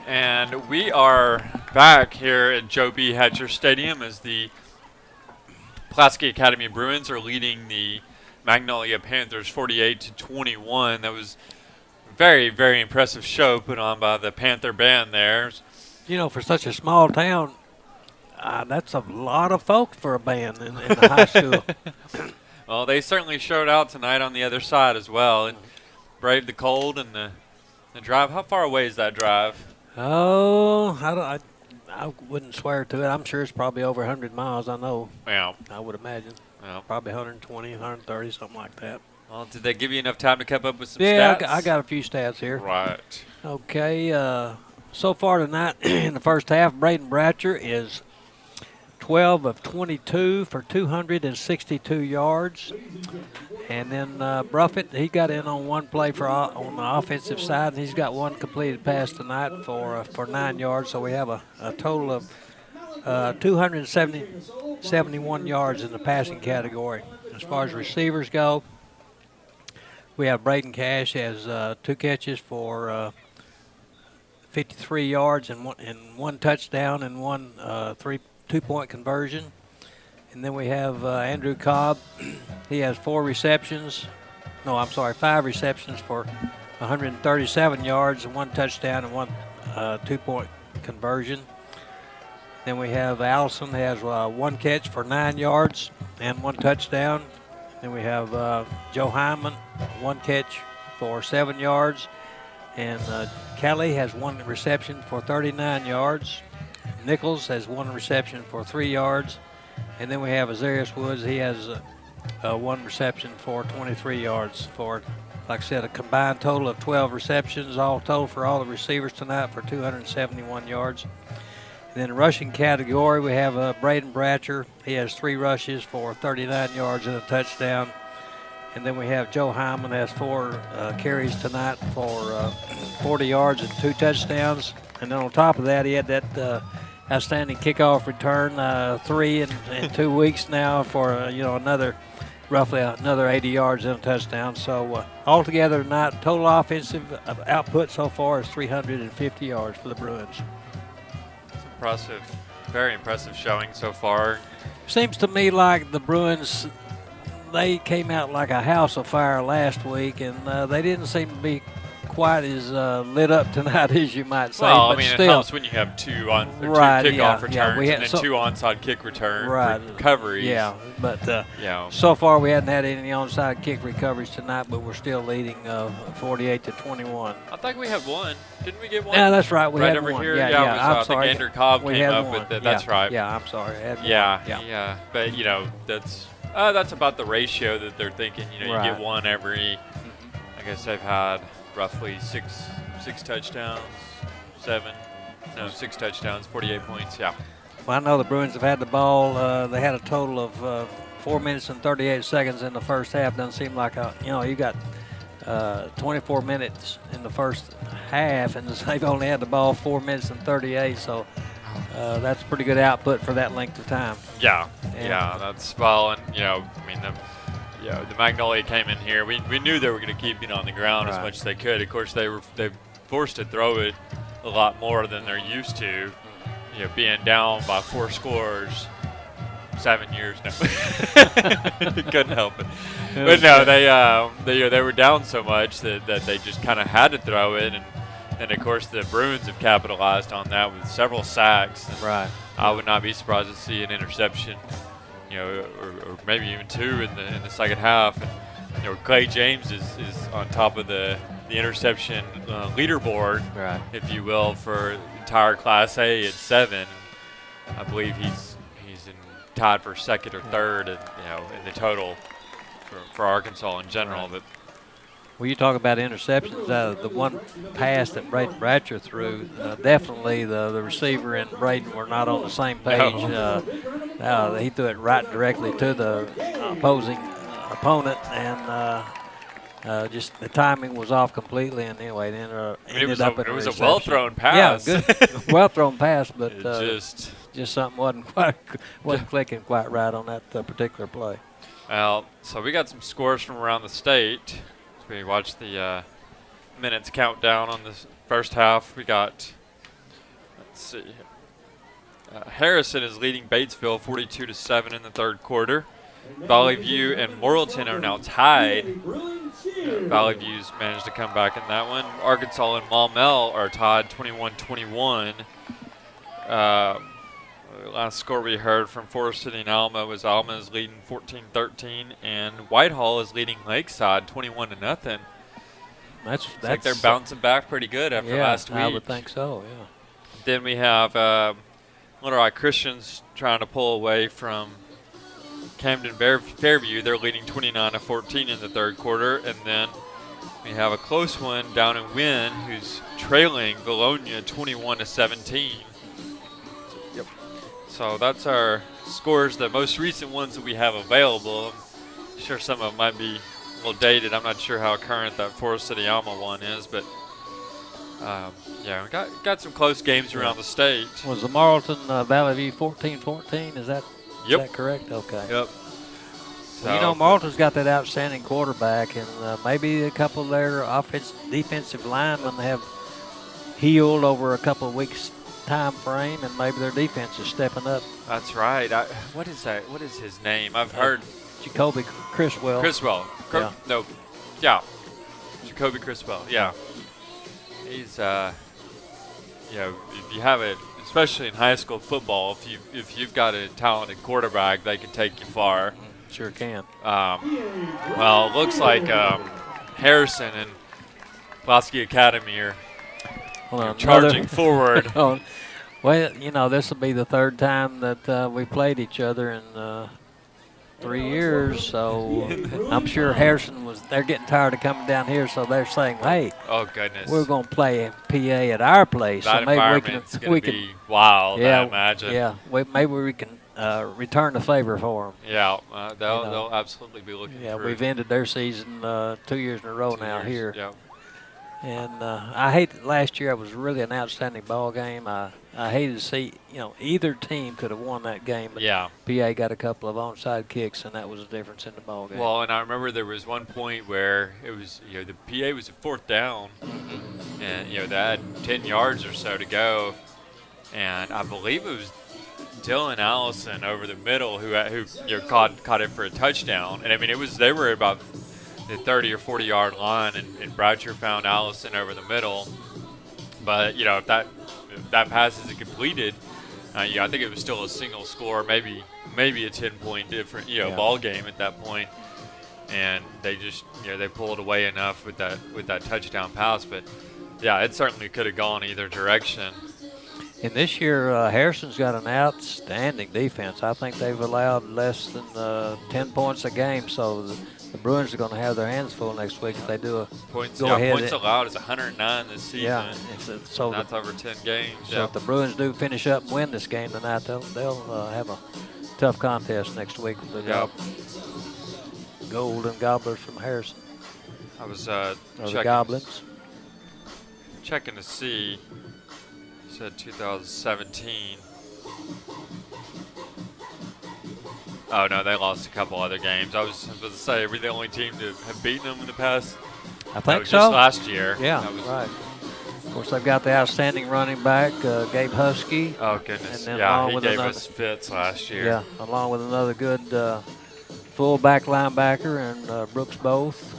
And we are back here at Joe B. Hatcher Stadium as the Pulaski Academy Bruins are leading the Magnolia Panthers 48-21. That was a very, very impressive show put on by the Panther Band there. You know, for such a small town, that's a lot of folks for a band in the high school. Well, they certainly showed out tonight on the other side as well and braved the cold and the drive. How far away is that drive? Oh, I wouldn't swear to it. I'm sure it's probably over 100 miles, I know. Yeah. I would imagine. Yeah. Probably 120, 130, something like that. Well, did they give you enough time to keep up with some Yeah, stats? I got a few stats here. Right. Okay, so far tonight in the first half, Braden Bratcher is 12 of 22 for 262 yards. And then Bruffett, he got in on one play on the offensive side, and he's got one completed pass tonight for 9 yards. So we have a total of 271 yards in the passing category. As far as receivers go, we have Braden Cash has 2 catches for 53 yards and one touchdown and one 2-point conversion. And then we have Andrew Cobb. He has 5 receptions for 137 yards and 1 touchdown and 1 2-point conversion. Then we have Allison, who has 1 catch for 9 yards and 1 touchdown. Then we have Joe Hyman, 1 catch for 7 yards. And Kelly has 1 reception for 39 yards. Nichols has 1 reception for 3 yards. And then we have Azarius Woods. He has 1 reception for 23 yards for, like I said, a combined total of 12 receptions, all total for all the receivers tonight for 271 yards. And then in the rushing category, we have Braden Bratcher. He has 3 rushes for 39 yards and a touchdown. And then we have Joe Hyman has 4 carries tonight for 40 yards and 2 touchdowns. And then on top of that, he had that outstanding kickoff return, 3 in 2 weeks now for roughly another 80 yards and a touchdown. So altogether tonight, total offensive output so far is 350 yards for the Bruins. Impressive, very impressive showing so far. Seems to me like the Bruins, they came out like a house of fire last week, and they didn't seem to be quite as lit up tonight as you might say. Well, but I mean, still, it helps when you have 2 kickoff returns and then 2 onside kick return recoveries. Yeah, but yeah. So far we hadn't had any onside kick recoveries tonight, but we're still leading 48-21. I think we had 1. Didn't we get 1? Yeah, that's right. We right had over 1. here. Yeah, it was, I'm I sorry. think Andrew Cobb we came had up 1. with it. That's right. Yeah, I'm sorry. Yeah. But that's about the ratio that they're thinking. You get 1 every. I guess they've had roughly 6 touchdowns, 6 touchdowns, 48 points. Yeah. Well, I know the Bruins have had the ball. They had a total of 4 minutes and 38 seconds in the first half. Doesn't seem like you got 24 minutes in the first half, and they've only had the ball 4 minutes and 38. So that's pretty good output for that length of time. Yeah. That's well, and the Magnolia came in here. We knew they were going to keep it on the ground as much as they could. Of course, they forced to throw it a lot more than they're used to. Being down by 4 scores, 7 years now. Couldn't help it. But no, they were down so much that they just kind of had to throw it, and of course the Bruins have capitalized on that with several sacks. Right. I would not be surprised to see an interception. Or maybe even 2 in the second half. And, Clay James is on top of the interception leaderboard, if you will, for entire Class A at 7. I believe he's tied for 2nd or 3rd, in the total for Arkansas in general. But well, you talk about interceptions. The one pass that Braden Bratcher threw, definitely the receiver and Braden were not on the same page. He threw it right directly to the opposing opponent, and just the timing was off completely. And anyway, it was a well-thrown pass. Yeah, good, well-thrown pass, but just something wasn't clicking quite right on that particular play. Well, so we got some scores from around the state. We watched the minutes countdown on this first half. We got, let's see, Harrison is leading Batesville 42-7 in the 3rd quarter. Valley View and Morrilton are now tied. Valley View's managed to come back in that one. Arkansas and Maumelle are tied 21-21. Last score we heard from Forest City and Alma was Alma is leading 14-13, and Whitehall is leading Lakeside 21-0. That's like they're bouncing back pretty good after last week. I would think so. Yeah. Then we have Little Rock Christians trying to pull away from Camden Fairview. They're leading 29-14 in the 3rd quarter, and then we have a close one down in Wynn who's trailing Bologna 21-17. So that's our scores, the most recent ones that we have available. I'm sure some of them might be a little dated. I'm not sure how current that Forest City Alma one is, but we got some close games around the state. Was the Marlton Valley View 14-14? Is that correct? Okay. Yep. So, Marlton's got that outstanding quarterback, and maybe a couple of their defensive linemen have healed over a couple of weeks time frame, and maybe their defense is stepping up. That's right. What is that? What is his name? I've heard. Jacoby Criswell. Yeah. No. Yeah. Jacoby Criswell. Yeah. He's if you have it, especially in high school football, if you've got a talented quarterback, they can take you far. Sure can. Well, it looks like Harrison and Pulaski Academy are charging forward. Well, this will be the third time that we played each other in 3 years, so I'm sure they're getting tired of coming down here, so they're saying, hey, oh goodness, we're going to play PA at our place. That so maybe environment's going to be wild, I imagine. Yeah, maybe we can return the favor for them. Yeah, they'll absolutely be looking Yeah, through. we've ended their season 2 years in a row now here. Yeah. And I hate last year. It was really an outstanding ball game. I hated to see, either team could have won that game, but PA got a couple of onside kicks, and that was the difference in the ball game. Well, and I remember there was one point where it was, the PA was at fourth down, and they had 10 yards or so to go, and I believe it was Dylan Allison over the middle who caught it for a touchdown, and I mean they were about the 30 or 40 yard line, and Bratcher found Allison over the middle, but if that pass isn't completed, I think it was still a single score, maybe a 10-point different ball game at that point, and they just they pulled away enough with that touchdown pass, but yeah, it certainly could have gone either direction. And this year, Harrison's got an outstanding defense. I think they've allowed less than 10 points a game, so the Bruins are going to have their hands full next week if they do a points. Go ahead. Points allowed is 109 this season. Yeah, so that's over 10 games. So if the Bruins do finish up and win this game tonight, they'll have a tough contest next week with the Golden Gobblers from Harrison. I was the Goblins. Checking to see. You said 2017. Oh, no, they lost a couple other games. I was about to say, are we the only team to have beaten them in the past? I think so. Just last year. Yeah, right. Of course, they've got the outstanding running back, Gabe Husky. Oh, goodness. And then he gave us fits last year. Yeah, along with another good fullback linebacker and Brooks Both.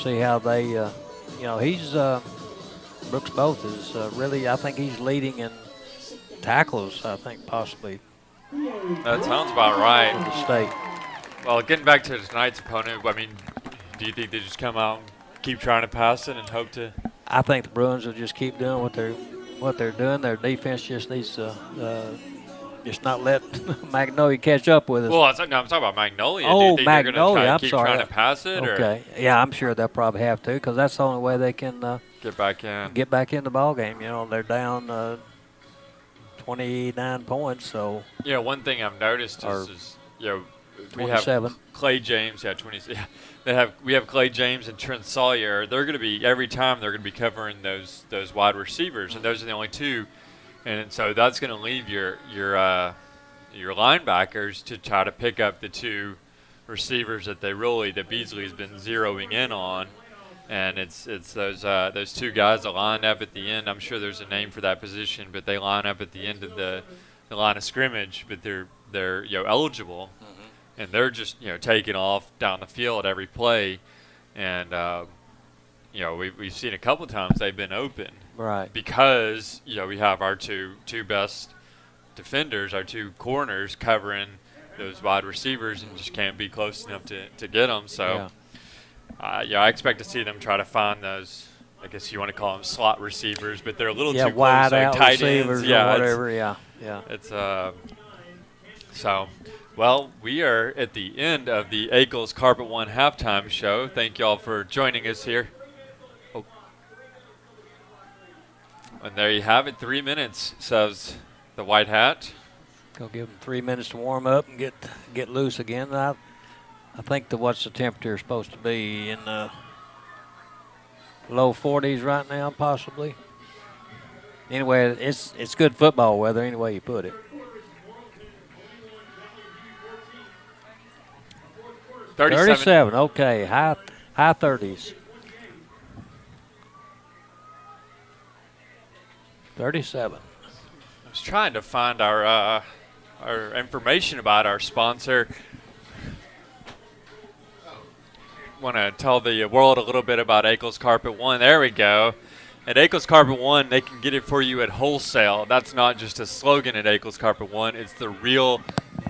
See how they, he's Brooks Both is really, I think he's leading in tackles, I think, possibly. That sounds about right. In the state. Well, getting back to tonight's opponent, I mean, do you think they just come out and keep trying to pass it and hope to? I think the Bruins will just keep doing what they're doing. Their defense just needs to just not let Magnolia catch up with us. Well, I'm talking about Magnolia. Oh, do you think Magnolia, they're I'm keep sorry. trying to pass it? Okay. Or? Yeah, I'm sure they'll probably have to because that's the only way they can get back in. Get back in the ball game. They're down 29 points. So. Yeah, one thing I've noticed is we 27. have Clay James. Yeah, 20. Yeah, we have Clay James and Trent Sawyer. They're going to be every time they're going to be covering those wide receivers, and those are the only two. And so that's going to leave your linebackers to try to pick up the two receivers that Beasley has been zeroing in on, and it's those two guys that line up at the end. I'm sure there's a name for that position, but they line up at the end of the line of scrimmage, but they're eligible, and they're just taking off down the field every play, and we've seen a couple of times they've been open. Right. Because, we have our two best defenders, our two corners covering those wide receivers and just can't be close enough to get them. So, I expect to see them try to find those, I guess you want to call them slot receivers, but they're a little too wide close, out tight receivers ends. or whatever, It's, well, we are at the end of the Eagles Carpet One halftime show. Thank you all for joining us here. And there you have it, 3 minutes, says the White Hat. Go give them 3 minutes to warm up and get loose again. I think what's the temperature supposed to be in the low 40s right now, possibly. Anyway, it's good football weather any way you put it. 37. Okay, high 30s. 37. I was trying to find our information about our sponsor. Want to tell the world a little bit about Akel's Carpet One. There we go. At Akel's Carpet One, they can get it for you at wholesale. That's not just a slogan at Akel's Carpet One. It's the real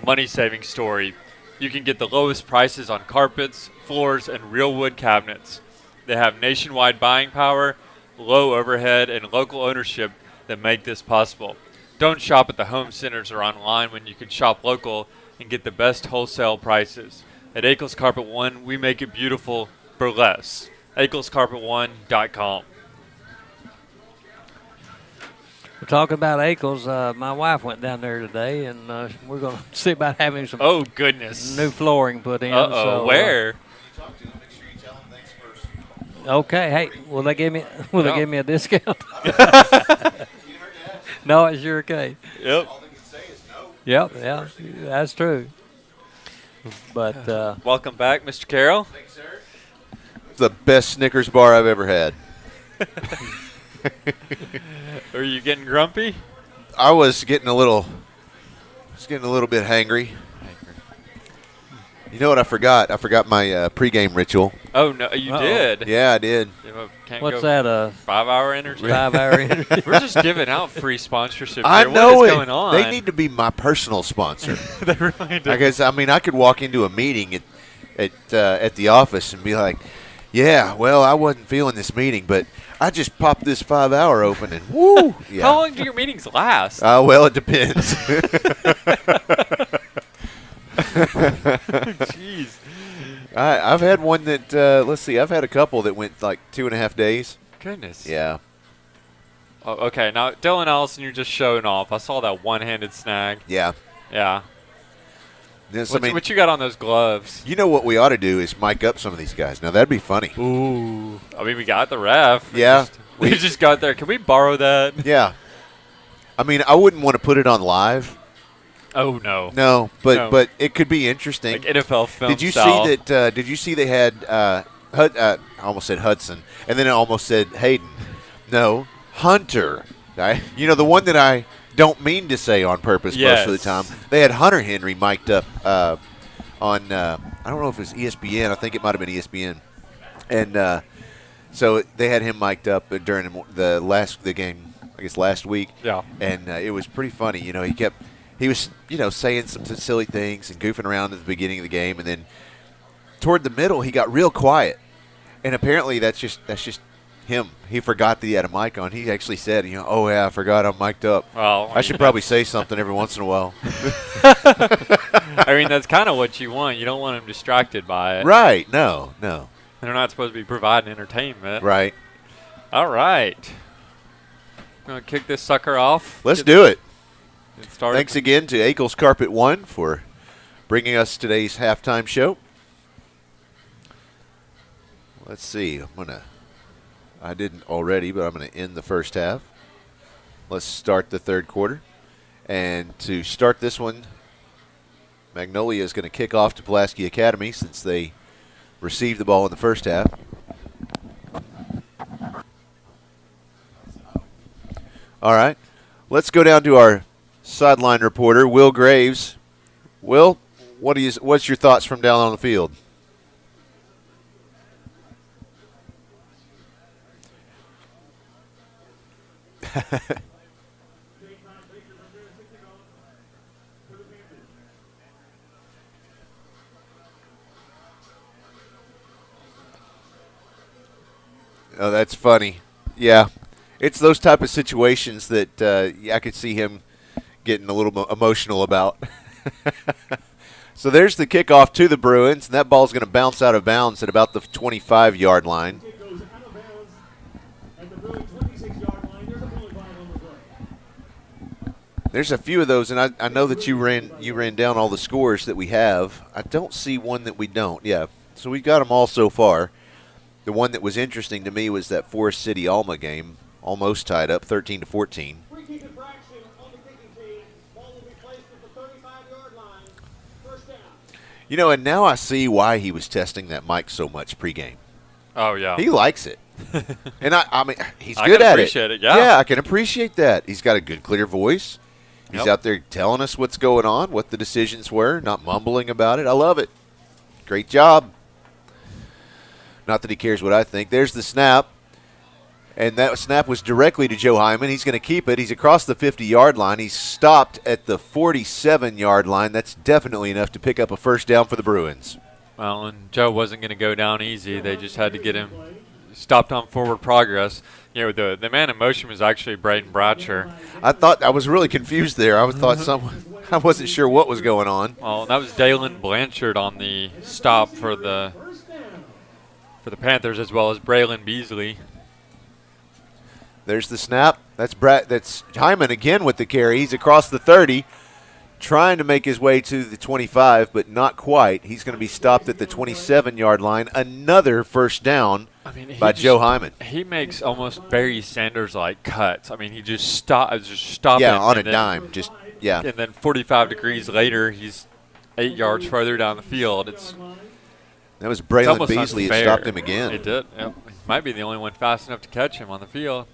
money-saving story. You can get the lowest prices on carpets, floors, and real wood cabinets. They have nationwide buying power, low overhead, and local ownership that make this possible. Don't shop at the home centers or online when you can shop local and get the best wholesale prices. At Akel's Carpet One, we make it beautiful for less. AkelsCarpet1.com. We're talking about Akel's. My wife went down there today, and we're going to see about having some oh goodness new flooring put in. So, where? Okay. Hey, will they give me a discount? No, it's your case. Yep. All they can say is no. Yep. Yeah, that's true. But welcome back, Mr. Carroll. Thanks, sir. It's the best Snickers bar I've ever had. Are you getting grumpy? I was getting a little bit hangry. You know what I forgot? I forgot my pregame ritual. Oh no, you did? Yeah, I did. What's that? 5-hour energy. 5-hour energy. We're just giving out free sponsorship. I here. know what is it. Going on? They need to be my personal sponsor. They really do. Because I could walk into a meeting at the office and be like, "Yeah, well, I wasn't feeling this meeting, but I just popped this 5-hour open and woo." Yeah. How long do your meetings last? Well, it depends. Jeez. I've had one that, let's see, I've had a couple that went like 2.5 days. Goodness. Yeah. Oh, okay, now, Dylan Allison, you're just showing off. I saw that one-handed snag. Yeah. Yeah. This, what you got on those gloves? You know what we ought to do is mic up some of these guys. Now, that'd be funny. Ooh. I mean, we got the ref. Yeah. We just got there. Can we borrow that? Yeah. I mean, I wouldn't want to put it on live. Oh, no. No, but it could be interesting. Like NFL film Did you style. see that? Did you see they had? I almost said Hudson, and then I almost said Hayden. No, Hunter. You know, the one that I don't mean to say on purpose most of the time. They had Hunter Henry mic'd up on. I don't know if it was ESPN. I think it might have been ESPN, and so they had him mic'd up during the game. I guess last week. Yeah, and it was pretty funny. You know, he was, saying some silly things and goofing around at the beginning of the game, and then toward the middle he got real quiet. And apparently that's just him. He forgot that he had a mic on. He actually said, "Oh yeah, I forgot I'm mic'd up." Well, I should probably say something every once in a while. I mean, that's kind of what you want. You don't want him distracted by it. Right? No. They're not supposed to be providing entertainment. Right. All right. Gonna kick this sucker off. Let's do it. Started. Thanks again to Akel's Carpet One for bringing us today's halftime show. Let's see. I didn't already, but I'm going to end the first half. Let's start the third quarter. And to start this one, Magnolia is going to kick off to Pulaski Academy since they received the ball in the first half. All right. Let's go down to our sideline reporter, Will Graves. Will, what's your thoughts from down on the field? Oh, that's funny. Yeah. It's those type of situations that I could see him getting a little emotional about. So there's the kickoff to the Bruins, and that ball's going to bounce out of bounds at about the 25-yard line. It goes out of bounds at the Bruins 26-yard line. There's a penalty flag on the play. There's a few of those, and I know that you ran down all the scores that we have. I don't see one that we don't. Yeah, so we got them all so far. The one that was interesting to me was that Forest City Alma game, almost tied up, 13-14. Free kick infraction on the kicking team. Ball will be placed at the 35-yard line. First down. And now I see why he was testing that mic so much pregame. Oh, yeah. He likes it. And I mean, he's I good can at appreciate it, Yeah, yeah. I can appreciate that. He's got a good, clear voice. He's Yep. out there telling us what's going on, what the decisions were, not mumbling about it. I love it. Great job. Not that he cares what I think. There's the snap. And that snap was directly to Joe Hyman. He's going to keep it. He's across the 50-yard line. He's stopped at the 47-yard line. That's definitely enough to pick up a first down for the Bruins. Well, and Joe wasn't going to go down easy. They just had to get him stopped on forward progress. You know, the man in motion was actually Braden Bratcher. I was really confused there. I wasn't sure what was going on. Well, that was Dalen Blanchard on the stop for the Panthers, as well as Braylon Beasley. There's the snap. That's Hyman again with the carry. He's across the 30, trying to make his way to the 25, but not quite. He's going to be stopped at the 27-yard line. Another first down by Joe Hyman. He makes almost Barry Sanders-like cuts. I mean, he just stopping. Yeah, on a dime. And then 45 degrees later, he's 8 yards further down the field. That was Braylon Beasley that stopped him again. It did. Yep. Might be the only one fast enough to catch him on the field.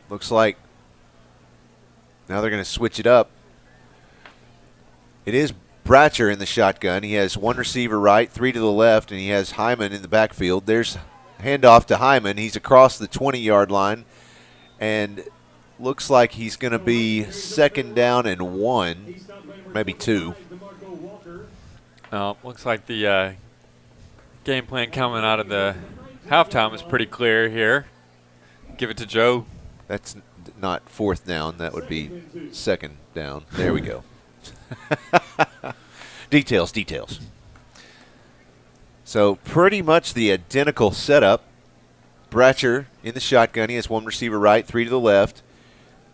Looks like now they're going to switch it up. It is Bratcher in the shotgun. He has one receiver right, three to the left, and he has Hyman in the backfield. There's handoff to Hyman. He's across the 20-yard line, and looks like he's going to be second down and 1, maybe 2. Looks like the game plan coming out of the halftime is pretty clear here. Give it to Joe. That's not fourth down. That would be second down. There we go. Details. So pretty much the identical setup. Bratcher in the shotgun. He has one receiver right, three to the left.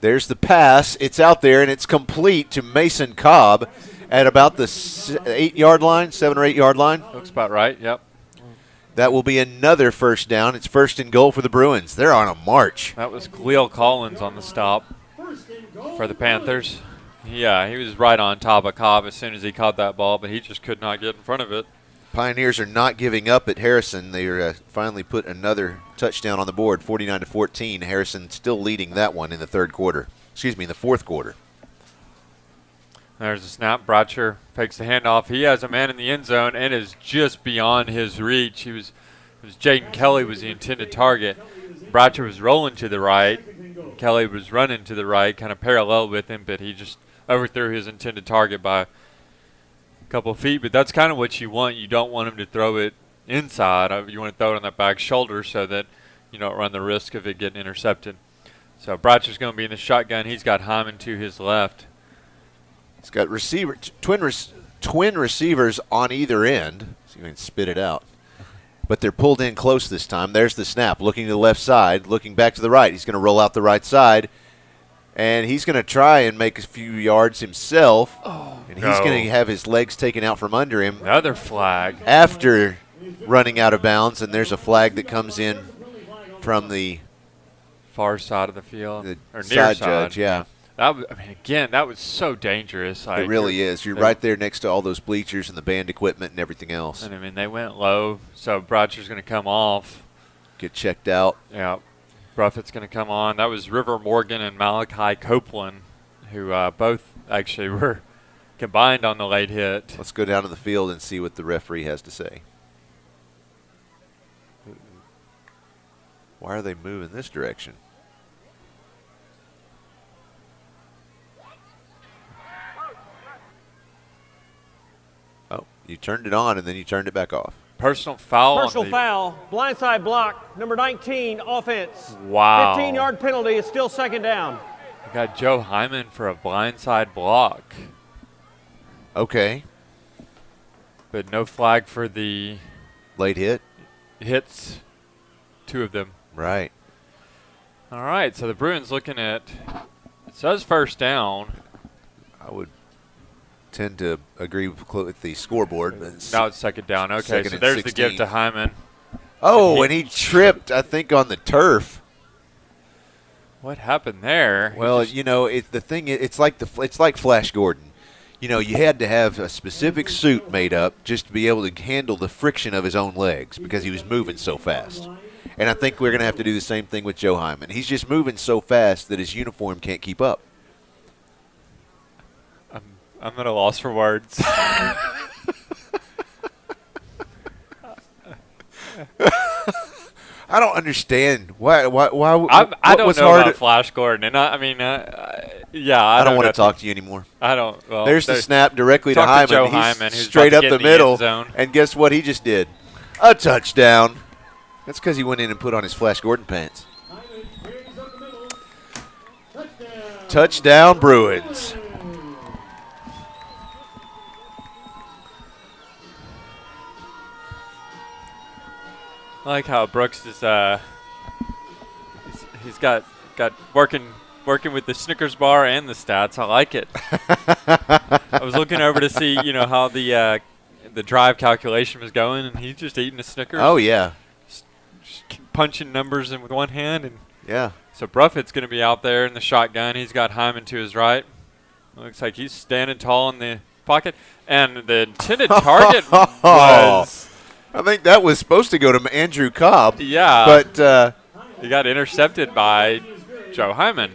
There's the pass. It's out there, and it's complete to Mason Cobb at about the 8-yard line, 7 or 8 yard line. Looks about right, yep. That will be another first down. It's first and goal for the Bruins. They're on a march. That was Khalil Collins on the stop for the Panthers. Yeah, he was right on top of Cobb as soon as he caught that ball, but he just could not get in front of it. Pioneers are not giving up at Harrison. They finally put another touchdown on the board, 49-14. Harrison still leading that one in the fourth quarter. There's a snap. Bratcher takes the handoff. He has a man in the end zone and is just beyond his reach. It was Jaden Kelly was the intended target. Bratcher was rolling to the right. Kelly was running to the right, kind of parallel with him, but he just overthrew his intended target by a couple of feet. But that's kind of what you want. You don't want him to throw it inside. You want to throw it on that back shoulder so that you don't run the risk of it getting intercepted. So Bratcher's going to be in the shotgun. He's got Hyman to his left. He's got twin receivers on either end. So you can spit it out. But they're pulled in close this time. There's the snap. Looking to the left side, looking back to the right. He's going to roll out the right side. And he's going to try and make a few yards himself. And he's going to have his legs taken out from under him. Another flag. After running out of bounds. And there's a flag that comes in from the far side of the field. The or near side side. judge, yeah. That was so dangerous. It really is. You're right there next to all those bleachers and the band equipment and everything else. And, they went low, so Bratcher's going to come off. Get checked out. Yeah. Bruffett's going to come on. That was River Morgan and Malachi Copeland, who both actually were combined on the late hit. Let's go down to the field and see what the referee has to say. Why are they moving this direction? Oh, you turned it on and then you turned it back off. Personal foul. Personal foul. Blindside block. Number 19, offense. Wow. 15-yard penalty. Is still second down. We got Joe Hyman for a blindside block. Okay. But no flag for the late hit. Hits. 2 of them. Right. All right, so the Bruins looking at, it says first down. I would tend to agree with the scoreboard. But Now it's second down. Okay, so there's 16. the give to Hyman. Oh, and he tripped, I think, on the turf. What happened there? Well, it's like Flash Gordon. You had to have a specific suit made up just to be able to handle the friction of his own legs because he was moving so fast. And I think we're going to have to do the same thing with Joe Hyman. He's just moving so fast that his uniform can't keep up. I'm at a loss for words. I don't understand why. I don't know about Flash Gordon, and I don't want to talk to you anymore. I don't. Well, there's the snap directly to Hyman. Joe He's Hyman, who's straight up about the to get middle, in the end zone. And guess what? He just did a touchdown. That's because he went in and put on his Flash Gordon pants. Touchdown, Bruins. I like how Brooks is he's got working with the Snickers bar and the stats. I like it. I was looking over to see, how the drive calculation was going, and he's just eating a Snickers. Oh yeah. Punching numbers in with one hand, and yeah. So Bruffett's going to be out there in the shotgun. He's got Hyman to his right. Looks like he's standing tall in the pocket, and the intended target was. I think that was supposed to go to Andrew Cobb. Yeah. But he got intercepted by Joe Hyman.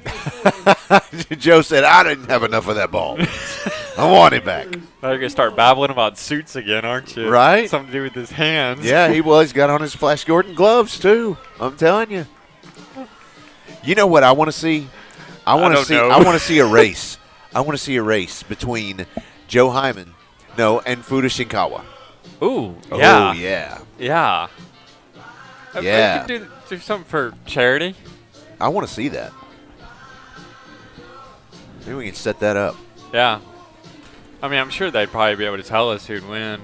Joe said, I didn't have enough of that ball. I want it back. Now you're going to start babbling about suits again, aren't you? Right. Something to do with his hands. Yeah, he's got on his Flash Gordon gloves, too. I'm telling you. You know what I want to see? I want to see a race. I want to see a race between Joe Hyman, and Fuda Shinkawa. Ooh, yeah. Oh, yeah. Yeah. Yeah. We could do something for charity. I want to see that. Maybe we can set that up. Yeah. I mean, I'm sure they'd probably be able to tell us who'd win,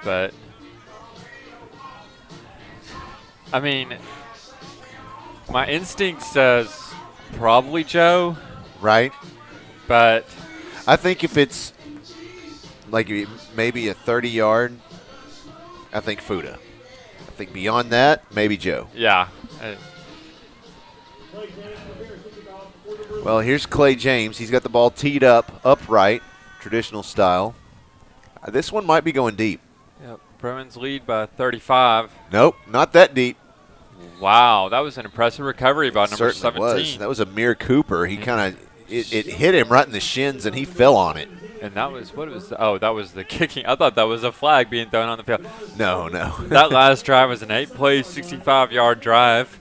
but I mean, my instinct says probably Joe. Right. But I think if it's like maybe a 30-yard, I think Fuda. I think beyond that, maybe Joe. Yeah. Well, here's Clay James. He's got the ball teed up, upright, traditional style. This one might be going deep. Yep. Bruins lead by 35. Nope, not that deep. Wow, that was an impressive recovery by number 17. Was. That was Amir Cooper. He kind of it hit him right in the shins, and he fell on it. And that was that was the kicking. I thought that was a flag being thrown on the field. No. That last drive was an 8-play, 65-yard drive.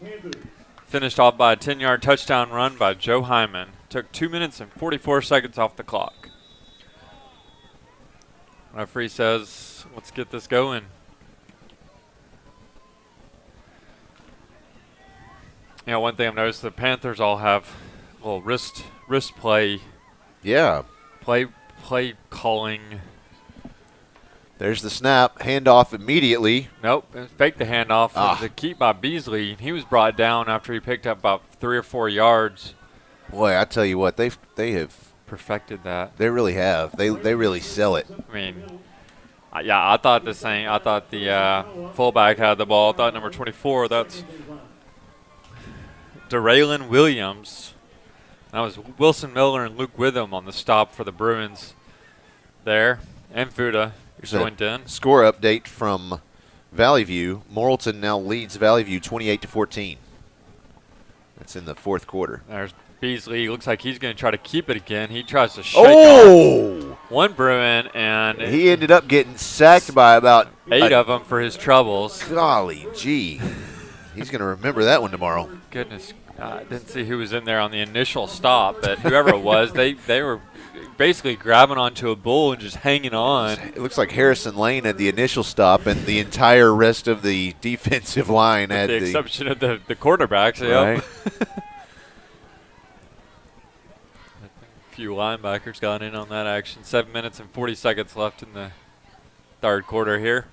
Finished off by a 10-yard touchdown run by Joe Hyman. Took 2 minutes and 44 seconds off the clock. Referee says, let's get this going. One thing I've noticed, the Panthers all have a little wrist play. Yeah. Play calling. There's the snap. Handoff immediately. Nope. Fake the handoff. It was a keep by Beasley. He was brought down after he picked up about 3 or 4 yards. Boy, I tell you what, they have perfected that. They really have. They really sell it. I mean, I thought the same. I thought the fullback had the ball. I thought number 24, that's Darraylen Williams. That was Wilson Miller and Luke Witham on the stop for the Bruins there. And Fuda joined in. Score update from Valley View. Morrilton now leads Valley View 28-14. That's in the fourth quarter. There's Beasley. Looks like he's going to try to keep it again. He tries to shake off one Bruin, and he ended up getting sacked by about 8 of them for his troubles. Golly gee. He's going to remember that one tomorrow. Goodness. I didn't see who was in there on the initial stop, but whoever it was, they were basically grabbing onto a bull and just hanging on. It looks like Harrison Lane had the initial stop, and the entire rest of the defensive line had the exception of the quarterbacks. Right. A few linebackers got in on that action. 7 minutes and 40 seconds left in the third quarter here.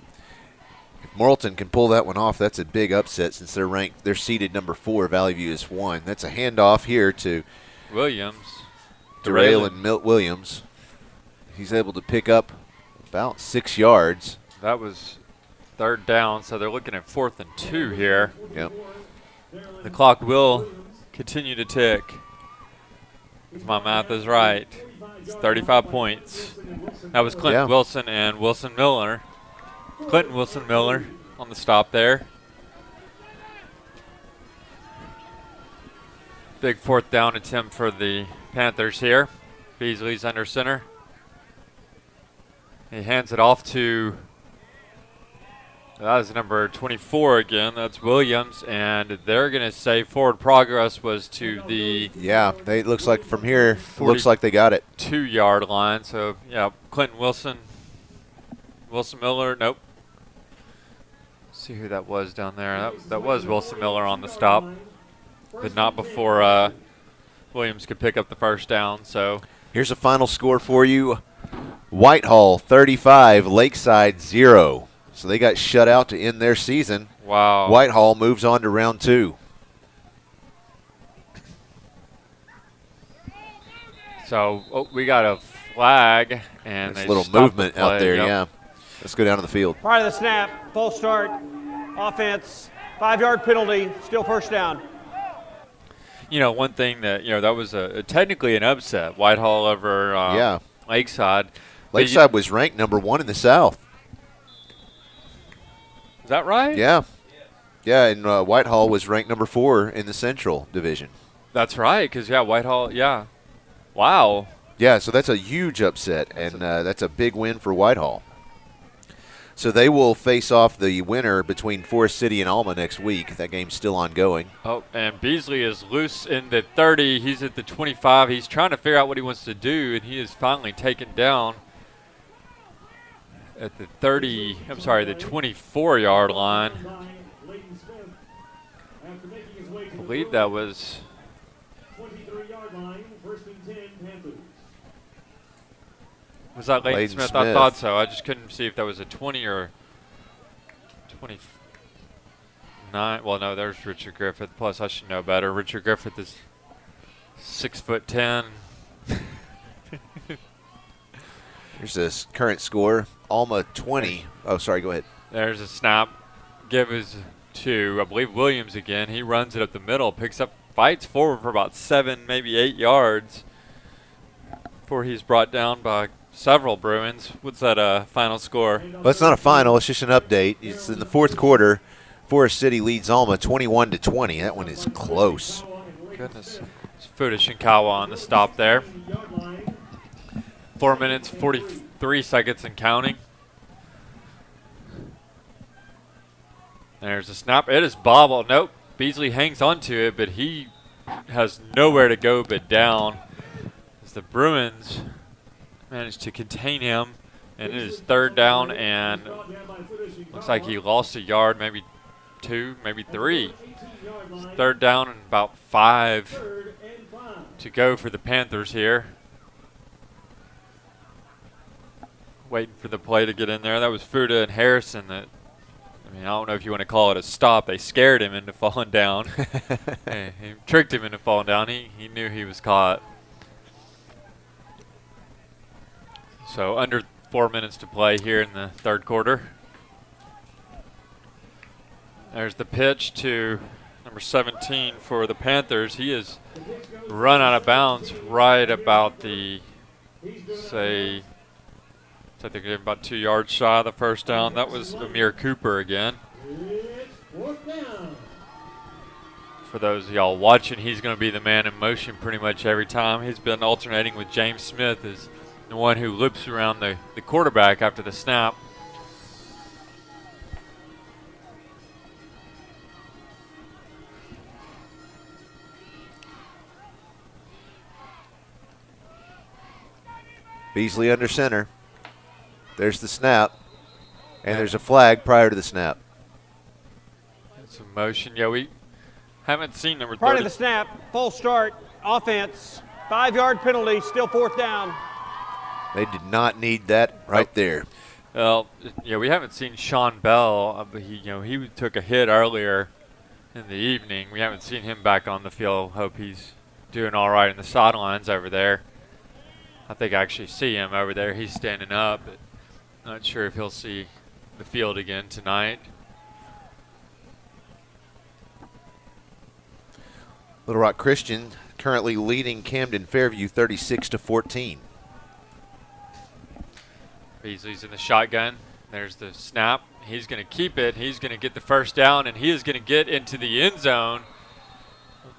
If Morrilton can pull that one off, that's a big upset since they're seeded number 4. Valley View is 1. That's a handoff here to Williams. Darraylen Williams. He's able to pick up about 6 yards. That was third down, so they're looking at 4th and 2 here. Yep. The clock will continue to tick. If my math is right. It's 35 points. That was Clinton Wilson and Wilson Miller. Clinton Wilson Miller on the stop there. Big 4th down attempt for the Panthers here. Beasley's under center. He hands it off to, that is number 24 again. That's Williams, and they're going to say forward progress was to the it looks like from here, looks like they got it. 2-yard line. So, yeah, Clinton Wilson Miller, nope. See who that was down there. That was Wilson Miller on the stop, but not before Williams could pick up the first down. So here's a final score for you. Whitehall 35, Lakeside 0. So they got shut out to end their season. Wow. Whitehall moves on to round 2. So we got a flag, and there's a little movement out there, yeah. Let's go down to the field. Prior to the snap, false start, offense, 5-yard penalty, still first down. You know, one thing that, that was technically an upset, Whitehall over Lakeside. Lakeside was ranked number 1 in the South. Is that right? Yeah. Yeah, and Whitehall was ranked number 4 in the Central Division. That's right, because, Whitehall, Wow. Yeah, so that's a huge upset, and that's a big win for Whitehall. So they will face off the winner between Forest City and Alma next week. That game's still ongoing. Oh, and Beasley is loose in the 30. He's at the 25. He's trying to figure out what he wants to do, and he is finally taken down at the 24-yard line. I believe that was 23-yard line, 1st and 10, Panthers. Was that Layton Smith? I thought so. I just couldn't see if that was a 20 or 29. Well, no, there's Richard Griffith. Plus, I should know better. Richard Griffith is 6'10". Here's this current score. Alma 20. Oh, sorry, go ahead. There's a snap. Give is to, I believe, Williams again. He runs it up the middle, fights forward for about 7, maybe 8 yards before he's brought down by several Bruins. What's that final score? Well, it's not a final. It's just an update. It's in the 4th quarter. Forest City leads Alma 21-20. That one is close. Goodness. It's Fuda Shinkawa on the stop there. 4 minutes, 43 seconds and counting. There's a snap. It is bobbled. Nope. Beasley hangs onto it, but he has nowhere to go but down as the Bruins managed to contain him, and it is 3rd down, and looks like he lost a yard, maybe 2, maybe 3. 3rd down and about 5 to go for the Panthers here. Waiting for the play to get in there. That was Fuda and Harrison that, I don't know if you want to call it a stop. They scared him into falling down. He tricked him into falling down. He knew he was caught. So under 4 minutes to play here in the 3rd quarter. There's the pitch to number 17 for the Panthers. He is run out of bounds right about the, say, I think they're about 2 yards shy of the first down. That was Amir Cooper again. For those of y'all watching, he's going to be the man in motion pretty much every time. He's been alternating with James Smith as the one who loops around the quarterback after the snap. Beasley under center. There's the snap, and there's a flag prior to the snap. Some motion. Yeah, we haven't seen number 30. Prior to the snap, false start, offense, 5-yard penalty, still 4th down. They did not need that right there. Well, we haven't seen Sean Bell. But he took a hit earlier in the evening. We haven't seen him back on the field. Hope he's doing all right in the sidelines over there. I think I actually see him over there. He's standing up, but not sure if he'll see the field again tonight. Little Rock Christian currently leading Camden Fairview 36-14. Beasley's in the shotgun. There's the snap. He's going to keep it. He's going to get the first down, and he is going to get into the end zone.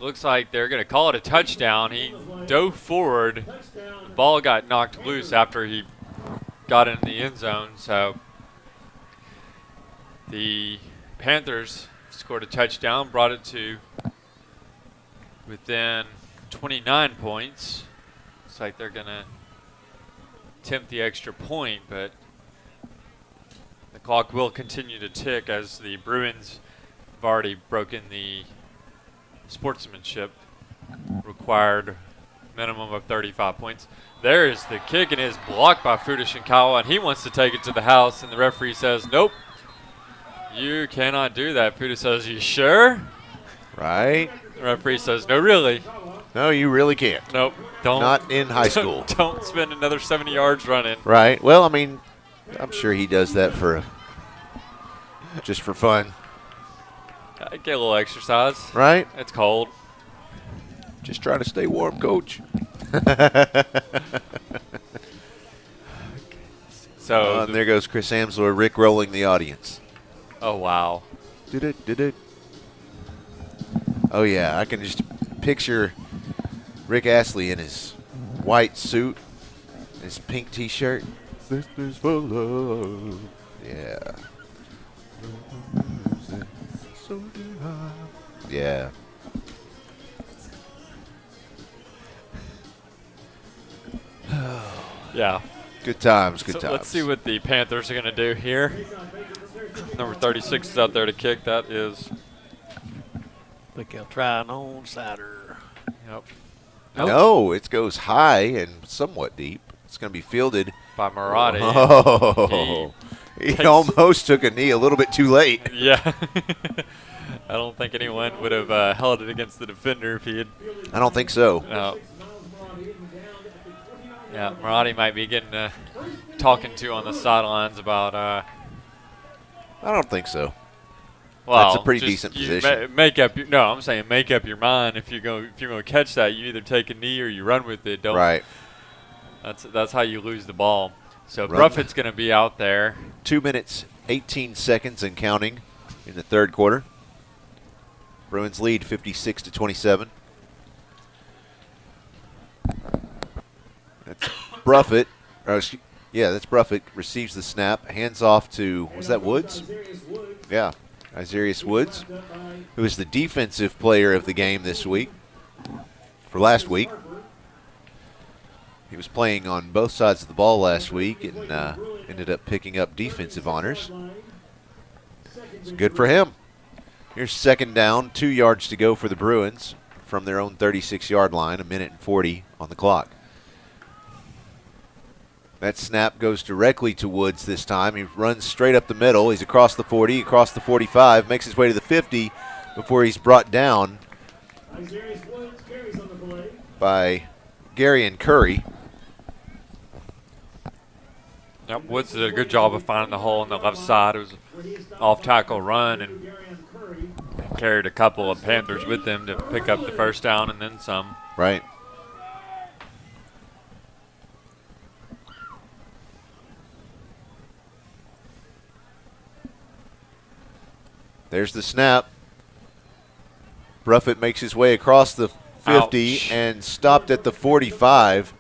looks like they're going to call it a touchdown. He dove forward. The ball got knocked loose after he got in the end zone. So the Panthers scored a touchdown, brought it to within 29 points. Looks like they're going to attempt the extra point, but the clock will continue to tick as the Bruins have already broken the sportsmanship required minimum of 35 points. There is the kick, and it is blocked by Fuda-Shinkawa, and he wants to take it to the house, and the referee says, nope, you cannot do that. Fuda says, you sure? Right. The referee says, no, really. No, you really can't. Nope. Don't. Not in high school. Don't spend another 70 yards running. Right. Well, I mean, I'm sure he does that for just for fun. Get a little exercise. Right. It's cold. Just trying to stay warm, Coach. So and there goes Chris Amsler, Rick rolling the audience. Oh, wow. Did it. Oh, yeah. I can just picture Rick Astley in his white suit, his pink T-shirt. This is for love. Yeah. Yeah. Yeah. Good times, good So times. let's see what the Panthers are going to do here. Number 36 is out there to kick. That is. I think he'll try an onside-er. Yep. No, it goes high and somewhat deep. It's going to be fielded by Marotti. Oh, he almost took a knee a little bit too late. Yeah. I don't think anyone would have held it against the defender if he had. I don't think so. No. Yeah, Marotti might be getting talking to on the sidelines about. I don't think so. Well, that's a pretty decent position. Make up. I'm saying make up your mind. If you're going to catch that, you either take a knee or you run with it. Don't. Right. That's how you lose the ball. So Bruffett's going to be out there. 2 minutes, 18 seconds and counting in the third quarter. Bruins lead 56-27. That's Bruffett. Yeah, that's Bruffett. Receives the snap. Hands off to, was that Woods? Yeah, Isarius Woods, who is the defensive player of the game this week, for last week. He was playing on both sides of the ball last week and ended up picking up defensive honors. It's good for him. Here's second down, 2 yards to go for the Bruins from their own 36-yard line, 1:40 on the clock. That snap goes directly to Woods this time. He runs straight up the middle. He's across the 40, across the 45, makes his way to the 50 before he's brought down by Gary and Curry. Yep, Woods did a good job of finding the hole on the left side. It was an off-tackle run and carried a couple of Panthers with them to pick up the first down and then some. Right. There's the snap. Bruffett makes his way across the 50 Ouch. and stopped at the 45.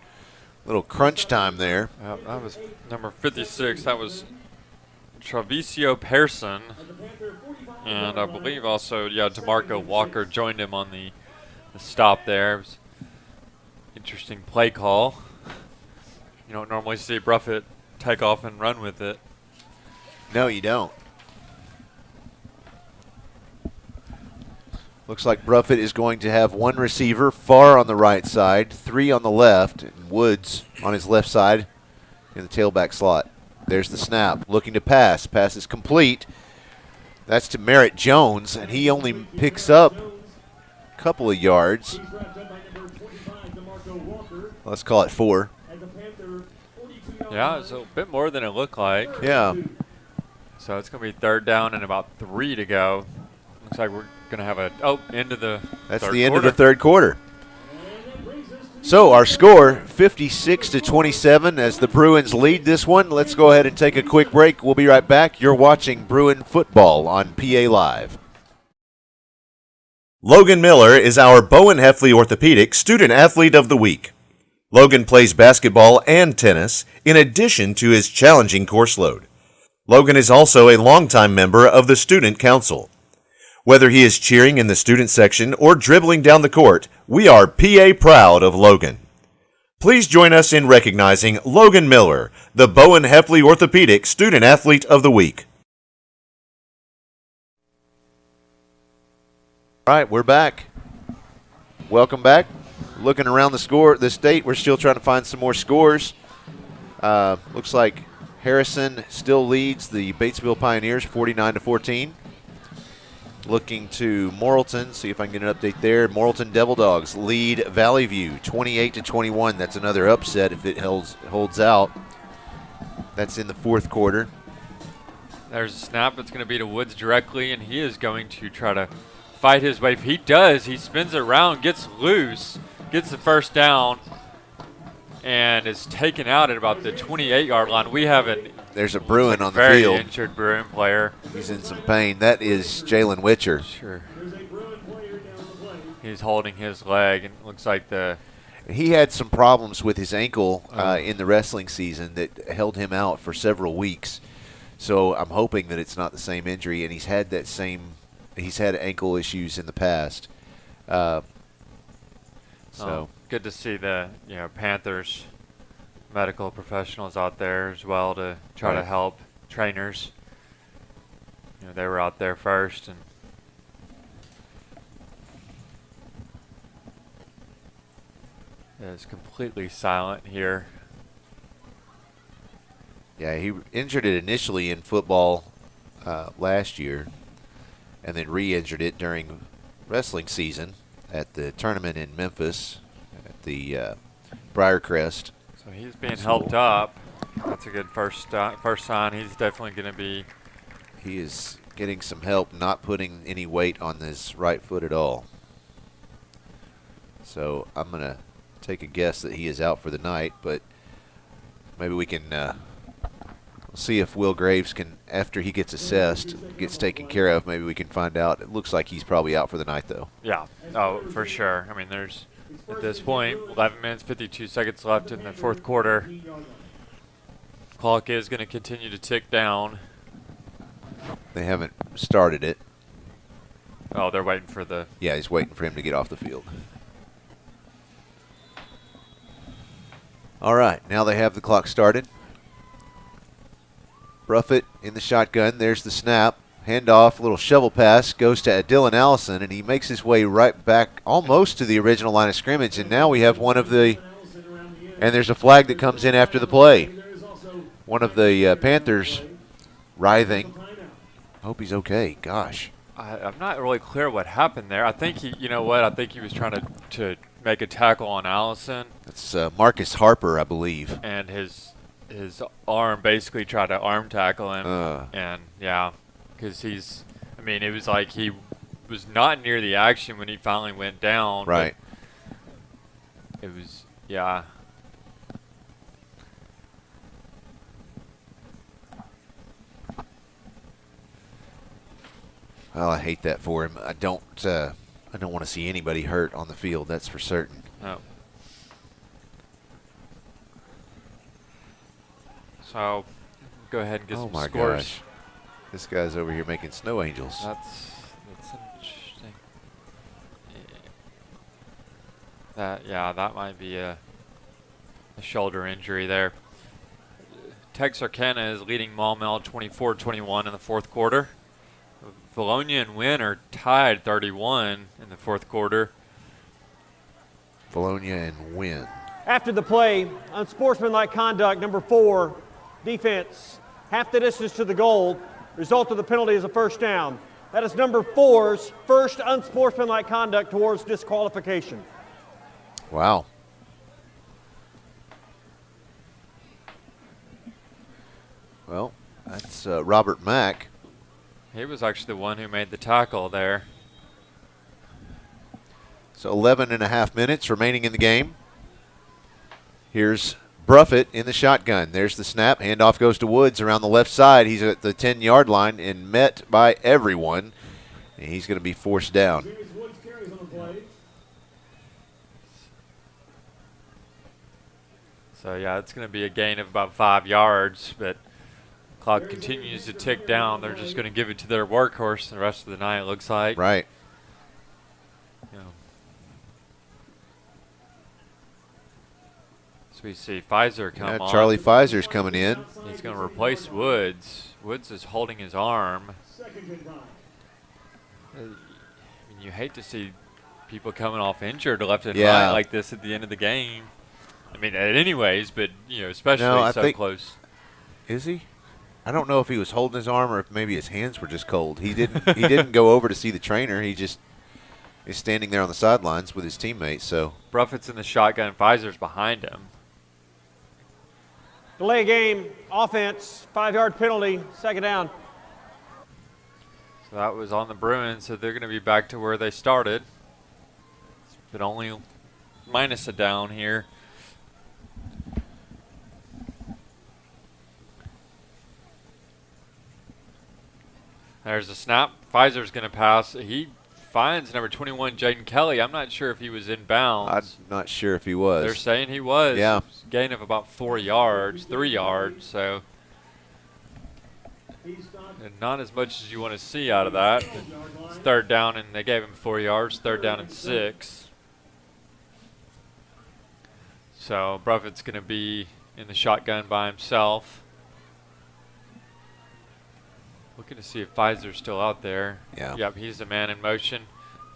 Little crunch time there. That was number 56. That was Travisio Pearson. And I believe also, DeMarco Walker joined him on the stop there. It was interesting play call. You don't normally see Bruffett take off and run with it. No, you don't. Looks like Bruffett is going to have one receiver far on the right side, 3 on the left, and Woods on his left side in the tailback slot. There's the snap. Looking to pass. Pass is complete. That's to Merritt Jones, and he only picks up a couple of yards. Let's call it 4. Yeah, it's a bit more than it looked like. Yeah. So it's going to be third down and about 3 to go. Looks like we're going to have end of the That's third the end quarter. of the third quarter. So our score, 56-27 as the Bruins lead this one. Let's go ahead and take a quick break. We'll be right back. You're watching Bruin football on PA Live. Logan Miller is our Bowen Heffley Orthopedic Student Athlete of the Week. Logan plays basketball and tennis in addition to his challenging course load. Logan is also a longtime member of the Student Council. Whether he is cheering in the student section or dribbling down the court, we are PA proud of Logan. Please join us in recognizing Logan Miller, the Bowen Heffley Orthopedic Student Athlete of the Week. All right, we're back. Welcome back. Looking around the state, we're still trying to find some more scores. Looks like Harrison still leads the Batesville Pioneers 49-14. Looking to Morrilton, see if I can get an update there. Morrilton Devil Dogs lead Valley View 28-21. That's another upset if it holds out. That's in the fourth quarter. There's a snap that's going to be to Woods directly, and he is going to try to fight his way. If he does, he spins it around, gets loose, gets the first down, and is taken out at about the 28-yard line. We have There's a Bruin on the very field. Injured Bruin player. He's in some pain. That is Jalen Witcher. Sure. He's holding his leg, and it looks like he had some problems with his ankle in the wrestling season that held him out for several weeks. So I'm hoping that it's not the same injury, and he's had ankle issues in the past. Good to see the Panthers medical professionals out there as well to try to help trainers. They were out there first, and it's completely silent here. Yeah, he injured it initially in football last year, and then re-injured it during wrestling season at the tournament in Memphis at the Briarcrest. So he's being helped up. That's a good first sign. He's definitely going to be. He is getting some help, not putting any weight on his right foot at all. So I'm going to take a guess that he is out for the night, but maybe we can see if Will Graves can, after he gets assessed, gets taken care of, maybe we can find out. It looks like he's probably out for the night, though. Yeah, oh, for sure. I mean, there's, at this point, 11 minutes, 52 seconds left in the fourth quarter. Clock is going to continue to tick down. They haven't started it. Oh, they're waiting for the... Yeah, he's waiting for him to get off the field. All right, now they have the clock started. Bruffett in the shotgun. There's the snap. Handoff, little shovel pass, goes to Dylan Allison, and he makes his way right back almost to the original line of scrimmage. And now we have one of the – and there's a flag that comes in after the play. One of the Panthers writhing. Hope he's okay. Gosh. I'm not really clear what happened there. I think he – you know what? I think he was trying to make a tackle on Allison. It's Marcus Harper, I believe. And his arm basically tried to arm tackle him. And, yeah, because he's – I mean, it was like he was not near the action when he finally went down. Right. It was – yeah. Well, I hate that for him. I don't want to see anybody hurt on the field, that's for certain. Oh. So, go ahead and get some scores. Oh, my gosh. This guy's over here making snow angels. That's interesting. That might be a shoulder injury there. Texarkana is leading Maumelle 24-21 in the fourth quarter. Bologna and Wynn are tied 31 in the fourth quarter. Bologna and Wynn. After the play, unsportsmanlike conduct, number 4, defense, half the distance to the goal. Result of the penalty is a first down. That is number 4's first unsportsmanlike conduct towards disqualification. Wow. Well, that's Robert Mack. He was actually the one who made the tackle there. So 11 and a half minutes remaining in the game. Here's Bruffett in the shotgun. There's the snap. Handoff goes to Woods around the left side. He's at the 10-yard line and met by everyone. And he's going to be forced down. So, yeah, it's going to be a gain of about 5 yards, but clock continues to tick down. They're just going to give it to their workhorse the rest of the night, it looks like. Right. You know. So we see Pfizer come on. Charlie Pfizer's coming in. He's going to replace Woods. Woods is holding his arm. I mean, you hate to see people coming off injured left and right like this at the end of the game. I mean, anyways, but, you know, especially so close. Is he? I don't know if he was holding his arm or if maybe his hands were just cold. He didn't go over to see the trainer. He just is standing there on the sidelines with his teammates. So Bruffett's in the shotgun. Pfizer's behind him. Delay game, offense, 5-yard penalty, second down. So that was on the Bruins, so they're going to be back to where they started. But only minus a down here. There's a snap. Pfizer's going to pass. He finds number 21, Jaden Kelly. I'm not sure if he was in bounds. I'm not sure if he was. They're saying he was. Yeah. Gain of about 4 yards, 3 yards. So and not as much as you want to see out of that. It's third down, and they gave him 4 yards. Third down and 6. So Bruffett's going to be in the shotgun by himself. Looking to see if Pfizer's still out there. Yeah. Yep, he's the man in motion.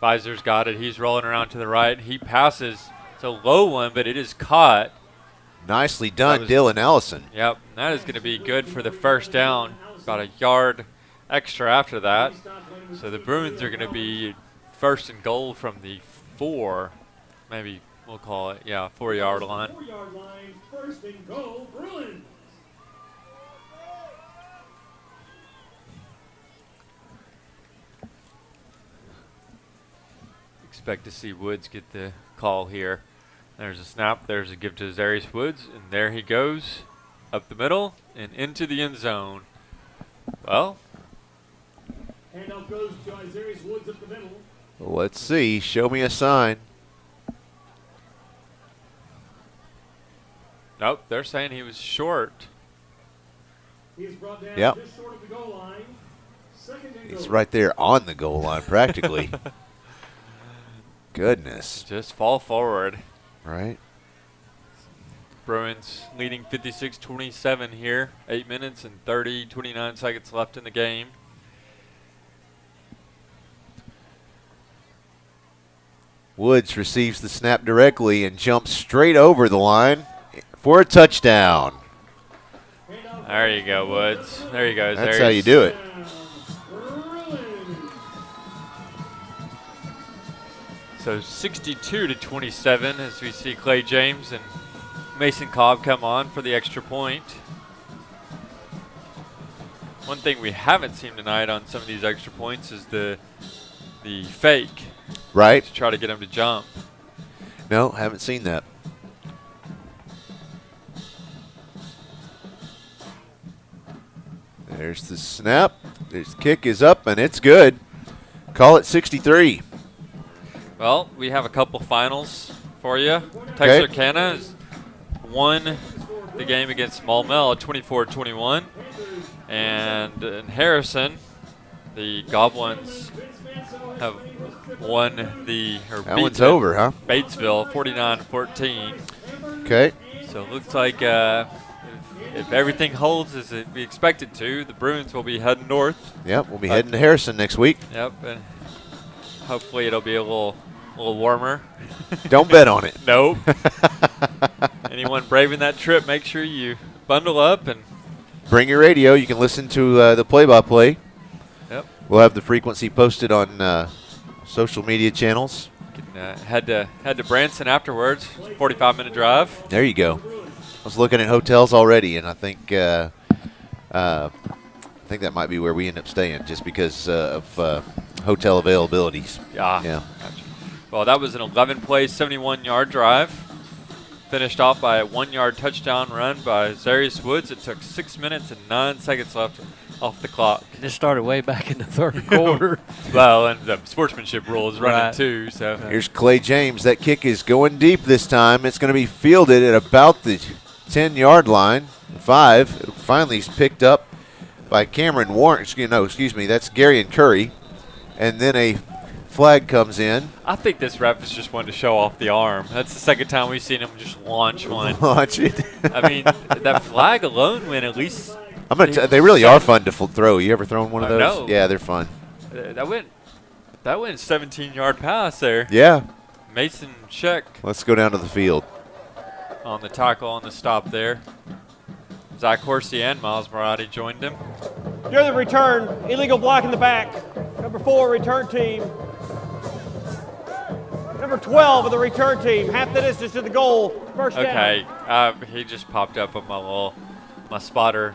Pfizer's got it. He's rolling around to the right. He passes. It's a low one, but it is caught. Nicely done, Dylan Ellison. Yep, that is going to be good for the first down. About a yard extra after that. So the Bruins are going to be first and goal from the 4, maybe we'll call it, 4-yard line. 4-yard line, first and goal, Bruins. Expect to see Woods get the call here. There's a snap. There's a give to Zarius Woods, and there he goes up the middle and into the end zone. Well, handoff goes to Zarius Woods up the middle. Let's see. Show me a sign. Nope, they're saying he was short. He's brought down just short of the goal line. Second and He's goal. right there on the goal line practically. Goodness. Just fall forward. Right. Bruins leading 56-27 here. 8 minutes and 29 seconds left in the game. Woods receives the snap directly and jumps straight over the line for a touchdown. There you go, Woods. There you go. That's how you do it. So 62-27 as we see Clay James and Mason Cobb come on for the extra point. One thing we haven't seen tonight on some of these extra points is the fake. Right. To try to get them to jump. No, haven't seen that. There's the snap. This kick is up, and it's good. Call it 63. Well, we have a couple finals for you. Texarkana has won the game against Maumelle 24-21. And in Harrison, the Goblins have won that one's over, huh? Batesville 49-14. Okay. So it looks like if everything holds as we expect it to, the Bruins will be heading north. Yep, we'll be heading to Harrison next week. Yep, and hopefully it'll be a little warmer. Don't bet on it. Nope. Anyone braving that trip, make sure you bundle up and bring your radio. You can listen to the play-by-play. Yep. We'll have the frequency posted on social media channels. You can head to Branson afterwards. 45-minute drive. There you go. I was looking at hotels already, and I think that might be where we end up staying, just because of hotel availabilities. Yeah. Gotcha. Well, that was an 11-play, 71-yard drive. Finished off by a 1-yard touchdown run by Zarius Woods. It took 6 minutes and 9 seconds left off the clock. This started way back in the third quarter. Well, and the sportsmanship rule is running Right. too. So Here's Clay James. That kick is going deep this time. It's going to be fielded at about the 10-yard line. 5. It finally is picked up by Cameron Warren. Excuse me. That's Gary and Curry. And then a flag comes in. I think this ref is just wanting to show off the arm. That's the second time we've seen him just launch one. Launch it. I mean, that flag alone went at least. I'm gonna they really are fun to throw. You ever thrown one of those? No. Yeah, they're fun. That went 17-yard pass there. Yeah. Mason check Let's go down to the field. on the tackle on the stop there. Zach Horsey and Miles Marotti joined him. During the return, illegal block in the back. Number 4, return team. Number 12 of the return team, half the distance to the goal. First down. Okay, he just popped up on my spotter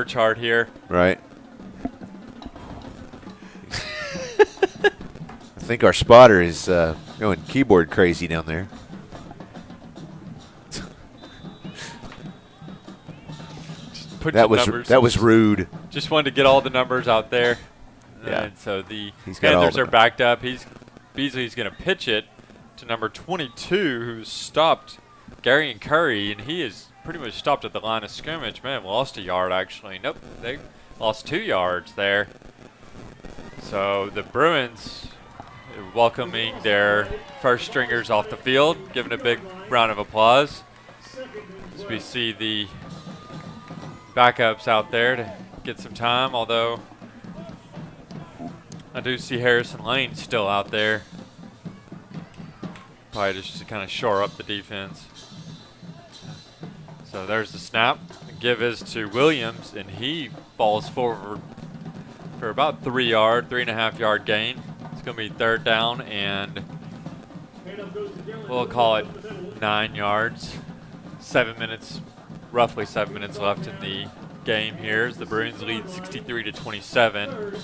chart here. Right. I think our spotter is going keyboard crazy down there. Put That your was numbers. that was rude. Just wanted to get all the numbers out there. Yeah. And so the He's got all Panthers the are backed up. Beasley's going to pitch it to number 22, who's stopped Gary and Curry, and he is pretty much stopped at the line of scrimmage. Man, lost a yard actually. Nope, they lost 2 yards there. So the Bruins welcoming their first stringers off the field, giving a big round of applause as we see the backups out there to get some time, although I do see Harrison Lane still out there. Probably just to kind of shore up the defense. So there's the snap. The give is to Williams, and he falls forward for about 3.5 yard gain. It's going to be third down, and we'll call it 9 yards. 7 minutes, roughly 7 minutes left in the game here as the Bruins lead 63-27.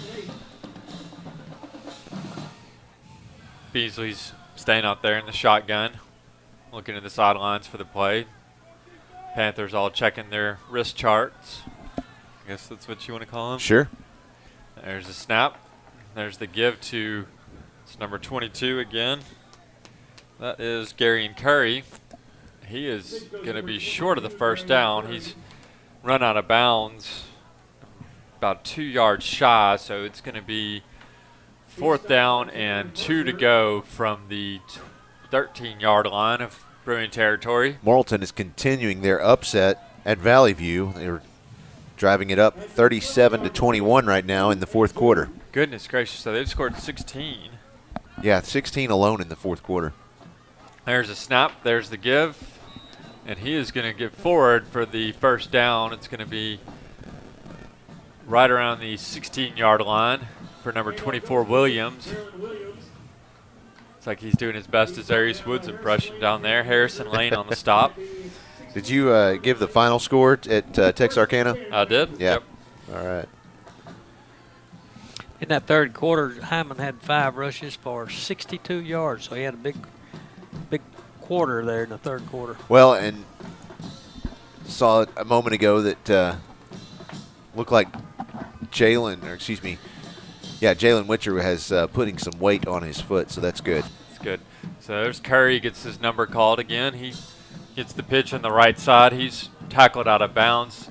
Beasley's staying out there in the shotgun, looking at the sidelines for the play. Panthers all checking their wrist charts. I guess that's what you want to call them. Sure. There's the snap. There's the give to it's number 22 again. That is Gary and Curry. He is going to be short of the first down. He's run out of bounds about 2 yards shy, so it's going to be 4th down and 2 to go from the 13-yard line of Bruin territory. Morrilton is continuing their upset at Valley View. They're driving it up 37-21 right now in the fourth quarter. Goodness gracious, so they've scored 16. Yeah, 16 alone in the fourth quarter. There's a snap, there's the give, and he is going to get forward for the first down. It's going to be right around the 16-yard line for number 24, Williams. It's like he's doing his best Azarius Woods impression down there. Harrison Lane on the stop. Did you give the final score at Texarkana? I did. Yeah. Yep. All right. In that third quarter, Hyman had 5 rushes for 62 yards, so he had a big quarter there in the third quarter. Well, and saw a moment ago that looked like Jalen Witcher has putting some weight on his foot, so that's good. That's good. So there's Curry, gets his number called again. He gets the pitch on the right side. He's tackled out of bounds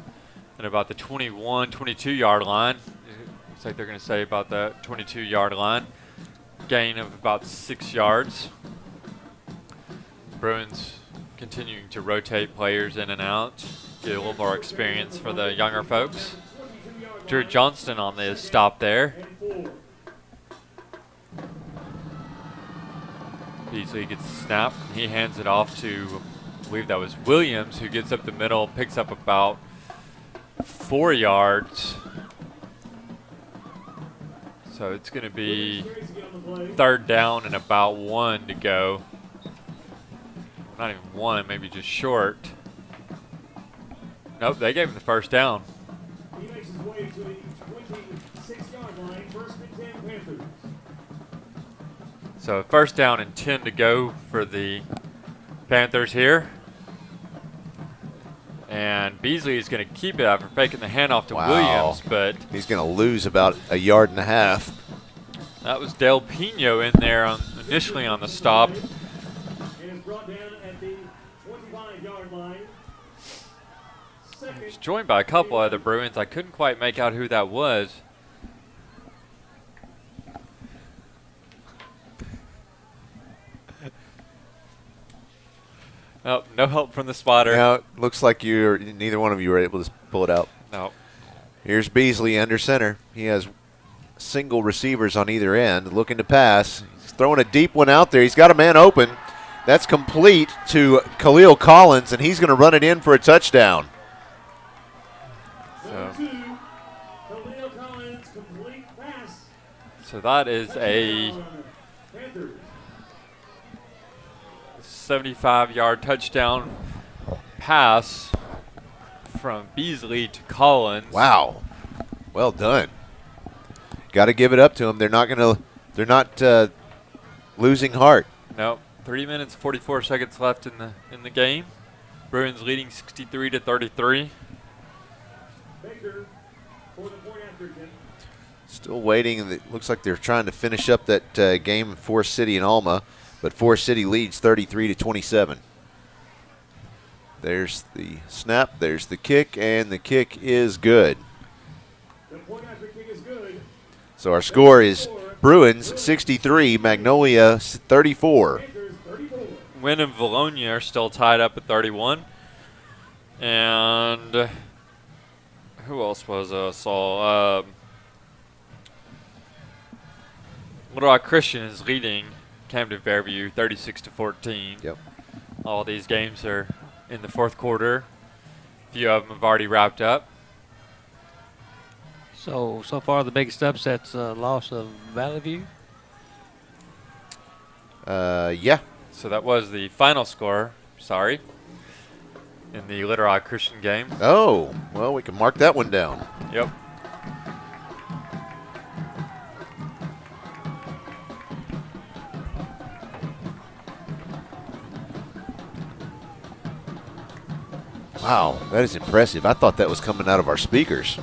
at about the 21, 22-yard line. Looks like they're going to say about the 22-yard line. Gain of about 6 yards. Bruins continuing to rotate players in and out, get a little more experience for the younger folks. Drew Johnston on the stop there. Beasley gets the snap. He hands it off to, I believe that was Williams, who gets up the middle, picks up about 4 yards. So it's going to be third down and about 1 to go. Not even 1, maybe just short. Nope, they gave him the first down. He makes his way to the 26-yard line, first and 10 Panthers. So first down and 10 to go for the Panthers here. And Beasley is going to keep it after faking the handoff to Wow. Williams, but he's going to lose about a yard and a half. that was Del Pino in there initially on the stop. And is brought down at the 25-yard line. He's joined by a couple other Bruins. I couldn't quite make out who that was. Oh, no help from the spotter. Now, it looks like neither one of you were able to pull it out. No. Here's Beasley under center. He has single receivers on either end looking to pass. He's throwing a deep one out there. He's got a man open. That's complete to Khalil Collins, and he's going to run it in for a touchdown. So that is a 75-yard touchdown pass from Beasley to Collins. Wow. Well done. Got to give it up to them. They're not losing heart. No. 3 minutes 44 seconds left in the game. Bruins leading 63-33. Still waiting. It looks like they're trying to finish up that game in Forest City and Alma, but Forest City leads 33-27. There's the snap, there's the kick, and the kick is good. So our score is Bruins 63, Magnolia 34. Wynn and Bologna are still tied up at 31. And who else was I saw? Little Rock Christian is leading Camden Fairview 36-14. Yep. All these games are in the fourth quarter. A few of them have already wrapped up. So far the biggest upset's loss of Valley View? Yeah. So that was the final score, sorry, in the Little Rock Christian game. Oh, well, we can mark that one down. Yep. Wow, that is impressive. I thought that was coming out of our speakers.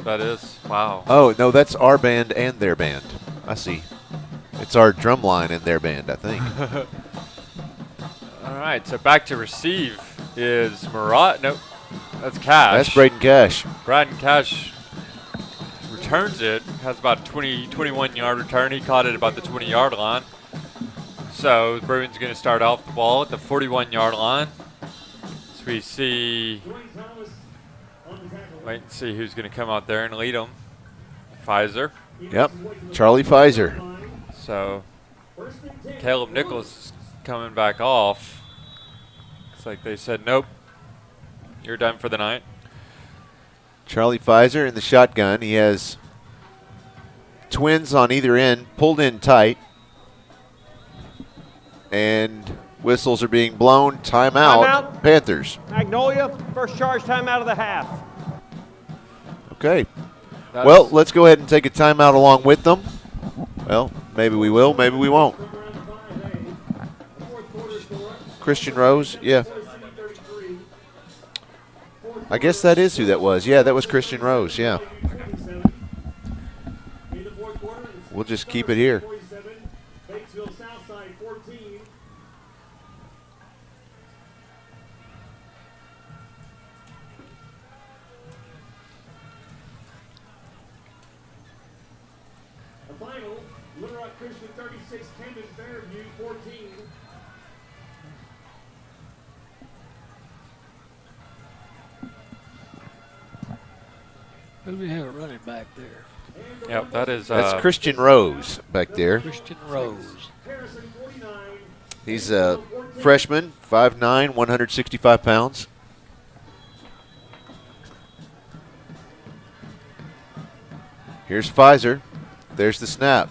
That is, wow. Oh, no, that's our band and their band. I see. It's our drum line and their band, I think. All right, so back to receive is Murat. Nope, that's Cash. That's Braden Cash. Braden Cash returns it. Has about a 21-yard return. He caught it about the 20-yard line. So the Bruins are going to start off the ball at the 41-yard line. So we see, wait and see who's going to come out there and lead them. Pfizer. Yep, Charlie Pfizer. So Caleb Nichols is coming back off. Looks like they said, nope, you're done for the night. Charlie Pfizer in the shotgun. He has twins on either end, pulled in tight. And whistles are being blown. Timeout. Panthers. Magnolia, first charge timeout of the half. Okay. Well, let's go ahead and take a timeout along with them. Well, maybe we will, maybe we won't. Christian Rose, yeah. I guess that is who that was. Yeah, that was Christian Rose, yeah. We'll just keep it here. Who do we have running back there? Yep, that is. That's Christian Rose back there. Christian Rose. He's a freshman, 5'9", 165 pounds. Here's Pfizer. There's the snap.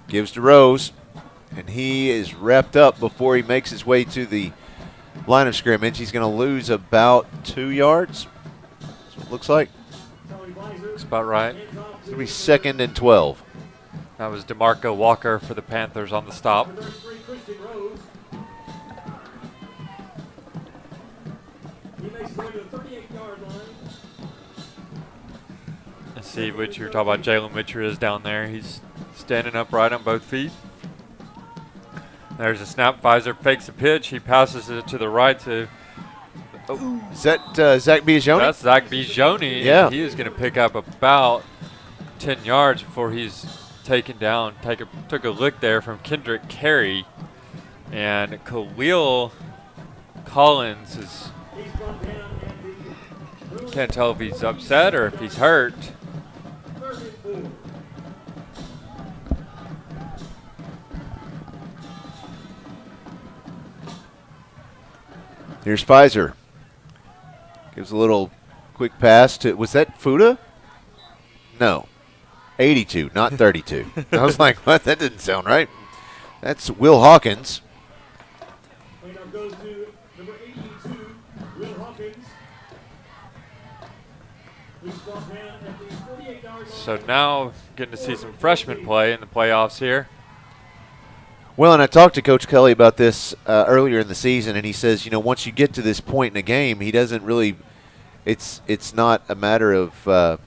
Gives to Rose, and he is wrapped up before he makes his way to the line of scrimmage. He's going to lose about 2 yards. That's what it looks like. That's about right. It's going to be 2nd and 12. That was DeMarco Walker for the Panthers on the stop. I see Witcher. Talking about Jalen Witcher is down there. He's standing upright on both feet. There's a snap. Pfizer fakes a pitch. He passes it to the right to. Oh. Is that Zach Biagioni? That's Zach Biagioni. Yeah. He is going to pick up about 10 yards before he's taken down. Took a lick there from Kendrick Carey. And Khalil Collins is. Can't tell if he's upset or if he's hurt. Here's Pfizer. Gives a little quick pass to, was that Fuda? No. 82, not 32. I was like, what? That didn't sound right. That's Will Hawkins. Cleanup goes to number 82, Will Hawkins. He's brought down at the 48-yard line. So now getting to see some freshman play in the playoffs here. Well, and I talked to Coach Kelly about this earlier in the season, and he says, you know, once you get to this point in a game, he doesn't really – it's not a matter of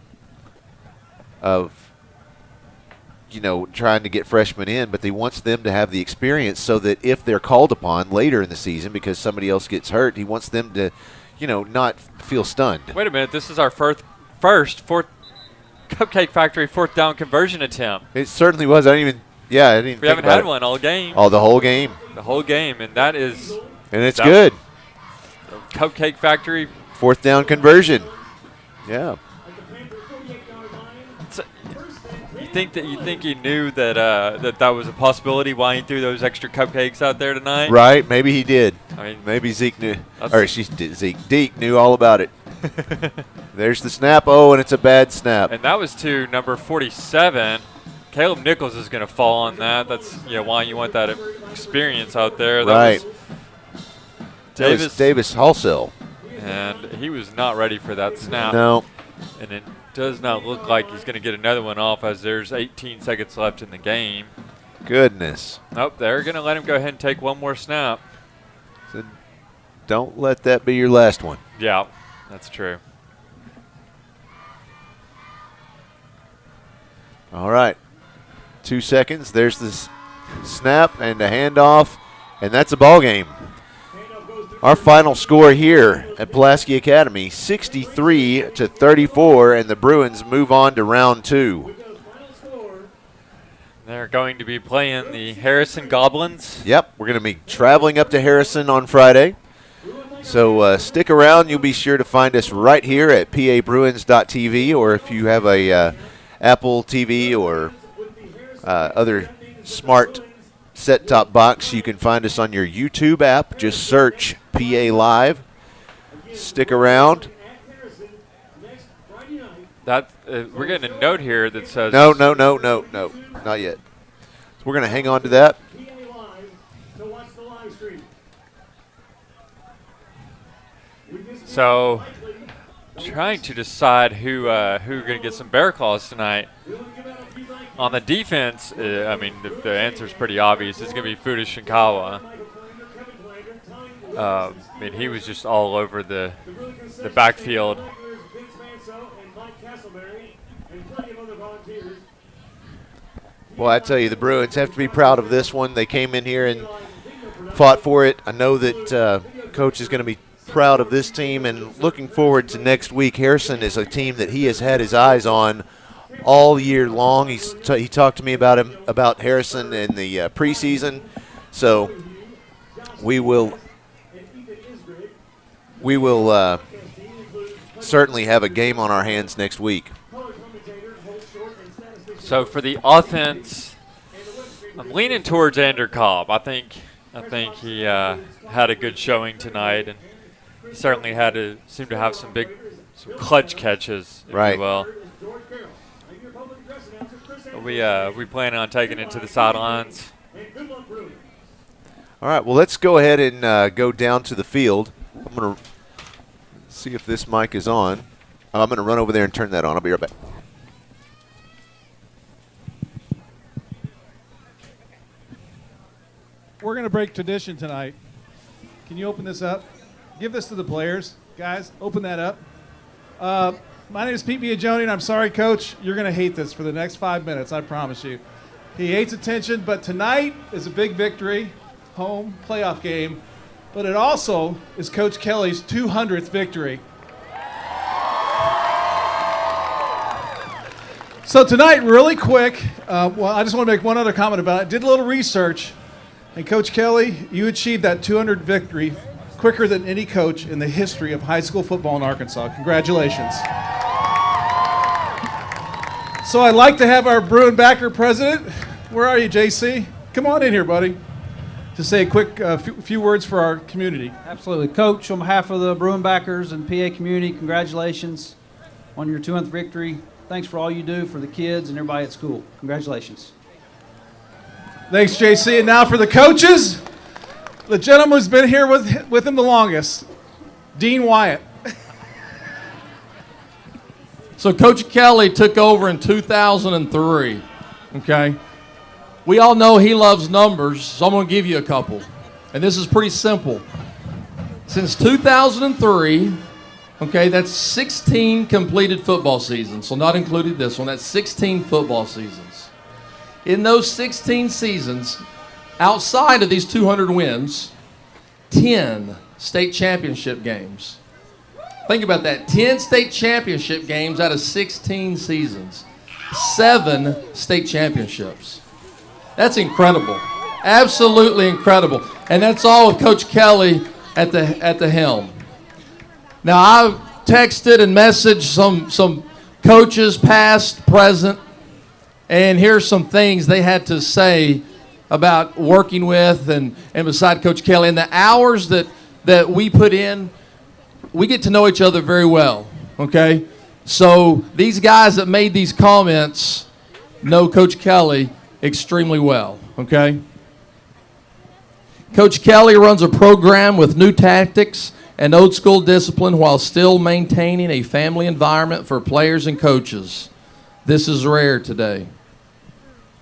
you know, trying to get freshmen in, but he wants them to have the experience so that if they're called upon later in the season because somebody else gets hurt, he wants them to, you know, not feel stunned. Wait a minute. This is our fourth Cupcake Factory fourth down conversion attempt. It certainly was. I didn't even We haven't had one all game. Oh, the whole game. The whole game, and that is – and it's good. Cupcake Factory. Fourth down conversion. Yeah. You think he knew that that was a possibility why he threw those extra cupcakes out there tonight? Right. Maybe he did. I mean, maybe Zeke knew. Or Zeke knew all about it. There's the snap. Oh, and it's a bad snap. And that was to number 47. Caleb Nichols is going to fall on that. That's why you want that experience out there. That right. Was Davis Halsell. And he was not ready for that snap. No. And it does not look like he's going to get another one off as there's 18 seconds left in the game. Goodness. Nope, they're going to let him go ahead and take one more snap. So don't let that be your last one. Yeah, that's true. All right. 2 seconds. There's this snap and a handoff, and that's a ball game. Our final score here at Pulaski Academy, 63-34, and the Bruins move on to round 2. They're going to be playing the Harrison Goblins. Yep, we're going to be traveling up to Harrison on Friday. So stick around. You'll be sure to find us right here at pabruins.tv, or if you have a Apple TV or other smart set-top box, you can find us on your YouTube app. Just search PA Live. Stick around. That we're getting a note here that says no, not yet. So we're going to hang on to that. So trying to decide who are going to get some bear claws tonight. On the defense, I mean, the answer is pretty obvious. It's going to be Fuda Shinkawa. I mean, he was just all over the backfield. Well, I tell you, the Bruins have to be proud of this one. They came in here and fought for it. I know that Coach is going to be proud of this team and looking forward to next week. Harrison is a team that he has had his eyes on all year long. He talked to me about Harrison in the preseason. So we will certainly have a game on our hands next week. So for the offense, I'm leaning towards Andrew Cobb. I think he had a good showing tonight, and he certainly seemed to have some clutch catches, if you will. We plan on taking it to the sidelines. All right, well, let's go ahead and go down to the field. I'm going to see if this mic is on. I'm going to run over there and turn that on. I'll be right back. We're going to break tradition tonight. Can you open this up? Give this to the players. Guys, open that up. My name is Pete Biagioni, and I'm sorry, Coach. You're going to hate this for the next 5 minutes, I promise you. He hates attention, but tonight is a big victory, home playoff game. But it also is Coach Kelly's 200th victory. So tonight, really quick, I just want to make one other comment about it. I did a little research, and Coach Kelly, you achieved that 200 victory quicker than any coach in the history of high school football in Arkansas. Congratulations. So I'd like to have our Bruin backer president. Where are you, JC? Come on in here, buddy, to say a quick few words for our community. Absolutely. Coach, on behalf of the Bruin backers and PA community, congratulations on your 200th victory. Thanks for all you do for the kids and everybody at school. Congratulations. Thanks, JC. And now for the coaches, the gentleman who's been here with him the longest, Dean Wyatt. So Coach Kelly took over in 2003, okay? We all know he loves numbers, so I'm going to give you a couple. And this is pretty simple. Since 2003, okay, that's 16 completed football seasons, so not included this one. That's 16 football seasons. In those 16 seasons, outside of these 200 wins, 10 state championship games. Think about that. 10 state championship games out of 16 seasons. 7 state championships. That's incredible. Absolutely incredible. And that's all with Coach Kelly at the helm. Now, I've texted and messaged some coaches, past, present, and here's some things they had to say about working with and beside Coach Kelly. And the hours that we put in, we get to know each other very well, okay? So these guys that made these comments know Coach Kelly extremely well, okay? Coach Kelly runs a program with new tactics and old school discipline while still maintaining a family environment for players and coaches. This is rare today.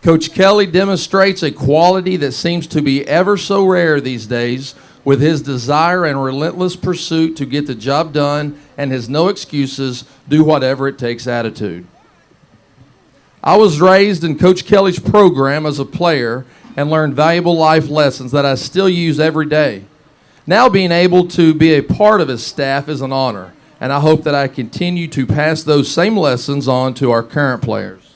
Coach Kelly demonstrates a quality that seems to be ever so rare these days, with his desire and relentless pursuit to get the job done and his no excuses, do whatever it takes attitude. I was raised in Coach Kelly's program as a player and learned valuable life lessons that I still use every day. Now being able to be a part of his staff is an honor, and I hope that I continue to pass those same lessons on to our current players.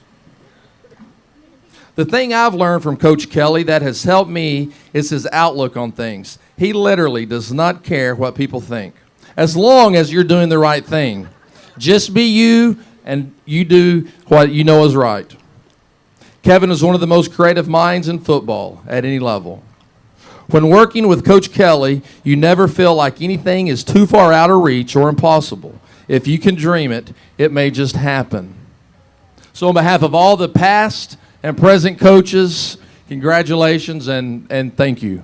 The thing I've learned from Coach Kelly that has helped me is his outlook on things. He literally does not care what people think, as long as you're doing the right thing. Just be you, and you do what you know is right. Kevin is one of the most creative minds in football at any level. When working with Coach Kelly, you never feel like anything is too far out of reach or impossible. If you can dream it, it may just happen. So on behalf of all the past and present coaches, congratulations and thank you.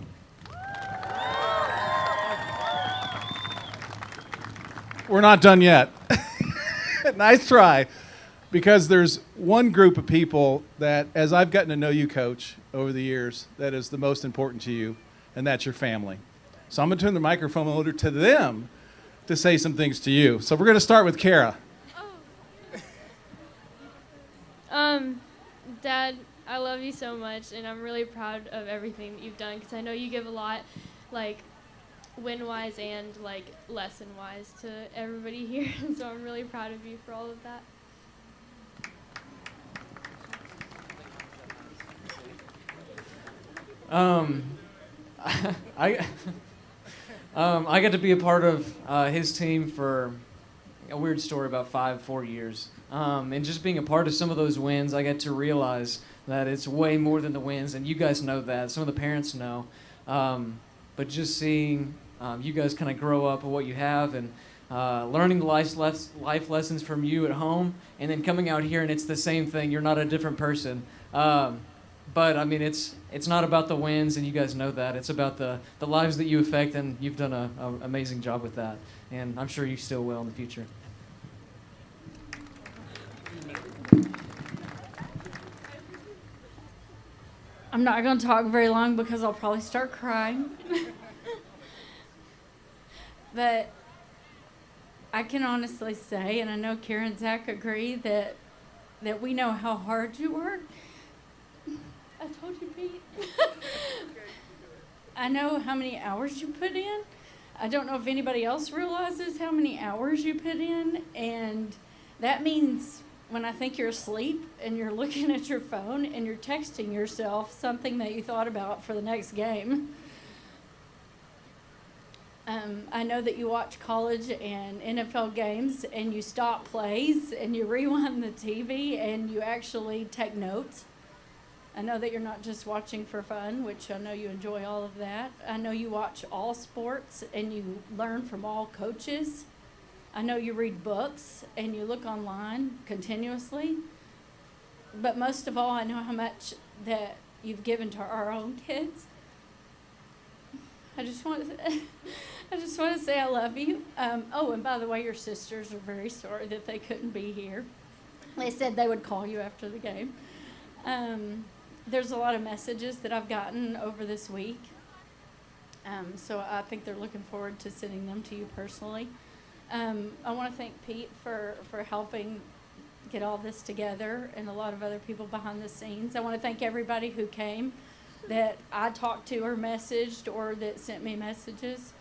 We're not done yet. Nice try. Because there's one group of people that, as I've gotten to know you, Coach, over the years, that is the most important to you, and that's your family. So I'm going to turn the microphone over to them to say some things to you. So we're going to start with Kara. Dad, I love you so much, and I'm really proud of everything that you've done, because I know you give a lot, like, win-wise and, like, lesson-wise to everybody here, so I'm really proud of you for all of that. I got to be a part of his team for a weird story about 4 years. And just being a part of some of those wins, I got to realize that it's way more than the wins, and you guys know that. Some of the parents know. But just seeing you guys kind of grow up and what you have, and learning the life lessons from you at home, and then coming out here and it's the same thing. You're not a different person. But, I mean, it's not about the wins, and you guys know that. It's about the lives that you affect, and you've done an amazing job with that. And I'm sure you still will in the future. I'm not going to talk very long because I'll probably start crying. But I can honestly say, and I know Karen and Zach agree, that we know how hard you work. I told you, Pete. I know how many hours you put in. I don't know if anybody else realizes how many hours you put in, and that means when I think you're asleep and you're looking at your phone and you're texting yourself something that you thought about for the next game. I know that you watch college and NFL games and you stop plays and you rewind the TV and you actually take notes. I know that you're not just watching for fun, which I know you enjoy all of that. I know you watch all sports and you learn from all coaches. I know you read books and you look online continuously. But most of all, I know how much that you've given to our own kids. I just want to say I love you. Oh, and by the way, your sisters are very sorry that they couldn't be here. They said they would call you after the game. There's a lot of messages that I've gotten over this week. So I think they're looking forward to sending them to you personally. I want to thank Pete for helping get all this together and a lot of other people behind the scenes. I want to thank everybody who came that I talked to or messaged or that sent me messages.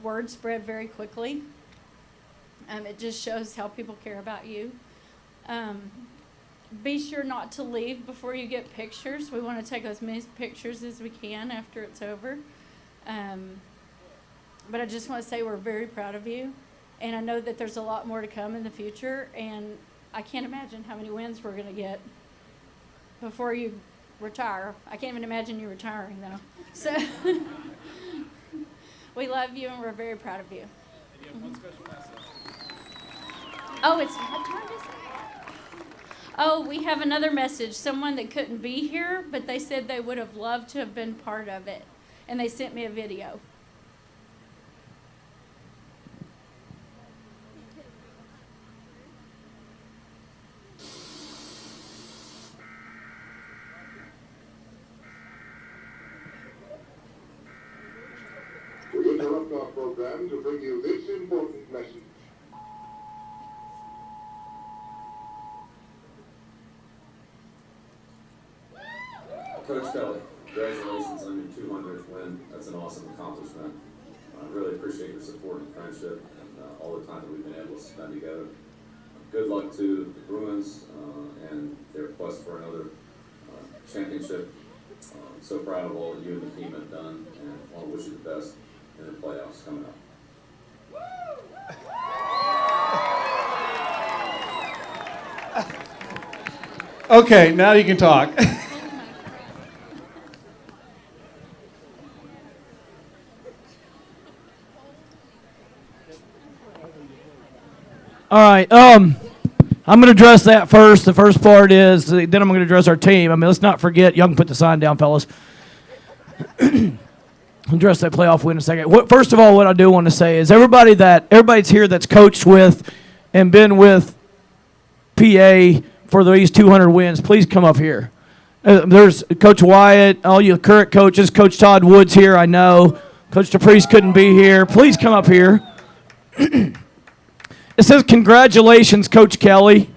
Word spread very quickly. It just shows how people care about you. Be sure not to leave before you get pictures. We want to take as many pictures as we can after it's over. But I just want to say we're very proud of you. And I know that there's a lot more to come in the future. And I can't imagine how many wins we're going to get before you retire. I can't even imagine you retiring, though. So we love you, and we're very proud of you. And you have one special message. Oh, it's my turn, is it? Oh, we have another message. Someone that couldn't be here, but they said they would have loved to have been part of it. And they sent me a video. We interrupt our program to bring you this important message. Coach Kelly, congratulations on your 200th win. That's an awesome accomplishment. I really appreciate your support and friendship and all the time that we've been able to spend together. Good luck to the Bruins and their quest for another championship. I'm so proud of all that you and the team have done, and I want to wish you the best in the playoffs coming up. Okay, now you can talk. All right. I'm going to address that first. The first part is, then I'm going to address our team. I mean, let's not forget, y'all can put the sign down, fellas. Address that playoff win in a second. First of all, what I do want to say is everybody's here that's coached with and been with PA for these 200 wins, please come up here. There's Coach Wyatt, all you current coaches, Coach Todd Woods here, I know. Coach DePriest couldn't be here. Please come up here. It says, congratulations, Coach Kelly.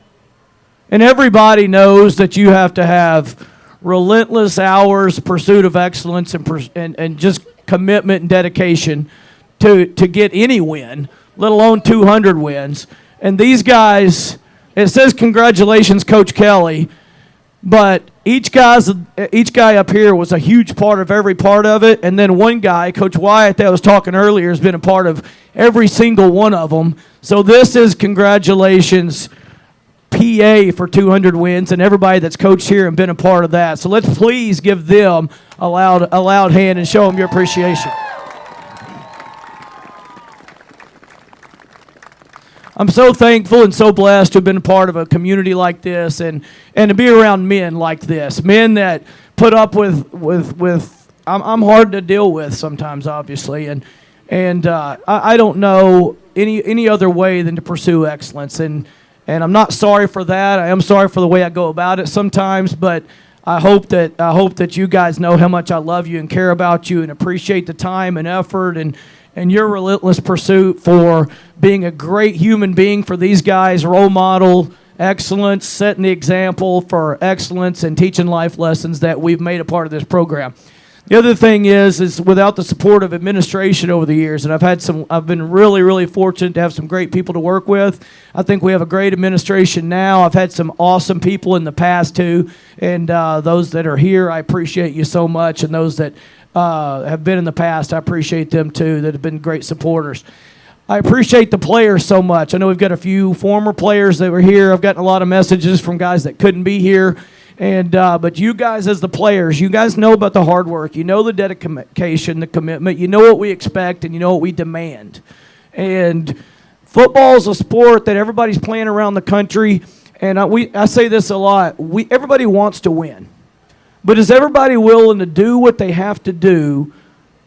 And everybody knows that you have to have relentless hours, pursuit of excellence, and just commitment and dedication to get any win, let alone 200 wins. And these guys, it says, congratulations, Coach Kelly. But each guy up here was a huge part of every part of it. And then one guy, Coach Wyatt, that was talking earlier, has been a part of every single one of them. So this is congratulations, PA, for 200 wins, and everybody that's coached here and been a part of that. So let's please give them a loud hand and show them your appreciation. I'm so thankful and so blessed to have been a part of a community like this and to be around men like this, men that put up with I'm hard to deal with sometimes, obviously, and I don't know any other way than to pursue excellence, and I'm not sorry for that. I am sorry for the way I go about it sometimes, but I hope that you guys know how much I love you and care about you and appreciate the time and effort and and your relentless pursuit for being a great human being for these guys, role model, excellence, setting the example for excellence and teaching life lessons that we've made a part of this program. The other thing is without the support of administration over the years, and I've been really, really fortunate to have some great people to work with. I think we have a great administration now. I've had some awesome people in the past too, and those that are here, I appreciate you so much, and those that have been in the past, I appreciate them too, that have been great supporters. I appreciate the players so much. I know we've got a few former players that were here. I've gotten a lot of messages from guys that couldn't be here. And but you guys as the players, you guys know about the hard work. You know the dedication, the commitment. You know what we expect, and you know what we demand. And football is a sport that everybody's playing around the country. And I say this a lot. Everybody wants to win. But is everybody willing to do what they have to do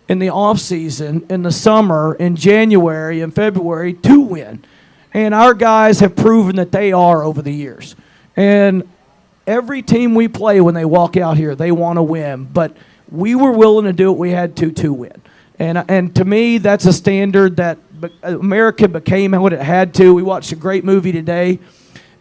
in the off season, in the summer, in January, and February to win? And our guys have proven that they are over the years. And every team we play, when they walk out here, they want to win. But we were willing to do what we had to win. And to me, that's a standard that America became what it had to. We watched a great movie today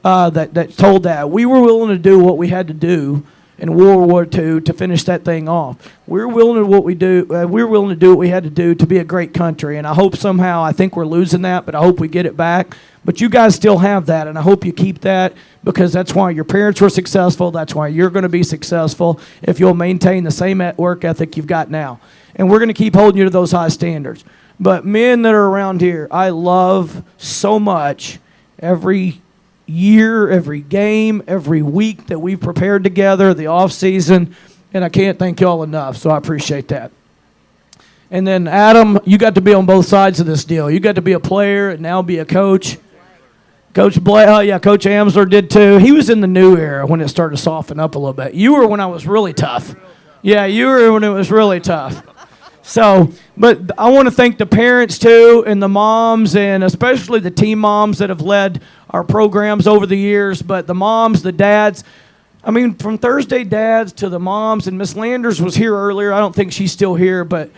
that told that. We were willing to do what we had to do in World War II to finish that thing off. We're willing to do what we do. We're willing to do what we had to do to be a great country. And I hope somehow, I think we're losing that, but I hope we get it back. But you guys still have that, and I hope you keep that, because that's why your parents were successful. That's why you're going to be successful if you'll maintain the same work ethic you've got now. And we're going to keep holding you to those high standards. But men that are around here, I love so much every year, every game, every week that we've prepared together, the off season, and I can't thank y'all enough, so I appreciate that. And then Adam, you got to be on both sides of this deal. You got to be a player and now be a coach. Coach Coach Amsler did too. He was in the new era when it started to soften up a little bit. You were when I was really tough. Yeah, you were when it was really tough. So, but I want to thank the parents too, and the moms, and especially the team moms that have led our programs over the years. But the moms, the dads, I mean, from Thursday dads to the moms, and Miss Landers was here earlier. I don't think she's still here, but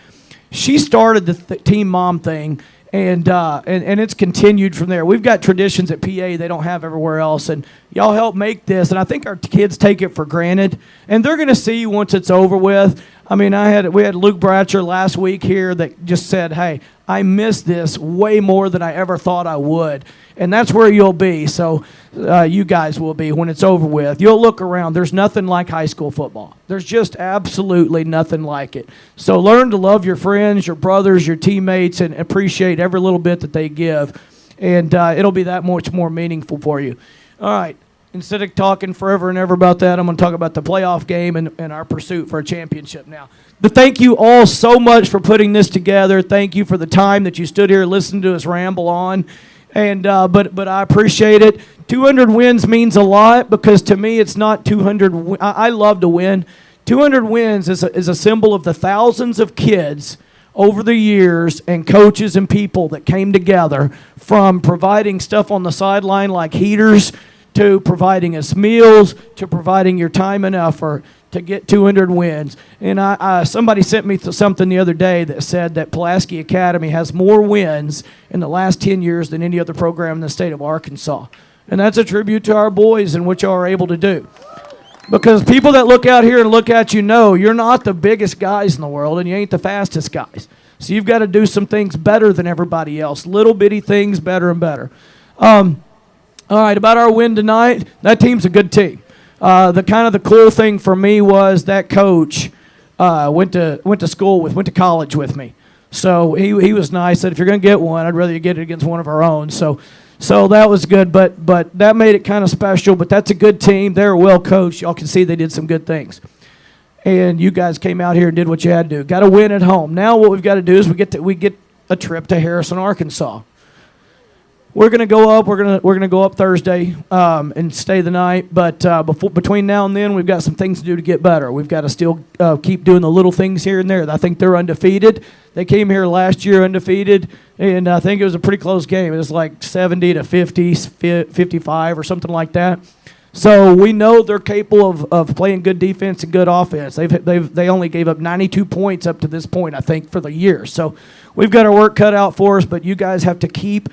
she started the team mom thing. And it's continued from there. We've got traditions at PA they don't have everywhere else, and y'all help make this. And I think our kids take it for granted, and they're going to see once it's over with. I mean, we had Luke Bratcher last week here that just said, "Hey, I miss this way more than I ever thought I would," and that's where you'll be. So you guys will be when it's over with. You'll look around. There's nothing like high school football. There's just absolutely nothing like it. So learn to love your friends, your brothers, your teammates, and appreciate every little bit that they give, and it'll be that much more meaningful for you. All right. Instead of talking forever and ever about that, I'm going to talk about the playoff game and our pursuit for a championship now. But thank you all so much for putting this together. Thank you for the time that you stood here and listened to us ramble on. And but I appreciate it. 200 wins means a lot, because to me it's not 200. I love to win. 200 wins is a symbol of the thousands of kids over the years and coaches and people that came together, from providing stuff on the sideline like heaters, to providing us meals, to providing your time and effort to get 200 wins. And somebody sent me something the other day that said that Pulaski Academy has more wins in the last 10 years than any other program in the state of Arkansas. And that's a tribute to our boys and what y'all are able to do. Because people that look out here and look at you know you're not the biggest guys in the world, and you ain't the fastest guys. So you've got to do some things better than everybody else, little bitty things better and better. All right, about our win tonight, that team's a good team. The cool thing for me was that coach went to college with me. So he was nice. Said, if you're going to get one, I'd rather you get it against one of our own. So that was good, but that made it kind of special. But that's a good team. They're well coached. Y'all can see they did some good things. And you guys came out here and did what you had to do. Got to win at home. Now what we've got to do is we get a trip to Harrison, Arkansas. We're going to go up. We're going to go up Thursday and stay the night. But between now and then, we've got some things to do to get better. We've got to still keep doing the little things here and there. I think they're undefeated. They came here last year undefeated, and I think it was a pretty close game. It was like 70 to 50, 55 or something like that. So we know they're capable of playing good defense and good offense. They only gave up 92 points up to this point, I think, for the year. So we've got our work cut out for us, but you guys have to keep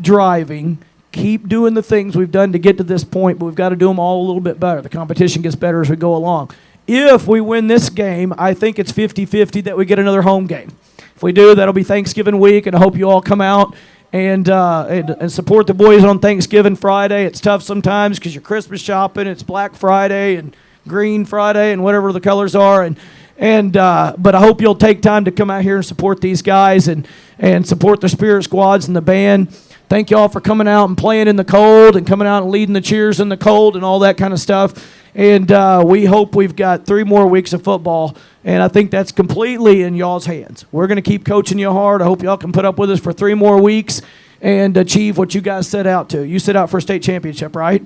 driving, keep doing the things we've done to get to this point, but we've got to do them all a little bit better. The competition gets better as we go along. If we win this game, I think it's 50-50 that we get another home game. If we do, that'll be Thanksgiving week, and I hope you all come out and support the boys on Thanksgiving Friday. It's tough sometimes because you're Christmas shopping. It's Black Friday and Green Friday and whatever the colors are. But I hope you'll take time to come out here and support these guys and support the Spirit Squads and the band. Thank you all for coming out and playing in the cold and coming out and leading the cheers in the cold and all that kind of stuff. And we hope we've got 3 more weeks of football, and I think that's completely in y'all's hands. We're going to keep coaching you hard. I hope y'all can put up with us for 3 more weeks and achieve what you guys set out to. You set out for a state championship, right?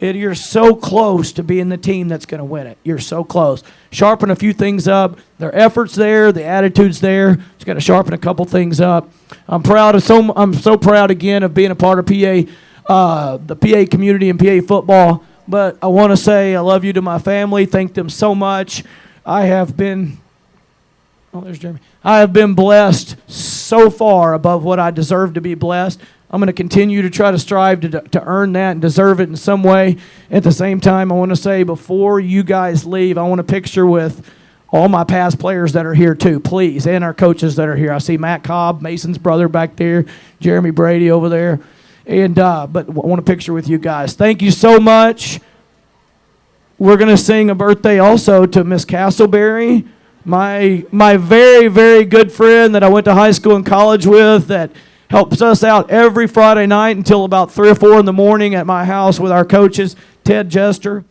You're so close to being the team that's going to win it. You're so close. Sharpen a few things up. Their effort's there. The attitude's there. Just got to sharpen a couple things up. I'm so proud again of being a part of PA, the PA community and PA football. But I want to say I love you to my family. Thank them so much. I have been blessed so far above what I deserve to be blessed. I'm going to continue to try to strive to earn that and deserve it in some way. At the same time, I want to say before you guys leave, I want a picture with all my past players that are here too, please, and our coaches that are here. I see Matt Cobb, Mason's brother back there, Jeremy Brady over there. But I want a picture with you guys. Thank you so much. We're going to sing a birthday also to Miss Castleberry, my very, very good friend that I went to high school and college with that helps us out every Friday night until about 3 or 4 in the morning at my house with our coaches, Ted Jester,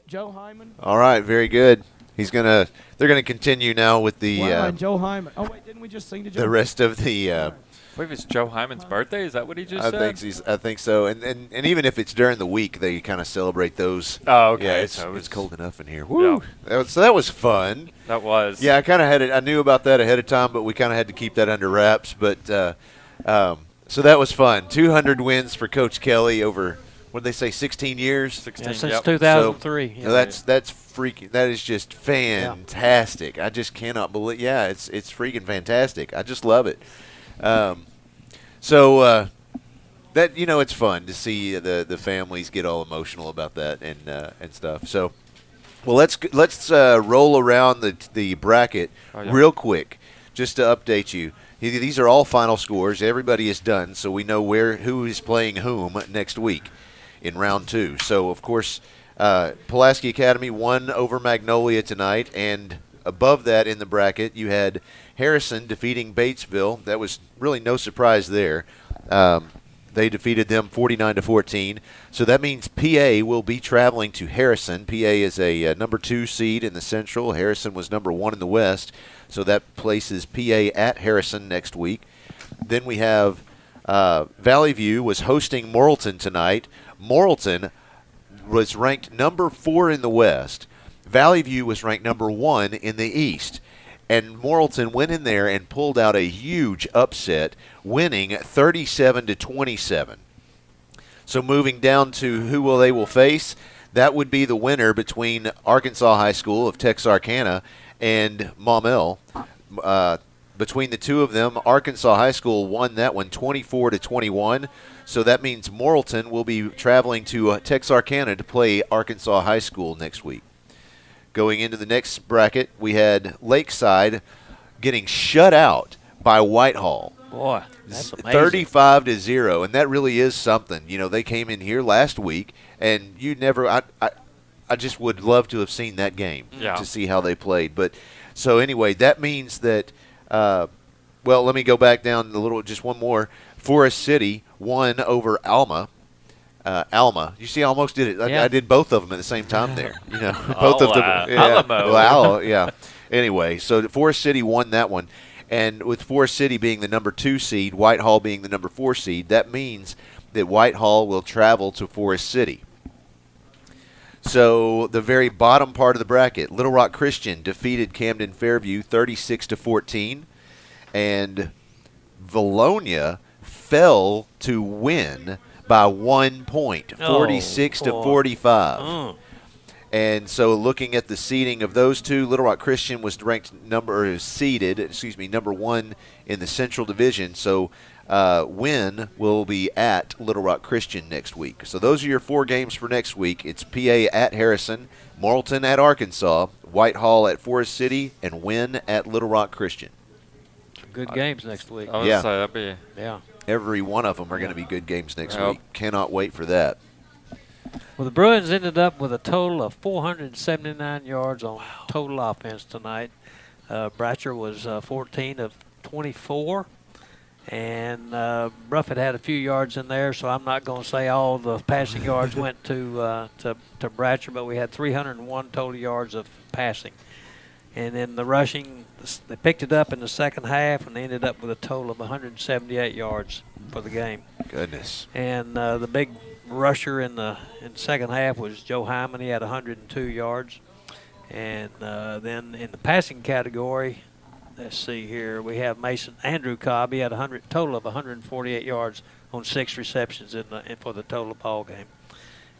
Joe Hyman. All right, very good. They're gonna continue now with the Joe Hyman. Oh wait, didn't we just sing to Joe? The rest of the. Wait, it's Joe Hyman's birthday? Is that what he just said? I think so. And even if it's during the week, they kind of celebrate those. Oh, okay. Yeah, it's cold enough in here. Woo! Yeah. So that was fun. That was. Yeah, I kind of had it. I knew about that ahead of time, but we kind of had to keep that under wraps. But so that was fun. 200 wins for Coach Kelly over, what did they say, 16 years? 16. Yeah, since 2003. So, that's freaking. That is just fantastic. I just cannot believe. Yeah, it's freaking fantastic. I just love it. So that it's fun to see the families get all emotional about that and stuff. So, well, let's roll around the bracket real quick, just to update you. These are all final scores. Everybody is done, so we know who is playing whom next week in round 2. So, of course, Pulaski Academy won over Magnolia tonight, and above that in the bracket you had Harrison defeating Batesville. That was really no surprise there. They defeated them 49-14. So that means PA will be traveling to Harrison. PA is a number 2 seed in the Central. Harrison was number 1 in the West. So that places PA at Harrison next week. Then we have Valley View was hosting Morrilton tonight. Morrilton was ranked number 4 in the West. Valley View was ranked number 1 in the East. And Morrilton went in there and pulled out a huge upset, winning 37-27. So moving down to who they will face, that would be the winner between Arkansas High School of Texarkana and Maumelle. Between the two of them, Arkansas High School won that one 24-21. So that means Morrilton will be traveling to Texarkana to play Arkansas High School next week. Going into the next bracket, we had Lakeside getting shut out by Whitehall. Boy, that's amazing. 35-0, and that really is something. They came in here last week, and I just would love to have seen that game to see how they played. But so anyway, that means that. Well, let me go back down a little. Just one more. Forest City won over Alma. Alma. You see, I almost did it. I did both of them at the same time there. Both of them. Alamo. Wow, yeah. Anyway, so Forest City won that one. And with Forest City being the number 2 seed, Whitehall being the number 4 seed, that means that Whitehall will travel to Forest City. So the very bottom part of the bracket, Little Rock Christian defeated Camden Fairview 36-14. And Valonia fell to win by 1 point, 46 to 45. And so looking at the seeding of those two, Little Rock Christian was seeded number 1 in the Central Division. So Wynn will be at Little Rock Christian next week. So those are your 4 games for next week. It's PA at Harrison, Morrilton at Arkansas, Whitehall at Forest City, and Wynn at Little Rock Christian. Good games next week. Yeah. That'd be Every one of them are going to be good games next week. Cannot wait for that. Well, the Bruins ended up with a total of 479 yards on total offense tonight. Bratcher was 14 of 24. And Bruffett had a few yards in there, so I'm not going to say all the passing yards went to Bratcher, but we had 301 total yards of passing. And then the rushing, they picked it up in the second half, and they ended up with a total of 178 yards for the game. Goodness. And the big rusher in the second half was Joe Hyman. He had 102 yards. And then in the passing category, let's see here, we have Andrew Cobb. He had a total of 148 yards on 6 receptions for the total ball game.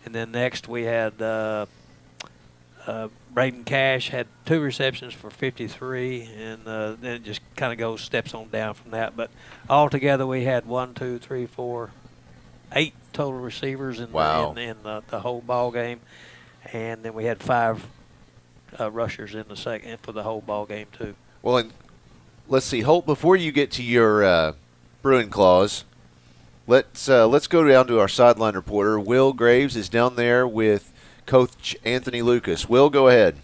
And then next we had Braden Cash had 2 receptions for 53, and then it just kind of steps on down from that. But altogether we had 8 total receivers in the whole ball game, and then we had 5 rushers in the second for the whole ball game too. Well, and let's see, Holt, before you get to your Bruin clause, let's go down to our sideline reporter. Will Graves is down there with Coach Anthony Lucas. Will, go ahead.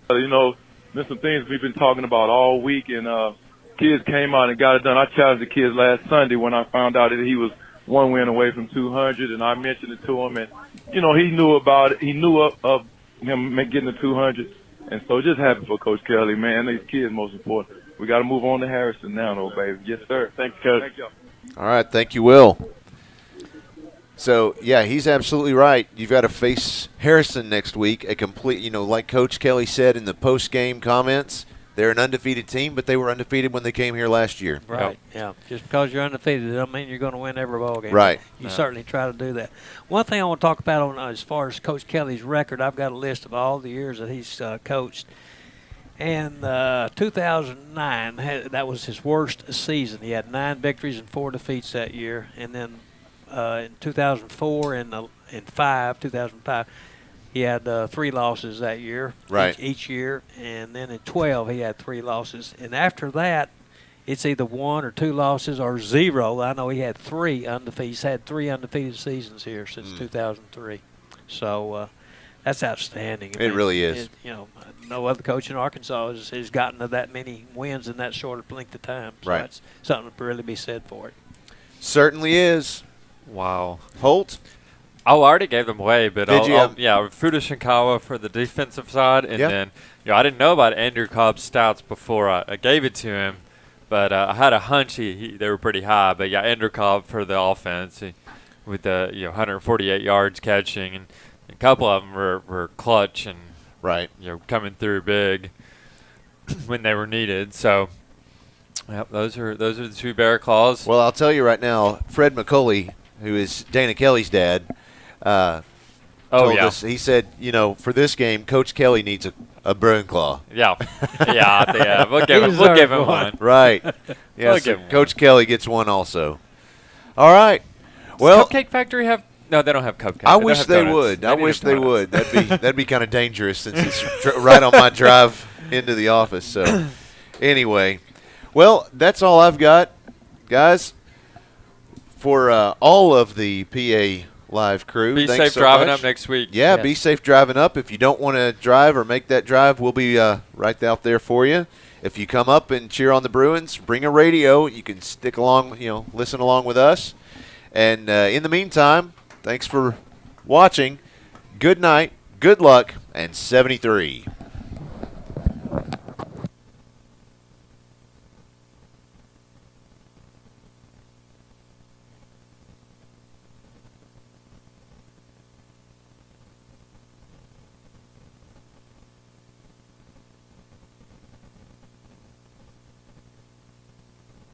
There's some things we've been talking about all week, and kids came out and got it done. I challenged the kids last Sunday when I found out that he was 1 win away from 200, and I mentioned it to him, and, he knew about it. He knew of him getting the 200, and so just happy for Coach Kelly, man. These kids most important. We got to move on to Harrison now, though, baby. Yes, sir. Thanks, Coach. Thank you. All right, thank you, Will. So, yeah, he's absolutely right. You've got to face Harrison next week, a complete, like Coach Kelly said in the post-game comments, they're an undefeated team, but they were undefeated when they came here last year. Right, yeah. Just because you're undefeated doesn't mean you're going to win every ball game. Right. You certainly try to do that. One thing I want to talk about as far as Coach Kelly's record, I've got a list of all the years that he's coached. And 2009, that was his worst season. He had 9 victories and 4 defeats that year. And then in 2004 and 2005, he had 3 losses that year, each year. And then in 12, he had 3 losses. And after that, it's either 1 or 2 losses or 0. I know he had 3 undefeated. He's had 3 undefeated seasons here since 2003. So that's outstanding. It really is. No other coach in Arkansas has gotten to that many wins in that short of length of time. So that's something to really be said for it. Certainly is. Wow. Holt? I already gave them away, but Did you? Fuda Shinkawa for the defensive side, and then I didn't know about Andrew Cobb's stats before I gave it to him, but I had a hunch they were pretty high. But Andrew Cobb for the offense with the 148 yards catching, and a couple of them were clutch and coming through big when they were needed. So those are the 2 Bear Claws. Well, I'll tell you right now, Fred McCulley, who is Dana Kelly's dad, told us, he said, for this game, Coach Kelly needs a Bruin Claw. Yeah. We'll give him one. Right. Yeah, so Coach Kelly gets one also. All right. Does Cupcake Factory have? No, they don't have cupcakes. I wish they would. I wish they would. That'd be kind of dangerous since it's right on my drive into the office. So, anyway, well, that's all I've got, guys. For all of the PA Live crew, be thanks safe so driving much. up next week. Yeah, be safe driving up. If you don't want to drive or make that drive, we'll be right out there for you. If you come up and cheer on the Bruins, bring a radio. You can stick along, listen along with us. And in the meantime, thanks for watching. Good night, good luck, and 73.